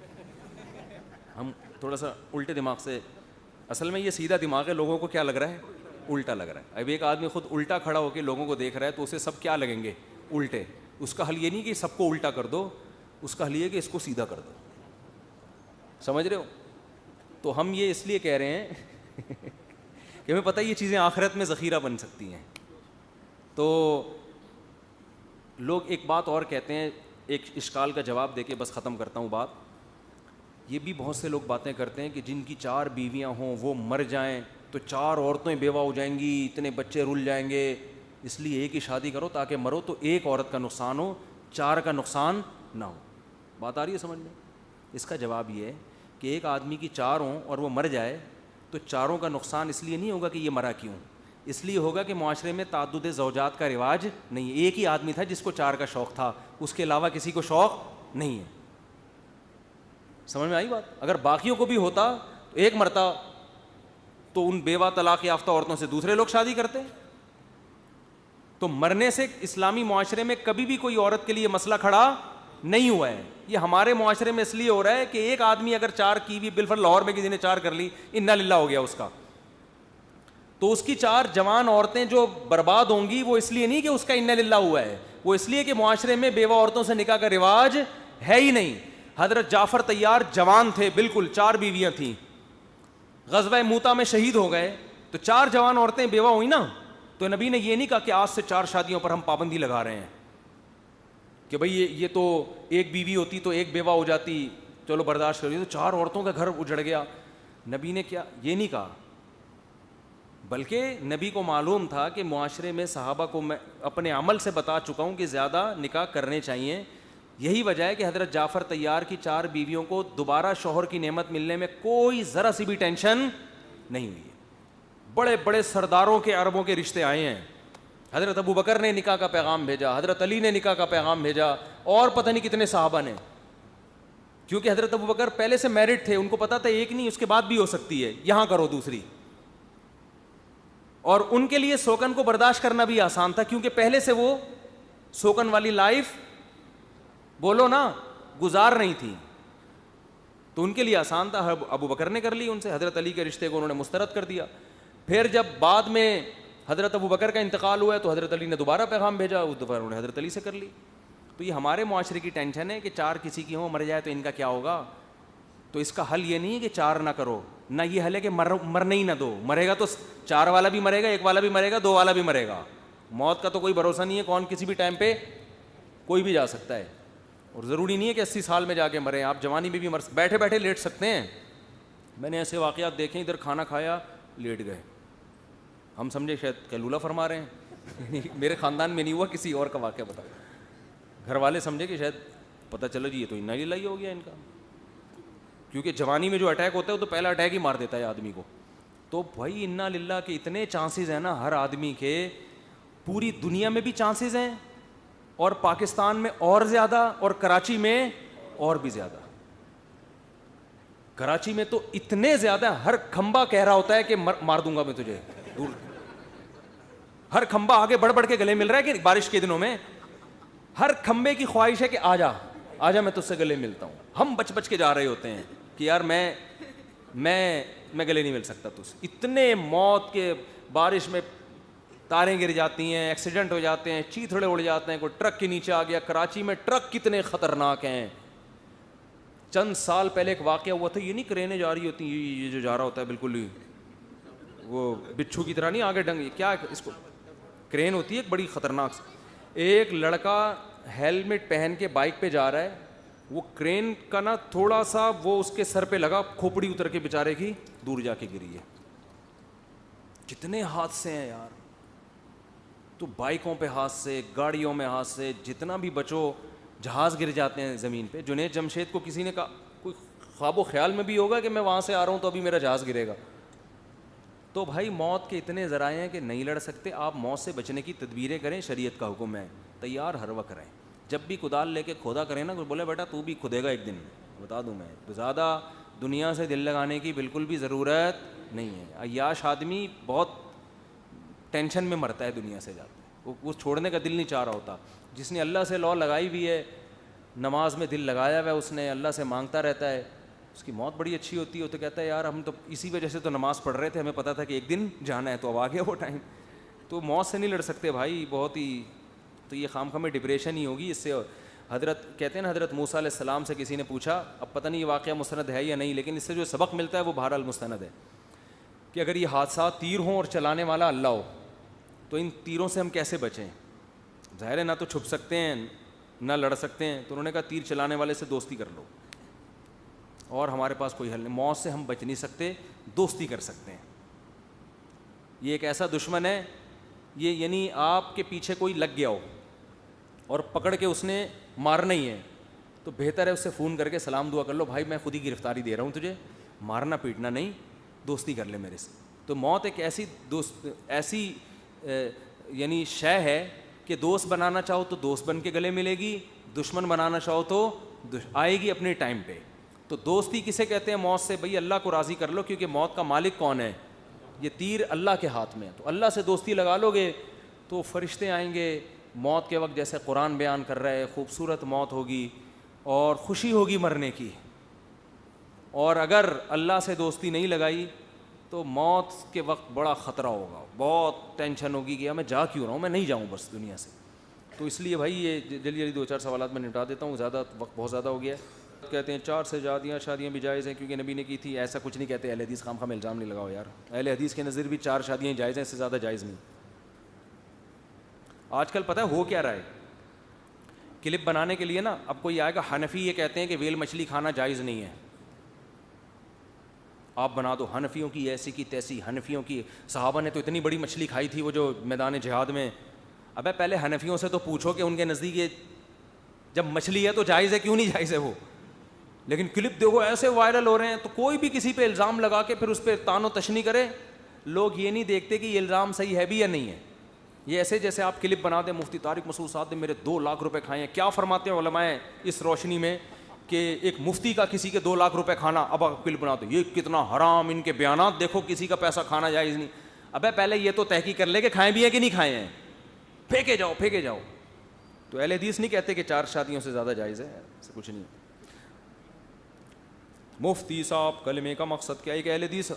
Speaker 2: ہم تھوڑا سا الٹے دماغ سے, اصل میں یہ سیدھا دماغ ہے, لوگوں کو کیا لگ رہا ہے الٹا لگ رہا ہے. اب ایک آدمی خود الٹا کھڑا ہو کے لوگوں کو دیکھ رہا ہے تو اسے سب کیا لگیں گے الٹے. اس کا حل یہ نہیں کہ سب کو الٹا کر دو, اس کا حل یہ کہ اس کو سیدھا کر دو. سمجھ رہے ہو. تو ہم یہ اس لیے کہہ رہے ہیں کہ ہمیں پتہ ہے یہ چیزیں آخرت میں ذخیرہ بن سکتی ہیں. تو لوگ ایک بات اور کہتے ہیں, ایک اشکال کا جواب دے کے بس ختم کرتا ہوں بات. یہ بھی بہت سے لوگ باتیں کرتے ہیں کہ جن کی 4 بیویاں ہوں وہ مر جائیں تو 4 عورتیں بیوہ ہو جائیں گی, اتنے بچے رل جائیں گے, اس لیے ایک ہی شادی کرو تاکہ مرو تو ایک عورت کا نقصان ہو, 4 کا نقصان نہ ہو. بات آ رہی ہے سمجھ میں؟ اس کا جواب یہ ہے کہ ایک آدمی کی 4 ہوں اور وہ مر جائے تو 4 کا نقصان اس لیے نہیں ہوگا کہ یہ مرا کیوں, اس لیے ہوگا کہ معاشرے میں تعدد زوجات کا رواج نہیں ہے. ایک ہی آدمی تھا جس کو 4 کا شوق تھا, اس کے علاوہ کسی کو شوق نہیں ہے. سمجھ میں آئی بات؟ اگر باقیوں کو بھی ہوتا تو ایک مرتا تو ان بیوہ طلاق یافتہ عورتوں سے دوسرے لوگ شادی کرتے. تو مرنے سے اسلامی معاشرے میں کبھی بھی کوئی عورت کے لیے مسئلہ کھڑا نہیں ہوا ہے. یہ ہمارے معاشرے میں اس لیے ہو رہا ہے کہ ایک آدمی اگر 4 کی بھی بالفرض لاہور میں کسی نے 4 کر لی, انا للہ ہو گیا اس کا, تو اس کی 4 جوان عورتیں جو برباد ہوں گی وہ اس لیے نہیں کہ اس کا انا للہ ہوا ہے, وہ اس لیے کہ معاشرے میں بیوہ عورتوں سے نکاح کا رواج ہے ہی نہیں. حضرت جعفر طیار جوان تھے بالکل, 4 بیویاں تھیں, غزوہ موتا میں شہید ہو گئے تو 4 جوان عورتیں بیوہ ہوئی نا, تو نبی نے یہ نہیں کہا کہ آج سے 4 شادیوں پر ہم پابندی لگا رہے ہیں کہ بھئی یہ تو ایک بیوی ہوتی تو ایک بیوہ ہو جاتی, چلو برداشت کریے, تو 4 عورتوں کا گھر اجڑ گیا. نبی نے کیا یہ نہیں کہا, بلکہ نبی کو معلوم تھا کہ معاشرے میں صحابہ کو میں اپنے عمل سے بتا چکا ہوں کہ زیادہ نکاح کرنے چاہیے. یہی وجہ ہے کہ حضرت جعفر طیار کی 4 بیویوں کو دوبارہ شوہر کی نعمت ملنے میں کوئی ذرا سی بھی ٹینشن نہیں ہوئی ہے. بڑے بڑے سرداروں کے عربوں کے رشتے آئے ہیں. حضرت ابو بکر نے نکاح کا پیغام بھیجا, حضرت علی نے نکاح کا پیغام بھیجا, اور پتہ نہیں کتنے صحابہ نے, کیونکہ حضرت ابو بکر پہلے سے میرڈ تھے, ان کو پتا تھا ایک نہیں اس کے بعد بھی ہو سکتی ہے, یہاں کرو دوسری. اور ان کے لیے سوکن کو برداشت کرنا بھی آسان تھا کیونکہ پہلے سے وہ سوکن والی لائف بولو نا گزار نہیں تھی, تو ان کے لیے آسان تھا. ابو بکر نے کر لی ان سے, حضرت علی کے رشتے کو انہوں نے مسترد کر دیا. پھر جب بعد میں حضرت ابو بکر کا انتقال ہوا ہے تو حضرت علی نے دوبارہ پیغام بھیجا, اس دفعہ انہوں نے حضرت علی سے کر لی. تو یہ ہمارے معاشرے کی ٹینشن ہے کہ 4 کسی کی ہوں, مر جائے تو ان کا کیا ہوگا. تو اس کا حل یہ نہیں ہے کہ 4 نہ کرو, نہ یہ حل ہے کہ مرنے ہی نہ دو. مرے گا تو 4 والا بھی مرے گا, 1 والا بھی مرے گا, 2 والا بھی مرے گا. موت کا تو کوئی بھروسہ نہیں ہے, کون کسی بھی ٹائم پہ کوئی بھی جا سکتا ہے. اور ضروری نہیں ہے کہ 80 سال میں جا کے مریں, آپ جوانی میں بھی بیٹھے بیٹھے لیٹ سکتے ہیں. میں نے ایسے واقعات دیکھے, ادھر کھانا کھایا لیٹ گئے, ہم سمجھے شاید قیلولہ فرما رہے ہیں. میرے خاندان میں نہیں ہوا, کسی اور کا واقعہ بتا. گھر والے سمجھے کہ شاید پتہ چلو جی یہ تو انا للہ ہی ہو گیا ان کا, کیونکہ جوانی میں جو اٹیک ہوتا ہے وہ تو پہلا اٹیک ہی مار دیتا ہے آدمی کو. تو بھائی انا للہ کے اتنے چانسز ہیں نا ہر آدمی کے, پوری دنیا میں بھی چانسز ہیں, اور پاکستان میں اور زیادہ, اور کراچی میں اور بھی زیادہ. کراچی میں تو اتنے زیادہ, ہر کھمبا کہہ رہا ہوتا ہے کہ مار دوں گا میں تجھے. دور ہر کھمبا آگے بڑھ بڑھ کے گلے مل رہا ہے کہ بارش کے دنوں میں ہر کھمبے کی خواہش ہے کہ آ جا میں تجھ سے گلے ملتا ہوں. ہم بچ بچ کے جا رہے ہوتے ہیں کہ یار میں گلے نہیں مل سکتا تجھ سے. اتنے موت کے, بارش میں تاریں گر جاتی ہیں, ایکسیڈنٹ ہو جاتے ہیں, چیتھڑے اڑ جاتے ہیں, کوئی ٹرک کے نیچے آ گیا. کراچی میں ٹرک کتنے خطرناک ہیں. چند سال پہلے ایک واقعہ ہوا تھا, یہ نہیں کرینے جا رہی ہوتی, یہ جو جا رہا ہوتا ہے بالکل ہی وہ بچھو کی طرح نہیں آگے ڈنگ, کیا اس کو کرین ہوتی ہے ایک بڑی خطرناک. ایک لڑکا ہیلمٹ پہن کے بائک پہ جا رہا ہے, وہ کرین کا نا تھوڑا سا وہ اس کے سر پہ لگا, کھوپڑی اتر کے بیچارے کی دور جا کے گری ہے. کتنے حادثے ہیں یار. تو بائکوں پہ حادثے, گاڑیوں میں حادثے, جتنا بھی بچو. جہاز گر جاتے ہیں زمین پہ. جنید جمشید کو کسی نے کہا, کوئی خواب و خیال میں بھی ہوگا کہ میں وہاں سے آ رہا ہوں تو ابھی میرا جہاز گرے گا. تو بھائی موت کے اتنے ذرائع ہیں کہ نہیں لڑ سکتے. آپ موت سے بچنے کی تدبیریں کریں, شریعت کا حکم ہے, تیار ہر وقت رہیں. جب بھی کدال لے کے کھودا کریں نا, کوئی بولے بیٹا تو بھی کھدے گا ایک دن, بتا دوں میں. تو زیادہ دنیا سے دل لگانے کی بالکل بھی ضرورت نہیں ہے. عیاش آدمی بہت ٹینشن میں مرتا ہے دنیا سے جاتا ہے, وہ چھوڑنے کا دل نہیں چاہ رہا ہوتا. جس نے اللہ سے لو لگائی ہوئی ہے, نماز میں دل لگایا ہوا ہے, اس نے اللہ سے مانگتا رہتا ہے, اس کی موت بڑی اچھی ہوتی ہے. تو کہتا ہے یار ہم تو اسی وجہ سے تو نماز پڑھ رہے تھے, ہمیں پتہ تھا کہ ایک دن جانا ہے, تو اب آ گیا وہ ٹائم. تو موت سے نہیں لڑ سکتے بھائی, بہت ہی. تو یہ خام خواہ میں ڈپریشن ہی ہوگی اس سے. حضرت کہتے ہیں نا, حضرت موسیٰ علیہ السلام سے کسی نے پوچھا, اب پتہ نہیں یہ واقعہ مستند ہے یا نہیں, لیکن اس سے جو سبق ملتا ہے وہ بہرحال مستند ہے, کہ اگر یہ حادثات تیر ہوں اور چلانے والا اللہ ہو تو ان تیروں سے ہم کیسے بچیں. ظاہر ہے نہ تو چھپ سکتے ہیں نہ لڑ سکتے ہیں. تو انہوں نے کہا تیر چلانے والے سے دوستی کر لو. اور ہمارے پاس کوئی حل نہیں. موت سے ہم بچ نہیں سکتے, دوستی کر سکتے ہیں. یہ ایک ایسا دشمن ہے, یہ یعنی آپ کے پیچھے کوئی لگ گیا ہو اور پکڑ کے اس نے مارنا ہی ہے, تو بہتر ہے اس سے فون کر کے سلام دعا کر لو, بھائی میں خود ہی گرفتاری دے رہا ہوں تجھے, مارنا پیٹنا نہیں, دوستی کر لے میرے سے. تو موت ایک ایسی یعنی شے ہے کہ دوست بنانا چاہو تو دوست بن کے گلے ملے گی, دشمن بنانا چاہو تو آئے گی اپنے ٹائم پہ. تو دوستی کسے کہتے ہیں موت سے؟ بھئی اللہ کو راضی کر لو, کیونکہ موت کا مالک کون ہے؟ یہ تیر اللہ کے ہاتھ میں ہے. تو اللہ سے دوستی لگا لو گے تو فرشتے آئیں گے موت کے وقت, جیسے قرآن بیان کر رہا ہے, خوبصورت موت ہوگی اور خوشی ہوگی مرنے کی. اور اگر اللہ سے دوستی نہیں لگائی تو موت کے وقت بڑا خطرہ ہوگا, بہت ٹینشن ہوگی کہ میں جا کیوں رہا ہوں, میں نہیں جاؤں بس دنیا سے. تو اس لیے بھائی یہ جلدی جلدی 2-4 سوالات میں نپٹا دیتا ہوں, زیادہ وقت بہت زیادہ ہو گیا ہے. کہتے ہیں 4 سے شادیاں بھی جائز ہیں کیونکہ نبی نے کی تھی. ایسا کچھ نہیں کہتے, اہل حدیث خام خام الزام نہیں لگاؤ یار, اہل حدیث کے نظر بھی 4 شادیاں جائز ہیں, اس سے زیادہ جائز نہیں. آج کل پتہ ہے ہو کیا رہا ہے, کلپ بنانے کے لیے نا, اب کوئی آئے گا حنفی یہ کہتے ہیں کہ ویل مچھلی کھانا جائز نہیں ہے, آپ بنا دو حنفیوں کی ایسی کی تیسی, حنفیوں کی صحابہ نے تو اتنی بڑی مچھلی کھائی تھی وہ جو میدان جہاد میں. ابے پہلے حنفیوں سے تو پوچھو کہ ان کے نزدیک یہ جب مچھلی ہے تو جائز ہے, کیوں نہیں جائز ہے وہ. لیکن کلپ دیکھو ایسے وائرل ہو رہے ہیں, تو کوئی بھی کسی پہ الزام لگا کے پھر اس پہ تان و تشنی کرے, لوگ یہ نہیں دیکھتے کہ یہ الزام صحیح ہے بھی یا نہیں ہے. یہ ایسے جیسے آپ کلپ بنا دیں, مفتی طارق مسعود صاحب نے میرے 2 لاکھ روپے کھائے ہیں. کیا فرماتے ہیں علماء اس روشنی میں کہ ایک مفتی کا کسی کے 2 لاکھ روپے کھانا, اب آپ کلپ بنا دو, یہ کتنا حرام, ان کے بیانات دیکھو, کسی کا پیسہ کھانا جائز نہیں. ابے پہلے یہ تو تحقیق کر لے کہ کھائے بھی ہیں کہ نہیں کھائے ہیں, پھینکے جاؤ. تو اہل حدیث نہیں کہتے کہ 4 شادیوں سے زیادہ جائز ہے, ایسا کچھ نہیں. مفتی صاحب کلمے کا مقصد کیا ہے؟ ایک اہل حدیث,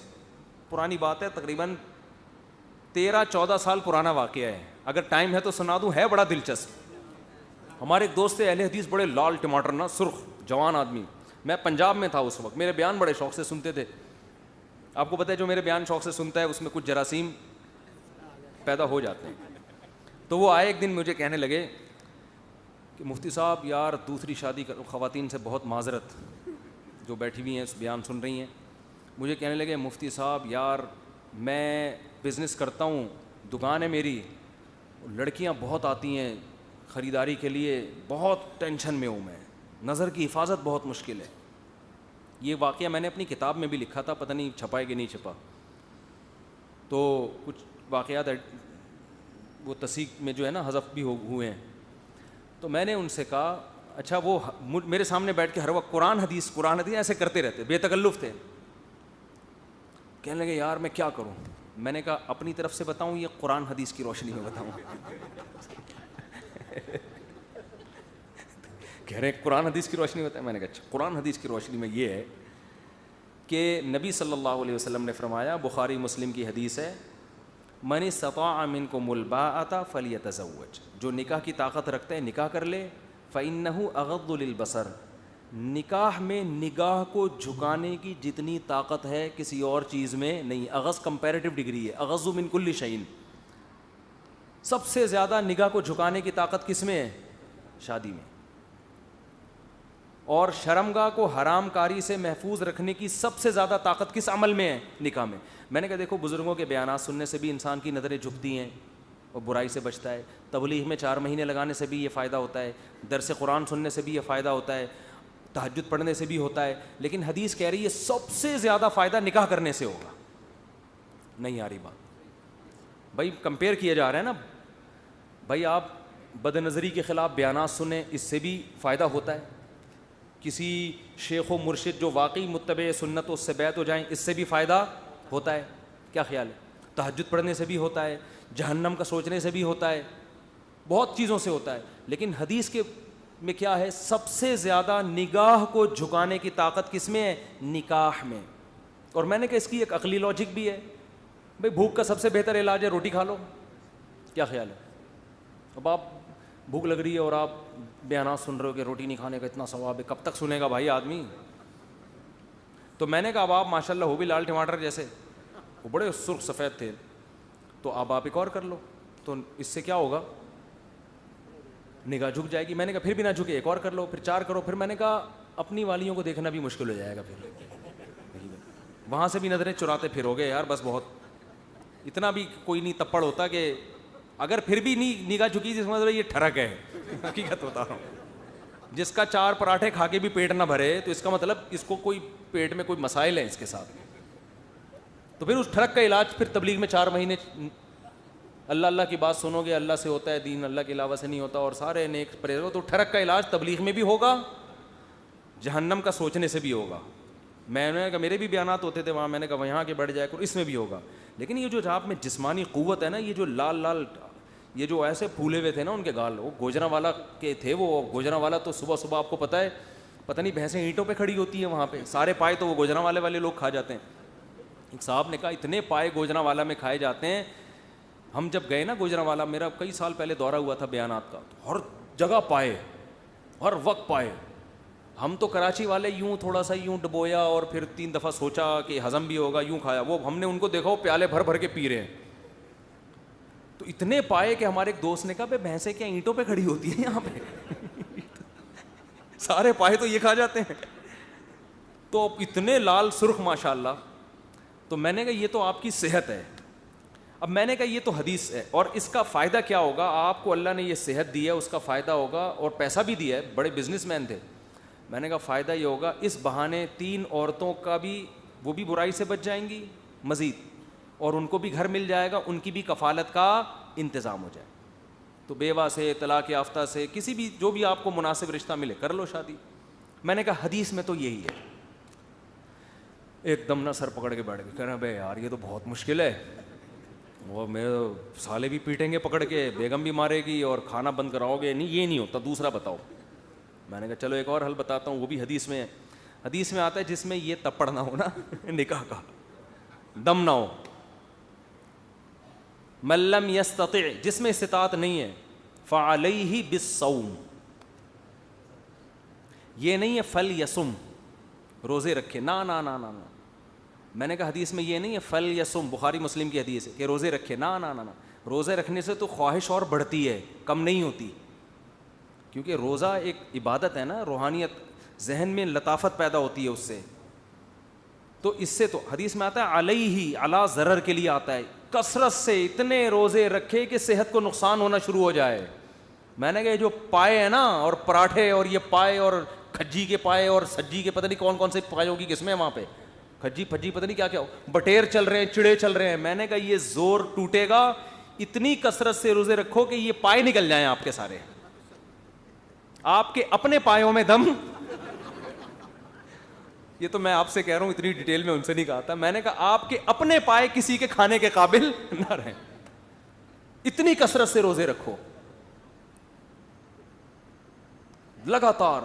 Speaker 2: پرانی بات ہے, تقریباً 13-14 سال پرانا واقعہ ہے, اگر ٹائم ہے تو سنا دوں, ہے بڑا دلچسپ. ہمارے ایک دوست اہل حدیث, بڑے لال ٹماٹر نا, سرخ جوان آدمی. میں پنجاب میں تھا اس وقت, میرے بیان بڑے شوق سے سنتے تھے. آپ کو پتہ ہے جو میرے بیان شوق سے سنتا ہے اس میں کچھ جراثیم پیدا ہو جاتے ہیں. تو وہ آئے ایک دن مجھے کہنے لگے کہ مفتی صاحب یار دوسری شادی خواتین سے بہت معذرت, جو بیٹھی ہوئی ہیں اس بیان سن رہی ہیں, مجھے کہنے لگے مفتی صاحب یار میں بزنس کرتا ہوں, دکان ہے میری, لڑکیاں بہت آتی ہیں خریداری کے لیے, بہت ٹینشن میں ہوں میں, نظر کی حفاظت بہت مشکل ہے. یہ واقعہ میں نے اپنی کتاب میں بھی لکھا تھا, پتہ نہیں چھپا ہے کہ نہیں چھپا. تو کچھ واقعات وہ تصحیح میں جو ہے نا حذف بھی ہوئے ہیں. تو میں نے ان سے کہا اچھا, وہ میرے سامنے بیٹھ کے ہر وقت قرآن حدیث ایسے کرتے رہتے, بے تکلف تھے. کہنے لگے یار میں کیا کروں. میں نے کہا اپنی طرف سے بتاؤں یہ قرآن حدیث کی روشنی میں بتاؤں؟ کہہ رہے قرآن حدیث کی روشنی میں بتائیں. میں نے کہا اچھا, قرآن حدیث کی روشنی میں یہ ہے کہ نبی صلی اللہ علیہ وسلم نے فرمایا, بخاری مسلم کی حدیث ہے, من استطاع منکم الباءۃ فلیتزوج, جو نکاح کی طاقت رکھتا ہے نکاح کر لے. فإنہ اغض للبصر, نکاح میں نگاہ کو جھکانے کی جتنی طاقت ہے کسی اور چیز میں نہیں. اغض کمپیریٹیو ڈگری ہے, اغض من کل شیء, سب سے زیادہ نگاہ کو جھکانے کی طاقت کس میں ہے؟ شادی میں. اور شرمگاہ کو حرام کاری سے محفوظ رکھنے کی سب سے زیادہ طاقت کس عمل میں ہے؟ نکاح میں. میں نے کہا دیکھو بزرگوں کے بیانات سننے سے بھی انسان کی نظریں جھکتی ہیں اور برائی سے بچتا ہے, تبلیغ میں 4 مہینے لگانے سے بھی یہ فائدہ ہوتا ہے, درس قرآن سننے سے بھی یہ فائدہ ہوتا ہے, تہجد پڑھنے سے بھی ہوتا ہے. لیکن حدیث کہہ رہی ہے سب سے زیادہ فائدہ نکاح کرنے سے ہوگا. نہیں آ رہی بات بھائی, کمپیئر کیا جا رہا ہے نا بھائی. آپ بد نظری کے خلاف بیانات سنیں, اس سے بھی فائدہ ہوتا ہے. کسی شیخ و مرشد جو واقعی متبع سنت اس سے بیعت ہو جائیں, اس سے بھی فائدہ ہوتا ہے. کیا خیال ہے؟ تہجد پڑھنے سے بھی ہوتا ہے, جہنم کا سوچنے سے بھی ہوتا ہے, بہت چیزوں سے ہوتا ہے. لیکن حدیث کے میں کیا ہے؟ سب سے زیادہ نگاہ کو جھکانے کی طاقت کس میں ہے؟ نکاح میں. اور میں نے کہا اس کی ایک عقلی لاجک بھی ہے بھئی, بھوک کا سب سے بہتر علاج ہے روٹی کھا لو. کیا خیال ہے؟ اب آپ بھوک لگ رہی ہے اور آپ بیانات سن رہے ہو کہ روٹی نہیں کھانے کا اتنا ثواب ہے, کب تک سنے گا بھائی آدمی. تو میں نے کہا اب آپ ماشاءاللہ ہو بھی لال ٹماٹر جیسے, وہ بڑے سرخ سفید تھے, تو اب آپ ایک اور کر لو, تو اس سے کیا ہوگا؟ نگاہ جھک جائے گی. میں نے کہا پھر بھی نہ جھکے, ایک اور کر لو, پھر 4 کرو. پھر میں نے کہا اپنی والیوں کو دیکھنا بھی مشکل ہو جائے گا پھر. وہاں سے بھی نظریں چراتے پھرو گے یار, بس بہت. اتنا بھی کوئی نہیں تپڑ ہوتا کہ اگر پھر بھی نہیں نگاہ جھکی جس مطلب یہ ٹھڑک ہے. حقیقت بتا رہا ہوں, جس کا 4 پراٹھے کھا کے بھی پیٹ نہ بھرے تو اس کا مطلب اس کو کوئی پیٹ میں کوئی مسائل ہیں اس کے ساتھ. تو پھر اس ٹھڑک کا علاج پھر تبلیغ میں 4 مہینے اللہ اللہ کی بات سنو گے, اللہ سے ہوتا ہے دین, اللہ کے علاوہ سے نہیں ہوتا, اور سارے نیک پرہیز. تو ٹھڑک کا علاج تبلیغ میں بھی ہوگا, جہنم کا سوچنے سے بھی ہوگا. میں نے کہا میرے بھی بیانات ہوتے تھے وہاں, میں نے کہا یہاں کے بڑھ جائے کرو, اس میں بھی ہوگا. لیکن یہ جو آپ میں جسمانی قوت ہے نا, یہ جو لال لال, یہ جو ایسے پھولے ہوئے تھے نا ان کے گال, وہ گوجرا والا کے تھے. وہ گوجرا والا تو صبح صبح آپ کو پتہ ہے, پتہ نہیں بھینسیں اینٹوں پہ کھڑی ہوتی ہیں وہاں پہ, سارے پائے تو وہ گوجرا والے لوگ کھا جاتے ہیں. ایک صاحب نے کہا اتنے پائے گوجرا والا میں کھائے جاتے ہیں. ہم جب گئے نا گوجرا والا, میرا کئی سال پہلے دورہ ہوا تھا بیانات کا, تو ہر جگہ پائے, ہر وقت پائے. ہم تو کراچی والے یوں تھوڑا سا یوں ڈبویا اور پھر 3 دفعہ سوچا کہ ہضم بھی ہوگا, یوں کھایا. وہ ہم نے ان کو دیکھا وہ پیالے بھر بھر کے پی رہے ہیں. تو اتنے پائے کہ ہمارے ایک دوست نے کہا بھائی بھینسیں کیا اینٹوں پہ کھڑی ہوتی ہیں یہاں پہ؟ سارے پائے تو یہ کھا جاتے ہیں. تو اتنے لال سرخ ماشاء اللہ. تو میں نے کہا یہ تو آپ کی صحت ہے. اب میں نے کہا یہ تو حدیث ہے, اور اس کا فائدہ کیا ہوگا, آپ کو اللہ نے یہ صحت دی ہے, اس کا فائدہ ہوگا, اور پیسہ بھی دیا ہے, بڑے بزنس مین تھے. میں نے کہا فائدہ یہ ہوگا اس بہانے 3 عورتوں کا بھی, وہ بھی برائی سے بچ جائیں گی مزید, اور ان کو بھی گھر مل جائے گا, ان کی بھی کفالت کا انتظام ہو جائے. تو بیوہ سے, طلاق یافتہ سے, کسی بھی جو بھی آپ کو مناسب رشتہ ملے کر لو شادی. میں نے کہا حدیث میں تو یہی ہے. ایک دم نہ سر پکڑ کے بیٹھ گئے, کہہ رہے بھائی یار یہ تو بہت مشکل ہے, وہ میرے سالے بھی پیٹیں گے پکڑ کے, بیگم بھی مارے گی, اور کھانا بند کراؤ گے. نہیں یہ نہیں ہوتا, دوسرا بتاؤ. میں نے کہا چلو ایک اور حل بتاتا ہوں, وہ بھی حدیث میں ہے. حدیث میں آتا ہے جس میں یہ تپڑ نہ ہو نا نکاح کا, دم نہ ہو. من لم یستطع, جس میں استطاعت نہیں ہے, فعلیہ بالصوم. یہ نہیں ہے فلیصم, روزے رکھے, نہ نہ نہ نہ. میں نے کہا حدیث میں یہ نہیں ہے فلیصم, بخاری مسلم کی حدیث ہے کہ روزے رکھے, نہ نہ نہ. روزے رکھنے سے تو خواہش اور بڑھتی ہے, کم نہیں ہوتی. کیونکہ روزہ ایک عبادت ہے نا, روحانیت, ذہن میں لطافت پیدا ہوتی ہے اس سے. تو اس سے تو حدیث میں آتا ہے علیہ, علی ضرر کے لیے آتا ہے, کثرت سے اتنے روزے رکھے کہ صحت کو نقصان ہونا شروع ہو جائے. میں نے کہا جو پائے ہیں نا, اور پراٹھے, اور یہ پائے, اور کھجی کے پائے, اور سجی کے, پتہ نہیں کون کون سے پائے ہوگی کس میں وہاں پہ, کھجی پھجی پتہ نہیں کیا کیا, بٹیر چل رہے ہیں, چڑے چل رہے ہیں. میں نے کہا یہ زور ٹوٹے گا, اتنی کثرت سے روزے رکھو کہ یہ پائے نکل جائیں آپ کے سارے, آپ کے اپنے پایوں میں دم. یہ تو میں آپ سے کہہ رہا ہوں, اتنی ڈیٹیل میں ان سے نہیں کہا تھا. میں نے کہا آپ کے اپنے پائے کسی کے کھانے کے قابل نہ رہیں, اتنی کثرت سے روزے رکھو لگاتار.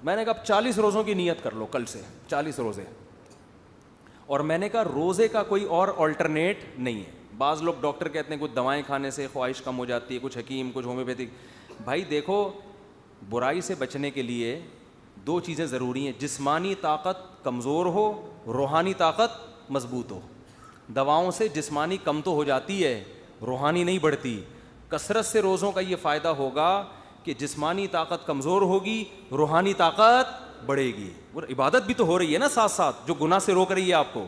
Speaker 2: میں نے کہا 40 روزوں کی نیت کر لو, کل سے 40 روزے. اور میں نے کہا روزے کا کوئی اور آلٹرنیٹ نہیں ہے. بعض لوگ ڈاکٹر کہتے ہیں کچھ دوائیں کھانے سے خواہش کم ہو جاتی ہے, کچھ حکیم, کچھ ہومیوپیتھک. بھائی دیکھو, برائی سے بچنے کے لیے 2 چیزیں ضروری ہیں, جسمانی طاقت کمزور ہو, روحانی طاقت مضبوط ہو. دواؤں سے جسمانی کم تو ہو جاتی ہے, روحانی نہیں بڑھتی. کثرت سے روزوں کا یہ فائدہ ہوگا کہ جسمانی طاقت کمزور ہوگی, روحانی طاقت بڑھے گی. اور عبادت بھی تو ہو رہی ہے نا ساتھ ساتھ, جو گناہ سے روک رہی ہے آپ کو.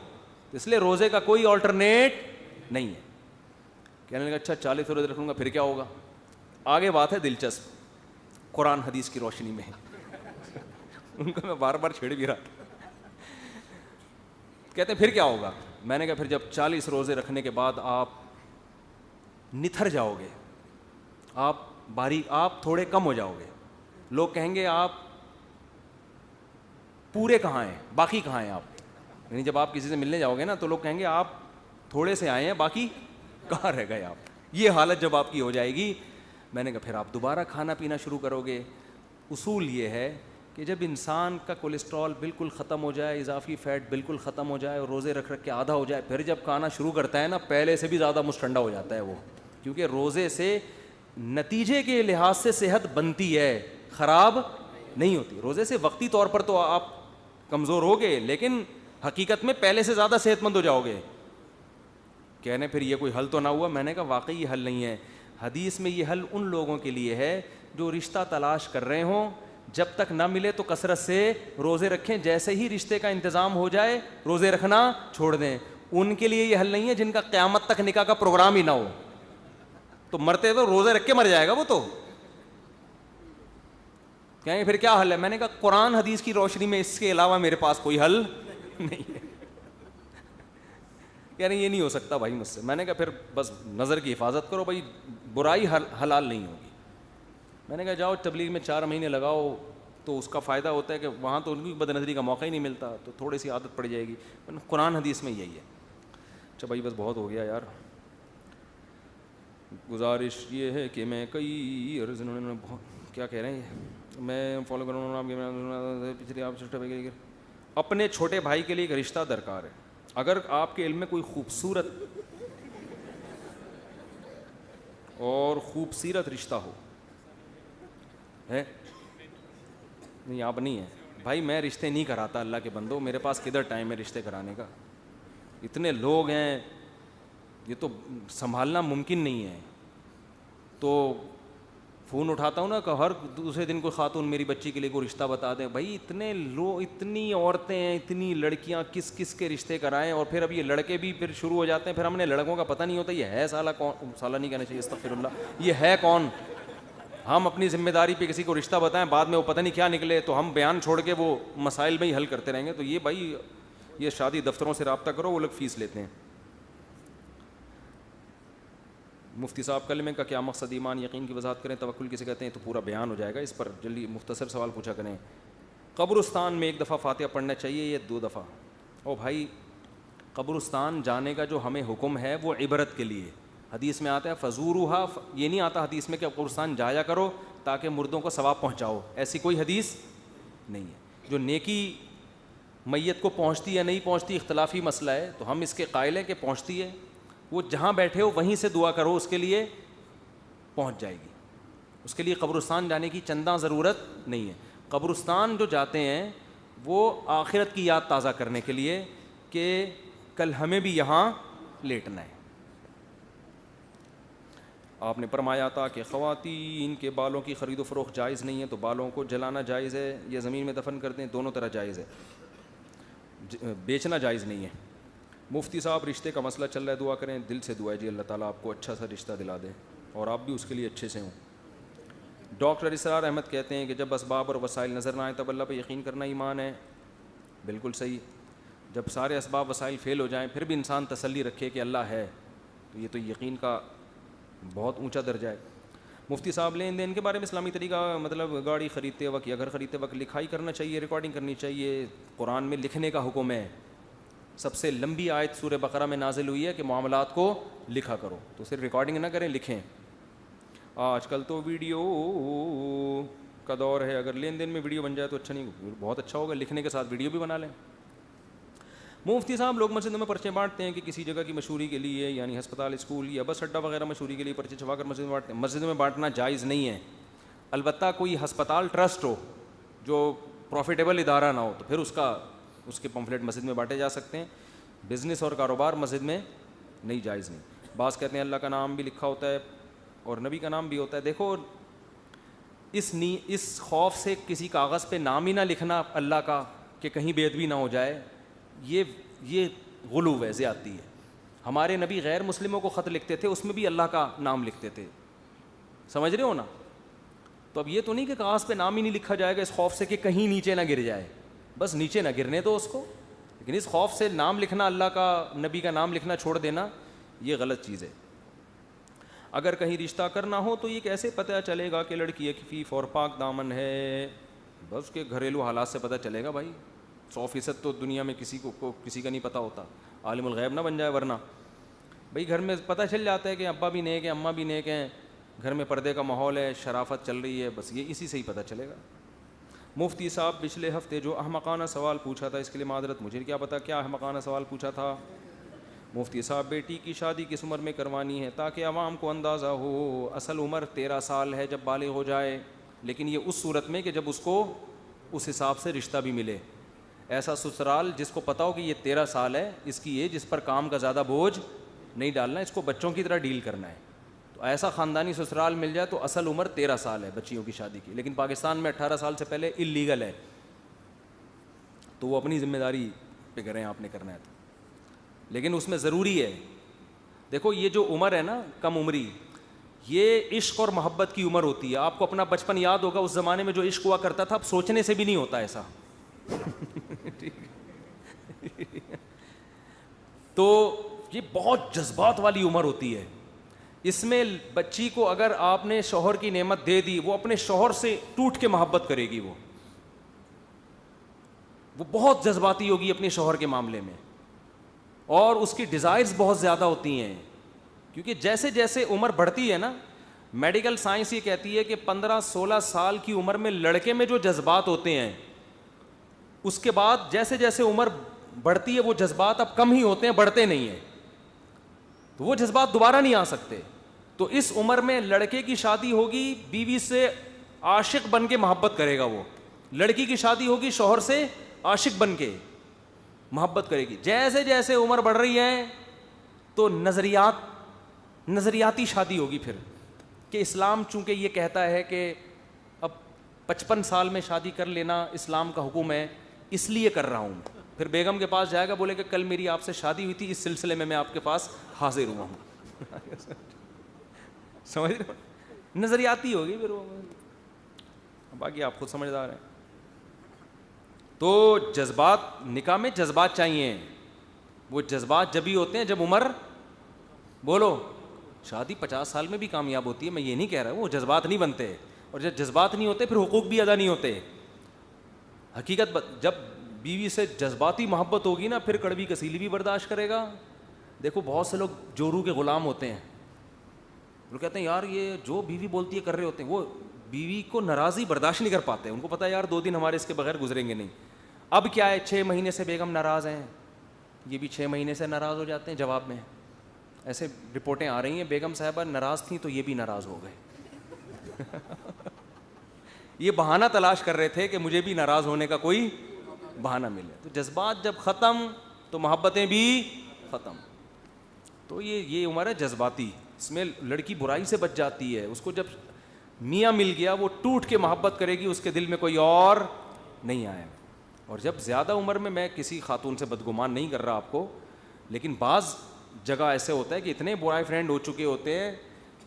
Speaker 2: اس لیے روزے کا کوئی آلٹرنیٹ نہیں ہے. کہنے لگا اچھا 40 روزے رکھوں گا پھر کیا ہوگا. آگے بات ہے دلچسپ, قرآن حدیث کی روشنی میں. ان کو میں بار بار چھیڑ بھی رہا تھا. کہتے ہیں پھر کیا ہوگا. میں نے کہا پھر جب 40 روزے رکھنے کے بعد آپ نتھر جاؤ گے, آپ تھوڑے کم ہو جاؤ گے. لوگ کہیں گے آپ پورے کہاں ہیں, باقی کہاں ہیں آپ. یعنی جب آپ کسی سے ملنے جاؤ گے نا تو لوگ کہیں گے آپ تھوڑے سے آئے ہیں, باقی کہاں رہ گئے آپ. یہ حالت جب آپ کی ہو جائے گی, میں نے کہا پھر آپ دوبارہ کھانا پینا شروع کرو گے. اصول یہ ہے کہ جب انسان کا کولیسٹرول بالکل ختم ہو جائے, اضافی فیٹ بالکل ختم ہو جائے, اور روزے رکھ کے آدھا ہو جائے, پھر جب کھانا شروع کرتا ہے نا, پہلے سے بھی زیادہ مٹھنڈا ہو جاتا ہے وہ. کیونکہ روزے سے نتیجے کے لحاظ سے صحت بنتی ہے, خراب نہیں ہوتی. روزے سے وقتی طور پر تو آپ کمزور ہوگے, لیکن حقیقت میں پہلے سے زیادہ صحت مند ہو جاؤ گے. کہنے پھر یہ کوئی حل تو نہ ہوا. میں نے کہا واقعی یہ حل نہیں ہے. حدیث میں یہ حل ان لوگوں کے لیے ہے جو رشتہ تلاش کر رہے ہوں, جب تک نہ ملے تو کثرت سے روزے رکھیں, جیسے ہی رشتے کا انتظام ہو جائے روزے رکھنا چھوڑ دیں. ان کے لیے یہ حل نہیں ہے جن کا قیامت تک نکاح کا پروگرام ہی نہ ہو, تو مرتے ہوئے روزے رکھ کے مر جائے گا وہ. تو کہیں گے پھر کیا حل ہے؟ میں نے کہا قرآن حدیث کی روشنی میں اس کے علاوہ میرے پاس کوئی حل نہیں ہے. کہہ رہے ہیں یہ نہیں ہو سکتا بھائی مجھ سے. میں نے کہا پھر بس نظر کی حفاظت کرو بھائی, برائی حلال نہیں ہوگی. میں نے کہا جاؤ تبلیغ میں 4 مہینے لگاؤ, تو اس کا فائدہ ہوتا ہے کہ وہاں تو ان کی بد نظری کا موقع ہی نہیں ملتا, تو تھوڑی سی عادت پڑ جائے گی. قرآن حدیث میں یہی ہے. اچھا بھائی بس بہت ہو گیا یار. گزارش یہ ہے کہ میں کئی کیا کہہ رہے ہیں, میں فالو کروں پچھلی آپ اپنے چھوٹے بھائی کے لیے ایک رشتہ درکار ہے. اگر آپ کے علم میں کوئی خوبصورت اور خوبصورت رشتہ ہو ہے نہیں, آپ نہیں ہیں بھائی, میں رشتے نہیں کراتا اللہ کے بندو, میرے پاس کدھر ٹائم ہے رشتے کرانے کا. اتنے لوگ ہیں, یہ تو سنبھالنا ممکن نہیں ہے. تو فون اٹھاتا ہوں نا کہ ہر دوسرے دن کوئی خاتون میری بچی کے لیے کوئی رشتہ بتا دیں. بھائی اتنے لوگ, اتنی عورتیں ہیں, اتنی لڑکیاں, کس کس کے رشتے کرائیں. اور پھر اب یہ لڑکے بھی پھر شروع ہو جاتے ہیں, پھر ہم نے لڑکوں کا پتہ نہیں ہوتا یہ ہے سالہ کون, سالہ نہیں کہنا چاہیے استغفر اللہ, یہ ہے کون. ہم اپنی ذمہ داری پہ کسی کو رشتہ بتائیں, بعد میں وہ پتہ نہیں کیا نکلے, تو ہم بیان چھوڑ کے وہ مسائل میں ہی حل کرتے رہیں گے. تو یہ بھائی یہ شادی دفتروں سے رابطہ کرو, وہ لوگ فیس لیتے ہیں. مفتی صاحب کلمے کا کیا مقصد, ایمان یقین کی وضاحت کریں. توکل کسے کہتے ہیں, تو پورا بیان ہو جائے گا اس پر, جلدی مختصر سوال پوچھا کریں. قبرستان میں 1 دفعہ فاتحہ پڑھنا چاہیے یا 2 دفعہ؟ او بھائی قبرستان جانے کا جو ہمیں حکم ہے وہ عبرت کے لیے. حدیث میں آتا ہے فزوروہا, یہ نہیں آتا حدیث میں کہ قبرستان جایا کرو تاکہ مردوں کو ثواب پہنچاؤ, ایسی کوئی حدیث نہیں ہے. جو نیکی میت کو پہنچتی یا نہیں پہنچتی اختلافی مسئلہ ہے, تو ہم اس کے قائل ہیں کہ پہنچتی ہے. وہ جہاں بیٹھے ہو وہیں سے دعا کرو, اس کے لیے پہنچ جائے گی. اس کے لیے قبرستان جانے کی چنداں ضرورت نہیں ہے. قبرستان جو جاتے ہیں وہ آخرت کی یاد تازہ کرنے کے لیے کہ کل ہمیں بھی یہاں لیٹنا ہے. آپ نے فرمایا تھا کہ خواتین کے بالوں کی خرید و فروخت جائز نہیں ہے, تو بالوں کو جلانا جائز ہے یا زمین میں دفن کر دیں, دونوں طرح جائز ہے, بیچنا جائز نہیں ہے. مفتی صاحب رشتے کا مسئلہ چل رہا ہے, دعا کریں, دل سے دعا ہے جی اللہ تعالیٰ آپ کو اچھا سا رشتہ دلا دے اور آپ بھی اس کے لیے اچھے سے ہوں. ڈاکٹر اسرار احمد کہتے ہیں کہ جب اسباب اور وسائل نظر نہ آئیں تب اللہ پہ یقین کرنا ایمان ہے. بالکل صحیح. جب سارے اسباب وسائل فیل ہو جائیں پھر بھی انسان تسلی رکھے کہ اللہ ہے, تو یہ تو یقین کا بہت اونچا درجہ ہے. مفتی صاحب لین دین کے بارے میں اسلامی طریقہ, مطلب گاڑی خریدتے وقت یا گھر خریدتے وقت لکھائی کرنا چاہیے, ریکارڈنگ کرنی چاہیے. قرآن میں لکھنے کا حکم ہے. سب سے لمبی آیت سورہ بقرہ میں نازل ہوئی ہے کہ معاملات کو لکھا کرو, تو صرف ریکارڈنگ نہ کریں, لکھیں. آج کل تو ویڈیو کا دور ہے, اگر لین دین میں ویڈیو بن جائے تو اچھا نہیں, بہت اچھا ہوگا, لکھنے کے ساتھ ویڈیو بھی بنا لیں. مفتی صاحب لوگ مسجدوں میں پرچے بانٹتے ہیں کہ کسی جگہ کی مشہوری کے لیے, یعنی ہسپتال, اسکول یا بس اڈہ وغیرہ مشہوری کے لیے پرچے چھپا کر مسجد میں بانٹتے ہیں. مسجد میں بانٹنا جائز نہیں ہے. البتہ کوئی ہسپتال ٹرسٹ ہو جو پروفیٹیبل ادارہ نہ ہو تو پھر اس کے پمفلیٹ مسجد میں بانٹے جا سکتے ہیں. بزنس اور کاروبار مسجد میں نہیں, جائز نہیں. بعض کہتے ہیں اللہ کا نام بھی لکھا ہوتا ہے اور نبی کا نام بھی ہوتا ہے. دیکھو اس خوف سے کسی کاغذ پہ نام ہی نہ لکھنا اللہ کا کہ کہیں بے ادبی نہ ہو جائے, یہ غلو ہے, زیادتی ہے. ہمارے نبی غیر مسلموں کو خط لکھتے تھے, اس میں بھی اللہ کا نام لکھتے تھے, سمجھ رہے ہو نا. تو اب یہ تو نہیں کہ کاغذ پہ نام ہی نہیں لکھا جائے گا اس خوف سے کہ کہیں نیچے نہ گر جائے, بس نیچے نہ گرنے دو اس کو, لیکن اس خوف سے نام لکھنا, اللہ کا, نبی کا نام لکھنا چھوڑ دینا, یہ غلط چیز ہے. اگر کہیں رشتہ کرنا ہو تو یہ کیسے پتہ چلے گا کہ لڑکی عفیف اور پاک دامن ہے؟ بس کے گھریلو حالات سے پتہ چلے گا بھائی. 100% تو دنیا میں کسی کا نہیں پتہ ہوتا, عالم الغیب نہ بن جائے. ورنہ بھائی گھر میں پتہ چل جاتا ہے کہ ابا بھی نیک ہیں, اماں بھی نیک ہیں, گھر میں پردے کا ماحول ہے, شرافت چل رہی ہے, بس یہ اسی سے ہی پتہ چلے گا. مفتی صاحب پچھلے ہفتے جو احمقانہ سوال پوچھا تھا, اس کے لیے معذرت, مجھے کیا پتہ کیا احمقانہ سوال پوچھا تھا. مفتی صاحب بیٹی کی شادی کس عمر میں کروانی ہے تاکہ عوام کو اندازہ ہو؟ اصل عمر 13 سال ہے جب بالغ ہو جائے, لیکن یہ اس صورت میں کہ جب اس کو اس حساب سے رشتہ بھی ملے. ایسا سسرال جس کو پتہ ہو کہ یہ 13 سال ہے, اس کی ایج, اس پر کام کا زیادہ بوجھ نہیں ڈالنا, اس کو بچوں کی طرح ڈیل کرنا ہے. تو ایسا خاندانی سسرال مل جائے تو اصل عمر 13 سال ہے بچیوں کی شادی کی, لیکن پاکستان میں 18 سال سے پہلے اللیگل ہے, تو وہ اپنی ذمہ داری پہ کریں, آپ نے کرنا ہے تو. لیکن اس میں ضروری ہے, دیکھو یہ جو عمر ہے نا کم عمری, یہ عشق اور محبت کی عمر ہوتی ہے. آپ کو اپنا بچپن یاد ہوگا, اس زمانے میں جو عشق ہوا کرتا تھا اب سوچنے سے بھی نہیں ہوتا ایسا. تو یہ بہت جذبات والی عمر ہوتی ہے. اس میں بچی کو اگر آپ نے شوہر کی نعمت دے دی, وہ اپنے شوہر سے ٹوٹ کے محبت کرے گی, وہ بہت جذباتی ہوگی اپنے شوہر کے معاملے میں, اور اس کی ڈیزائرز بہت زیادہ ہوتی ہیں. کیونکہ جیسے جیسے عمر بڑھتی ہے نا, میڈیکل سائنس یہ کہتی ہے کہ 15-16 سال کی عمر میں لڑکے میں جو جذبات ہوتے ہیں, اس کے بعد جیسے جیسے عمر بڑھتی ہے وہ جذبات اب کم ہی ہوتے ہیں, بڑھتے نہیں ہیں, تو وہ جذبات دوبارہ نہیں آ سکتے. تو اس عمر میں لڑکے کی شادی ہوگی, بیوی سے عاشق بن کے محبت کرے گا وہ. لڑکی کی شادی ہوگی, شوہر سے عاشق بن کے محبت کرے گی. جیسے جیسے عمر بڑھ رہی ہے تو نظریاتی شادی ہوگی پھر, کہ اسلام چونکہ یہ کہتا ہے کہ اب 55 سال میں شادی کر لینا اسلام کا حکم ہے, اس لیے کر رہا ہوں. پھر بیگم کے پاس جائے گا, بولے کہ کل میری آپ سے شادی ہوئی تھی, اس سلسلے میں آپ کے پاس حاضر ہوا ہوں. سمجھ رہے ہو, نظریاتی ہوگی پھر وہ, باقی آپ خود سمجھدار ہیں. تو جذبات, نکاح میں جذبات چاہیے. وہ جذبات جب ہی ہوتے ہیں جب عمر, بولو, شادی 50 سال میں بھی کامیاب ہوتی ہے, میں یہ نہیں کہہ رہا ہوں, وہ جذبات نہیں بنتے, اور جب جذبات نہیں ہوتے پھر حقوق بھی ادا نہیں ہوتے. حقیقت جب بیوی سے جذباتی محبت ہوگی نا, پھر کڑوی کسیلی بھی برداشت کرے گا. دیکھو بہت سے لوگ جورو کے غلام ہوتے ہیں, وہ کہتے ہیں یار یہ جو بیوی بولتی ہے کر رہے ہوتے ہیں, وہ بیوی کو ناراضی برداشت نہیں کر پاتے. ان کو پتہ ہے یار 2 دن ہمارے اس کے بغیر گزریں گے نہیں. اب کیا ہے, 6 مہینے سے بیگم ناراض ہیں, یہ بھی 6 مہینے سے ناراض ہو جاتے ہیں. جواب میں ایسے رپورٹیں آ رہی ہیں, بیگم صاحبہ ناراض تھیں تو یہ بھی ناراض ہو گئے. یہ بہانہ تلاش کر رہے تھے کہ مجھے بھی ناراض ہونے کا کوئی بہانہ ملے. تو جذبات جب ختم تو محبتیں بھی ختم. تو یہ عمر ہے جذباتی, اس میں لڑکی برائی سے بچ جاتی ہے. اس کو جب میاں مل گیا وہ ٹوٹ کے محبت کرے گی, اس کے دل میں کوئی اور نہیں آئے. اور جب زیادہ عمر میں کسی خاتون سے بدگمان نہیں کر رہا آپ کو, لیکن بعض جگہ ایسے ہوتا ہے کہ اتنے بوائے فرینڈ ہو چکے ہوتے ہیں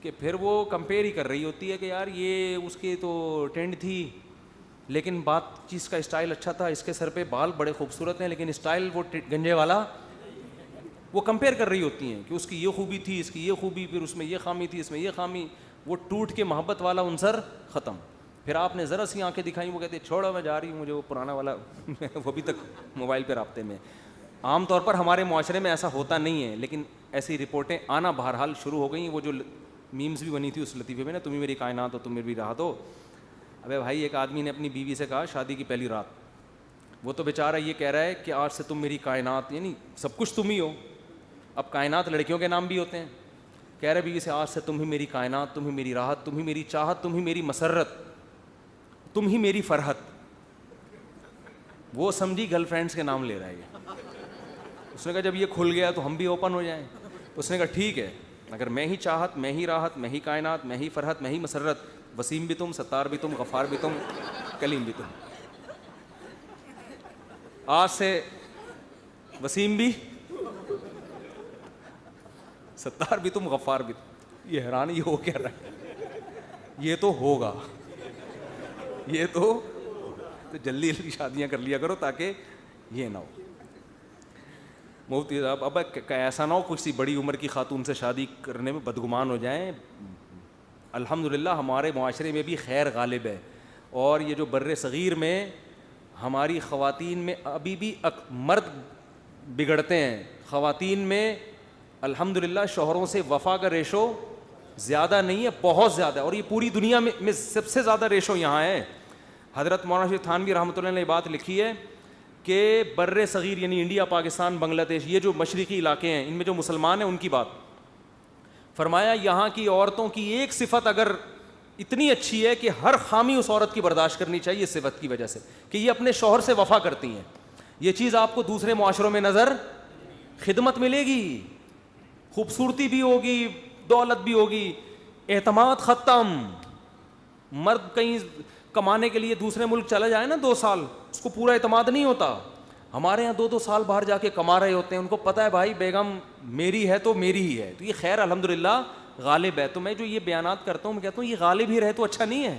Speaker 2: کہ پھر وہ کمپیئر ہی کر رہی ہوتی ہے کہ یار یہ اس کی تو ٹرینڈ تھی, لیکن بات چیز کا اسٹائل اچھا تھا, اس کے سر پہ بال بڑے خوبصورت ہیں, لیکن اسٹائل وہ گنجے والا. وہ کمپیئر کر رہی ہوتی ہیں کہ اس کی یہ خوبی تھی, اس کی یہ خوبی, پھر اس میں یہ خامی تھی, اس میں یہ خامی. وہ ٹوٹ کے محبت والا عنصر ختم. پھر آپ نے ذرا سی آنکھیں دکھائیں, وہ کہتے ہیں چھوڑو میں جا رہی ہوں, مجھے وہ پرانا والا وہ بھی تک موبائل پہ رابطے میں. عام طور پر ہمارے معاشرے میں ایسا ہوتا نہیں ہے, لیکن ایسی رپورٹیں آنا بہرحال شروع ہو گئیں. وہ جو میمز بھی بنی تھی اس لطیفے میں نا, تمہیں میری کائنات ہو تم میری راحت ہو. ابے بھائی ایک آدمی نے اپنی بیوی سے کہا شادی کی پہلی رات, وہ تو بیچارہ یہ کہہ رہا ہے کہ آج سے تم میری کائنات, یعنی سب کچھ تم ہی ہو. اب کائنات لڑکیوں کے نام بھی ہوتے ہیں. کہہ رہے بیوی سے آج سے تم ہی میری کائنات, تم ہی میری راحت, تم ہی میری چاہت, تم ہی میری مسرت, تم ہی میری فرحت. وہ سمجھی گرل فرینڈس کے نام لے رہا ہے یہ. اس نے کہا جب یہ کھل گیا تو ہم بھی اوپن ہو جائیں. اس نے کہا ٹھیک ہے, اگر میں ہی چاہت, میں ہی راحت, میں ہی کائنات, میں ہی فرحت, میں ہی مسرت, وسیم بھی تم, ستار بھی تم, غفار بھی تم, کلیم بھی تم. آج سے وسیم بھی, ستار بھی تم, غفار بھی تم. یہ حیران یہ ہو کیا رہا ہے, یہ تو ہوگا, یہ تو جلدی جلدی شادیاں کر لیا کرو تاکہ یہ نہ ہو. مفتی صاحب اب ایسا نہ ہو کسی بڑی عمر کی خاتون سے شادی کرنے میں بدگمان ہو جائیں. الحمدللہ ہمارے معاشرے میں بھی خیر غالب ہے, اور یہ جو بر صغیر میں ہماری خواتین میں ابھی بھی مرد بگڑتے ہیں. خواتین میں الحمدللہ شوہروں سے وفا کا ریشو زیادہ نہیں ہے, بہت زیادہ ہے, اور یہ پوری دنیا میں سب سے زیادہ ریشو یہاں ہے. حضرت مولانا شیخ تھانوی رحمۃ اللہ نے بات لکھی ہے کہ بر صغیر یعنی انڈیا, پاکستان, بنگلہ دیش, یہ جو مشرقی علاقے ہیں ان میں جو مسلمان ہیں ان کی بات فرمایا, یہاں کی عورتوں کی ایک صفت اگر اتنی اچھی ہے کہ ہر خامی اس عورت کی برداشت کرنی چاہیے اس صفت کی وجہ سے کہ یہ اپنے شوہر سے وفا کرتی ہیں. یہ چیز آپ کو دوسرے معاشروں میں نظر, خدمت ملے گی, خوبصورتی بھی ہوگی, دولت بھی ہوگی, اعتماد ختم. مرد کہیں کمانے کے لیے دوسرے ملک چلا جائے نا 2 سال, اس کو پورا اعتماد نہیں ہوتا. ہمارے یہاں 2 سال باہر جا کے کما رہے ہوتے ہیں, ان کو پتہ ہے بھائی بیگم میری ہے تو میری ہی ہے. تو یہ خیر الحمدللہ غالب ہے. تو میں جو یہ بیانات کرتا ہوں میں کہتا ہوں یہ غالب ہی رہے تو اچھا نہیں ہے.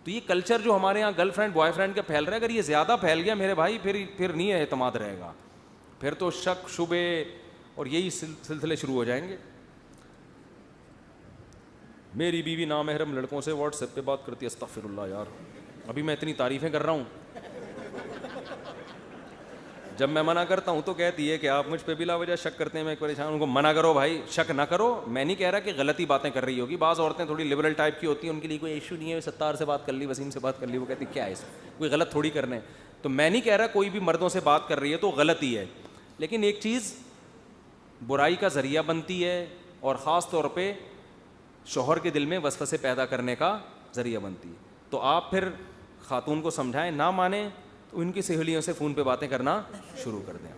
Speaker 2: تو یہ کلچر جو ہمارے یہاں گرل فرینڈ بوائے فرینڈ کا پھیل رہا ہے, اگر یہ زیادہ پھیل گیا میرے بھائی پھر نہیں اعتماد رہے گا, پھر تو شک شبے اور یہی سلسلے شروع ہو جائیں گے. میری بیوی نامحرم لڑکوں سے واٹس ایپ پہ بات کرتی ہے. استغفر اللہ یار, ابھی میں اتنی تعریفیں کر رہا ہوں, جب میں منع کرتا ہوں تو کہتی ہے کہ آپ مجھ پہ بلا وجہ شک کرتے ہیں, میں پریشان. ان کو منع کرو بھائی, شک نہ کرو. میں نہیں کہہ رہا کہ غلطی باتیں کر رہی ہوگی, بعض عورتیں تھوڑی لبرل ٹائپ کی ہوتی ہیں, ان کے لیے کوئی ایشو نہیں ہے, ستار سے بات کر لی, وسیم سے بات کر لی, وہ کہتی کیا ہے اس کوئی غلط تھوڑی کرنے. تو میں نہیں کہہ رہا کوئی بھی مردوں سے بات کر رہی ہے تو غلط ہی ہے, لیکن ایک چیز برائی کا ذریعہ بنتی ہے اور خاص طور پہ شوہر کے دل میں وسوسے پیدا کرنے کا ذریعہ بنتی ہے. تو آپ پھر خاتون کو سمجھائیں, نہ مانیں تو ان کی سہیلیوں سے فون پہ باتیں کرنا شروع کر دیں.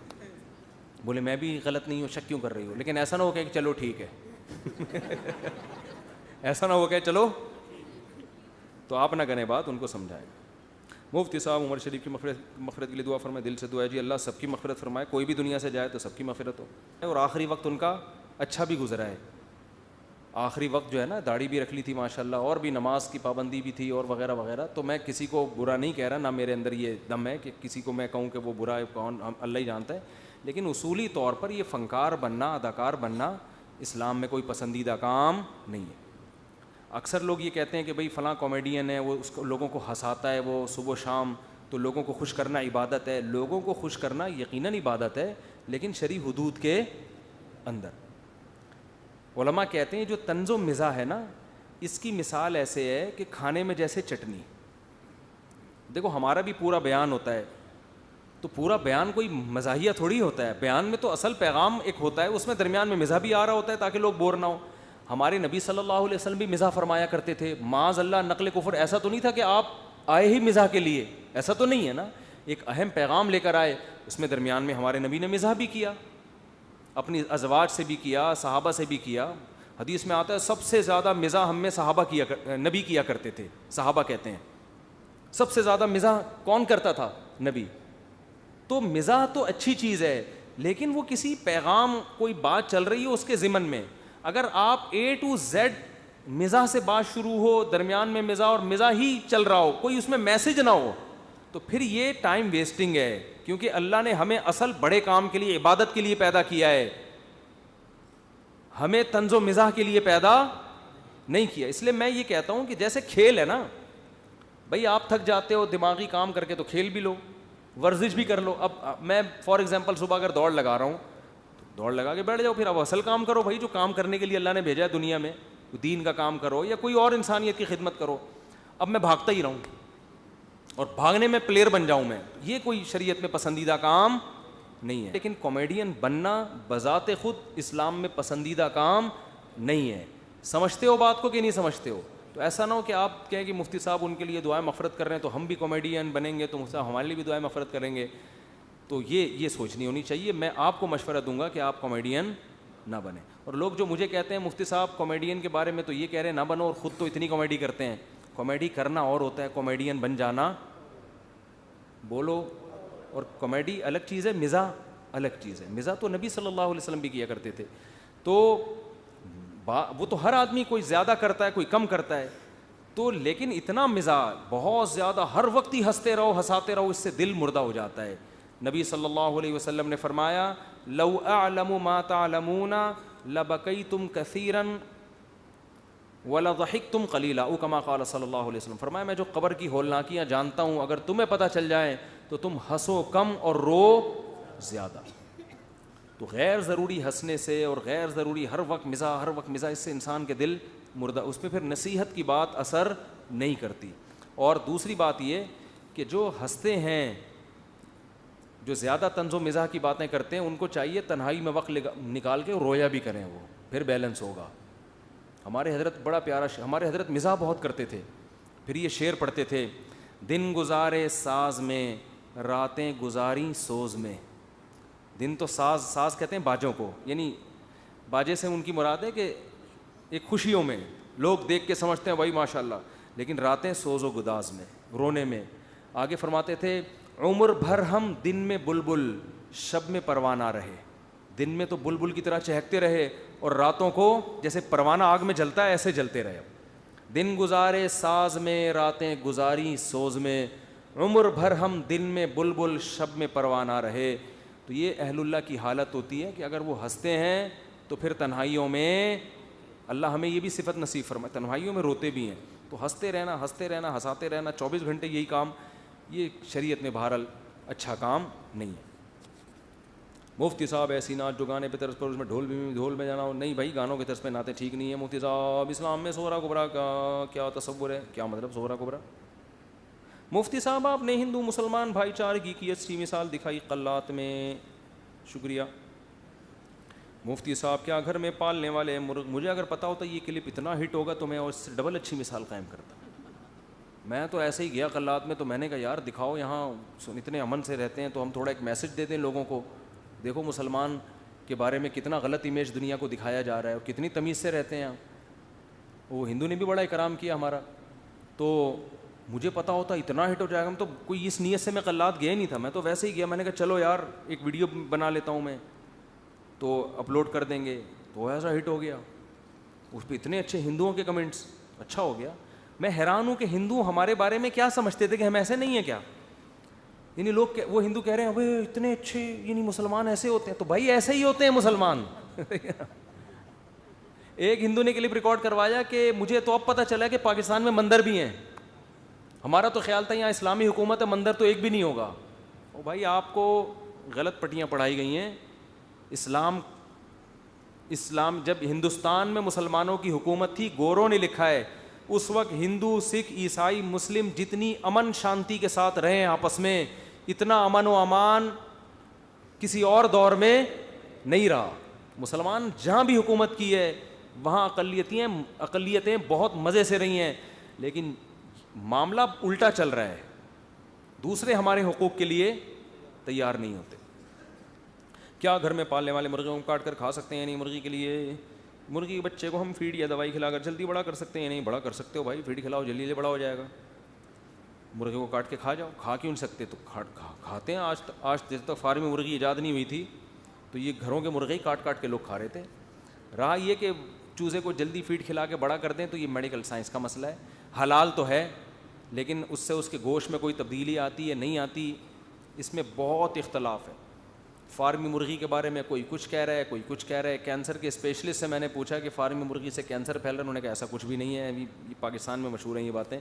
Speaker 2: بولے میں بھی غلط نہیں ہوں, شک کیوں کر رہی ہوں, لیکن ایسا نہ ہو کہ چلو ٹھیک ہے. ایسا نہ ہو کہ چلو, تو آپ نہ کریں بات, ان کو سمجھائیں. مفتی صاحب عمر شریف کی مغفرت کے لیے دعا فرمائے. دل سے دعا ہے جی اللہ سب کی مغفرت فرمائے, کوئی بھی دنیا سے جائے تو سب کی مغفرت ہو, اور آخری وقت ان کا اچھا بھی گزرا ہے. آخری وقت جو ہے نا, داڑھی بھی رکھ لی تھی ماشاءاللہ, اور بھی نماز کی پابندی بھی تھی اور وغیرہ وغیرہ. تو میں کسی کو برا نہیں کہہ رہا, نہ میرے اندر یہ دم ہے کہ کسی کو میں کہوں کہ وہ برا ہے, کون اللہ ہی جانتا ہے. لیکن اصولی طور پر یہ فنکار بننا, اداکار بننا اسلام میں کوئی پسندیدہ کام نہیں ہے. اکثر لوگ یہ کہتے ہیں کہ بھئی فلاں کامیڈین ہے, وہ اس کو لوگوں کو ہنساتا ہے وہ صبح و شام, تو لوگوں کو خوش کرنا عبادت ہے. لوگوں کو خوش کرنا یقیناً عبادت ہے, لیکن شرعی حدود کے اندر. علماء کہتے ہیں جو طنز و مزاح ہے نا, اس کی مثال ایسے ہے کہ کھانے میں جیسے چٹنی. دیکھو ہمارا بھی پورا بیان ہوتا ہے, تو پورا بیان کوئی مزاحیہ تھوڑی ہوتا ہے. بیان میں تو اصل پیغام ایک ہوتا ہے, اس میں درمیان میں مزاح بھی آ رہا ہوتا ہے تاکہ لوگ بور نہ ہو. ہمارے نبی صلی اللہ علیہ وسلم بھی مزاح فرمایا کرتے تھے. معاذ اللہ نقل کفر, ایسا تو نہیں تھا کہ آپ آئے ہی مزاح کے لیے, ایسا تو نہیں ہے نا. ایک اہم پیغام لے کر آئے, اس میں درمیان میں ہمارے نبی نے مزاح بھی کیا, اپنی ازواج سے بھی کیا, صحابہ سے بھی کیا. حدیث میں آتا ہے سب سے زیادہ مزاح ہم میں نبی کیا کرتے تھے. صحابہ کہتے ہیں سب سے زیادہ مزاح کون کرتا تھا؟ نبی. تو مزاح تو اچھی چیز ہے, لیکن وہ کسی پیغام, کوئی بات چل رہی ہے اس کے ضمن میں, اگر آپ A to Z مزاح سے بات شروع ہو, درمیان میں مزاح اور مزاح ہی چل رہا ہو, کوئی اس میں میسج نہ ہو, تو پھر یہ ٹائم ویسٹنگ ہے. کیونکہ اللہ نے ہمیں اصل بڑے کام کے لیے, عبادت کے لیے پیدا کیا ہے, ہمیں طنز و مزاح کے لیے پیدا نہیں کیا. اس لیے میں یہ کہتا ہوں کہ جیسے کھیل ہے نا بھائی, آپ تھک جاتے ہو دماغی کام کر کے تو کھیل بھی لو, ورزش بھی کر لو. اب میں فار ایگزامپل صبح اگر دوڑ لگا رہا ہوں تو دوڑ لگا کے بیٹھ جاؤ, پھر اب اصل کام کرو بھائی, جو کام کرنے کے لیے اللہ نے بھیجا ہے دنیا میں, دین کا کام کرو یا کوئی اور انسانیت کی خدمت کرو. اب میں بھاگتا ہی رہوں اور بھاگنے میں پلیئر بن جاؤں میں, یہ کوئی شریعت میں پسندیدہ کام نہیں ہے. لیکن کامیڈین بننا بذات خود اسلام میں پسندیدہ کام نہیں ہے. سمجھتے ہو بات کو کہ نہیں سمجھتے ہو؟ تو ایسا نہ ہو کہ آپ کہیں کہ مفتی صاحب ان کے لیے دعائیں مغفرت کر رہے ہیں تو ہم بھی کامیڈین بنیں گے, تو مفتی صاحب ہمارے لیے بھی دعائیں مغفرت کریں گے. تو یہ سوچنی ہونی چاہیے. میں آپ کو مشورہ دوں گا کہ آپ کامیڈین نہ بنیں. اور لوگ جو مجھے کہتے ہیں مفتی صاحب کامیڈین کے بارے میں تو یہ کہہ رہے ہیں نہ بنو, اور خود تو اتنی کامیڈی کرتے ہیں. کامیڈی کرنا اور ہوتا ہے, کامیڈین بن جانا بولو. اور کامیڈی الگ چیز ہے, مزاح الگ چیز ہے. مزاح تو نبی صلی اللہ علیہ وسلم بھی کیا کرتے تھے. تو وہ تو ہر آدمی, کوئی زیادہ کرتا ہے کوئی کم کرتا ہے, تو لیکن اتنا مزاح بہت زیادہ ہر وقت ہی ہنستے رہو ہنساتے رہو, اس سے دل مردہ ہو جاتا ہے. نبی صلی اللہ علیہ وسلم نے فرمایا لو اعلم ما تعلمون لبکیتم کثیرا وَلَضَحِكْتُمْ قَلِيلًا او کما قال صلی اللہ علیہ وسلم. فرمایا میں جو قبر کی ہولناکیاں جانتا ہوں, اگر تمہیں پتہ چل جائیں تو تم ہنسو کم اور رو زیادہ. تو غیر ضروری ہنسنے سے اور غیر ضروری ہر وقت مزاح اس سے انسان کے دل مردہ, اس پہ پھر نصیحت کی بات اثر نہیں کرتی. اور دوسری بات یہ کہ جو ہنستے ہیں, جو زیادہ طنز و مزاح کی باتیں کرتے ہیں, ان کو چاہیے تنہائی میں وقت نکال کے رویا بھی کریں, وہ پھر بیلنس ہوگا. ہمارے حضرت بڑا پیارا ہمارے حضرت مزاح بہت کرتے تھے. پھر یہ شعر پڑھتے تھے, دن گزارے ساز میں راتیں گزاری سوز میں. دن تو ساز کہتے ہیں باجوں کو, یعنی باجے سے ان کی مراد ہے کہ ایک خوشیوں میں لوگ دیکھ کے سمجھتے ہیں بھائی ماشاء اللہ, لیکن راتیں سوز و گداز میں, رونے میں. آگے فرماتے تھے عمر بھر ہم دن میں بلبل شب میں پروانہ رہے. دن میں تو بلبل کی طرح چہکتے رہے اور راتوں کو جیسے پروانہ آگ میں جلتا ہے ایسے جلتے رہے. دن گزارے ساز میں راتیں گزاری سوز میں, عمر بھر ہم دن میں بلبل شب میں پروانہ رہے. تو یہ اہل اللہ کی حالت ہوتی ہے کہ اگر وہ ہنستے ہیں تو پھر تنہائیوں میں, اللہ ہمیں یہ بھی صفت نصیب فرمائے, تنہائیوں میں روتے بھی ہیں. تو ہنستے رہنا ہنساتے رہنا 24 گھنٹے یہی کام, یہ شریعت میں بہرحال اچھا کام نہیں ہے. مفتی صاحب ایسی نعت جو گانے پہ طرز پر اس میں ڈھول میں جانا ہو, نہیں بھائی گانوں کی طرز پہ نعتیں ٹھیک نہیں ہے. مفتی صاحب اسلام میں صغرا کبریٰ کا کیا تصور ہے, کیا مطلب صغرا کبریٰ؟ مفتی صاحب آپ نے ہندو مسلمان بھائی چارگی کی اچھی مثال دکھائی قلات میں, شکریہ. مفتی صاحب کیا گھر میں پالنے والے مرغ, مجھے اگر پتا ہوتا یہ کلپ اتنا ہٹ ہوگا تو میں اس سے ڈبل اچھی مثال قائم کرتا. میں تو ایسے ہی گیا قلات میں, تو میں نے کہا یار دکھاؤ یہاں اتنے امن سے رہتے ہیں, تو ہم تھوڑا ایک میسج دے دیں لوگوں کو, دیکھو مسلمان کے بارے میں کتنا غلط امیج دنیا کو دکھایا جا رہا ہے اور کتنی تمیز سے رہتے ہیں. وہ ہندو نے بھی بڑا اکرام کیا ہمارا, تو مجھے پتا ہوتا اتنا ہٹ ہو جائے گا. ہم تو کوئی اس نیت سے میں قلات گیا نہیں تھا, میں تو ویسے ہی گیا, میں نے کہا چلو یار ایک ویڈیو بنا لیتا ہوں میں تو اپلوڈ کر دیں گے. تو ایسا ہٹ ہو گیا, اس پہ اتنے اچھے ہندوؤں کے کمنٹس, اچھا ہو گیا. میں حیران ہوں کہ ہندو ہمارے بارے میں کیا سمجھتے تھے کہ ہم ایسے نہیں ہیں کیا, یعنی لوگ وہ ہندو کہہ رہے ہیں بھائی اتنے اچھے, یعنی مسلمان ایسے ہوتے ہیں, تو بھائی ایسے ہی ہوتے ہیں مسلمان. ایک ہندو نے کلپ ریکارڈ کروایا کہ مجھے تو اب پتہ چلا کہ پاکستان میں مندر بھی ہیں, ہمارا تو خیال تھا یہاں اسلامی حکومت ہے مندر تو ایک بھی نہیں ہوگا. او بھائی آپ کو غلط پٹیاں پڑھائی گئی ہیں. اسلام جب ہندوستان میں مسلمانوں کی حکومت تھی, گوروں نے لکھا ہے اس وقت ہندو سکھ عیسائی مسلم جتنی امن شانتی کے ساتھ رہے ہیں آپس میں, اتنا امن و امان کسی اور دور میں نہیں رہا. مسلمان جہاں بھی حکومت کی ہے وہاں اقلیتیں بہت مزے سے رہی ہیں, لیکن معاملہ الٹا چل رہا ہے, دوسرے ہمارے حقوق کے لیے تیار نہیں ہوتے. کیا گھر میں پالنے والے مرغیوں کو کاٹ کر کھا سکتے ہیں؟ نہیں, مرغی کے لیے مرغی کے بچے کو ہم فیڈ یا دوائی کھلا کر جلدی بڑا کر سکتے ہیں. نہیں, بڑا کر سکتے ہو بھائی, فیڈ کھلاؤ جلدی بڑا ہو جائے گا. مرغے کو کاٹ کے کھا جاؤ, کھا کیوں نہیں سکتے؟ تو کھاتے ہیں. آج جب تک فارمی مرغی ایجاد نہیں ہوئی تھی تو یہ گھروں کے مرغے ہی کاٹ کے لوگ کھا رہے تھے. رہا یہ کہ چوزے کو جلدی فیڈ کھلا کے بڑا کر دیں تو یہ میڈیکل سائنس کا مسئلہ ہے. حلال تو ہے لیکن اس سے اس کے گوشت میں کوئی تبدیلی آتی ہے نہیں آتی, اس میں بہت اختلاف ہے. فارمی مرغی کے بارے میں کوئی کچھ کہہ رہا ہے, کوئی کچھ کہہ رہا ہے. کینسر کے اسپیشلسٹ سے میں نے پوچھا کہ فارمی مرغی سے کینسر پھیل رہا ہے, انہوں نے کہا ایسا کچھ بھی نہیں ہے, یہ پاکستان میں مشہور ہیں یہ باتیں.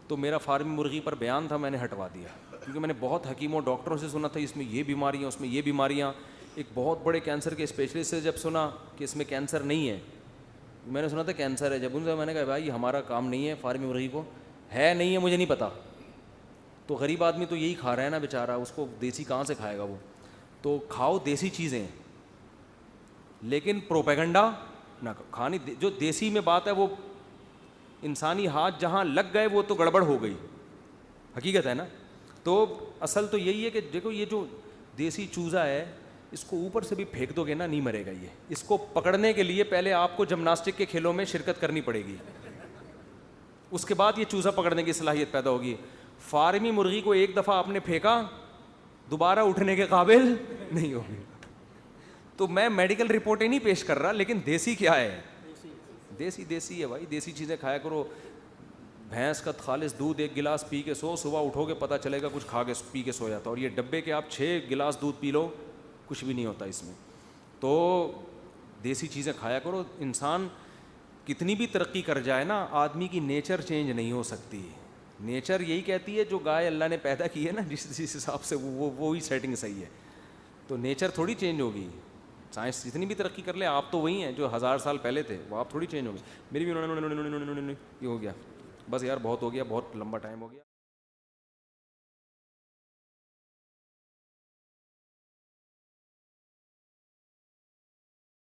Speaker 2: تو میرا فارمی مرغی پر بیان تھا, میں نے ہٹوا دیا کیونکہ میں نے بہت حکیموں ڈاکٹروں سے سنا تھا اس میں یہ بیماریاں, اس میں یہ بیماریاں. ایک بہت بڑے کینسر کے اسپیشلسٹ سے جب سنا کہ اس میں کینسر نہیں ہے, میں نے سنا تھا کینسر ہے, جب ان سے میں نے کہا بھائی ہمارا کام نہیں ہے فارمی مرغی کو, ہے نہیں ہے مجھے نہیں پتا. تو غریب آدمی تو یہی کھا رہا ہے نا بیچارہ, اس کو دیسی کہاں سے کھائے گا وہ. تو کھاؤ دیسی چیزیں لیکن پروپیگنڈا نہ کھانی. جو دیسی میں بات ہے وہ انسانی ہاتھ جہاں لگ گئے وہ تو گڑبڑ ہو گئی, حقیقت ہے نا. تو اصل تو یہی ہے کہ دیکھو یہ جو دیسی چوزا ہے اس کو اوپر سے بھی پھینک دو گے نا نہیں مرے گا یہ. اس کو پکڑنے کے لیے پہلے آپ کو جمناسٹک کے کھیلوں میں شرکت کرنی پڑے گی, اس کے بعد یہ چوزا پکڑنے کی صلاحیت پیدا ہوگی. فارمی مرغی کو ایک دفعہ آپ نے پھینکا دوبارہ اٹھنے کے قابل نہیں ہوگی. تو میں میڈیکل رپورٹیں نہیں پیش کر رہا, لیکن دیسی کیا ہے, دیسی ہے بھائی. دیسی چیزیں کھایا کرو. بھینس کا خالص دودھ 1 گلاس پی کے سو, صبح اٹھو گے پتہ چلے گا کچھ کھا کے پی کے سو جاتا. اور یہ ڈبے کے آپ 6 گلاس دودھ پی لو کچھ بھی نہیں ہوتا اس میں. تو دیسی چیزیں کھایا کرو. انسان کتنی بھی ترقی کر جائے نا, آدمی کی نیچر چینج نہیں ہو سکتی. نیچر یہی کہتی ہے جو گائے اللہ نے پیدا کی ہے نا, جس حساب سے وہی سیٹنگ صحیح ہے. تو نیچر تھوڑی چینج ہوگی. سائنس جتنی بھی ترقی کر لے آپ تو وہی ہیں جو 1000 سال پہلے تھے, وہ آپ تھوڑی چینج ہو گئے. میری بھی یہ ہو گیا بس یار, بہت ہو گیا, بہت لمبا ٹائم ہو گیا.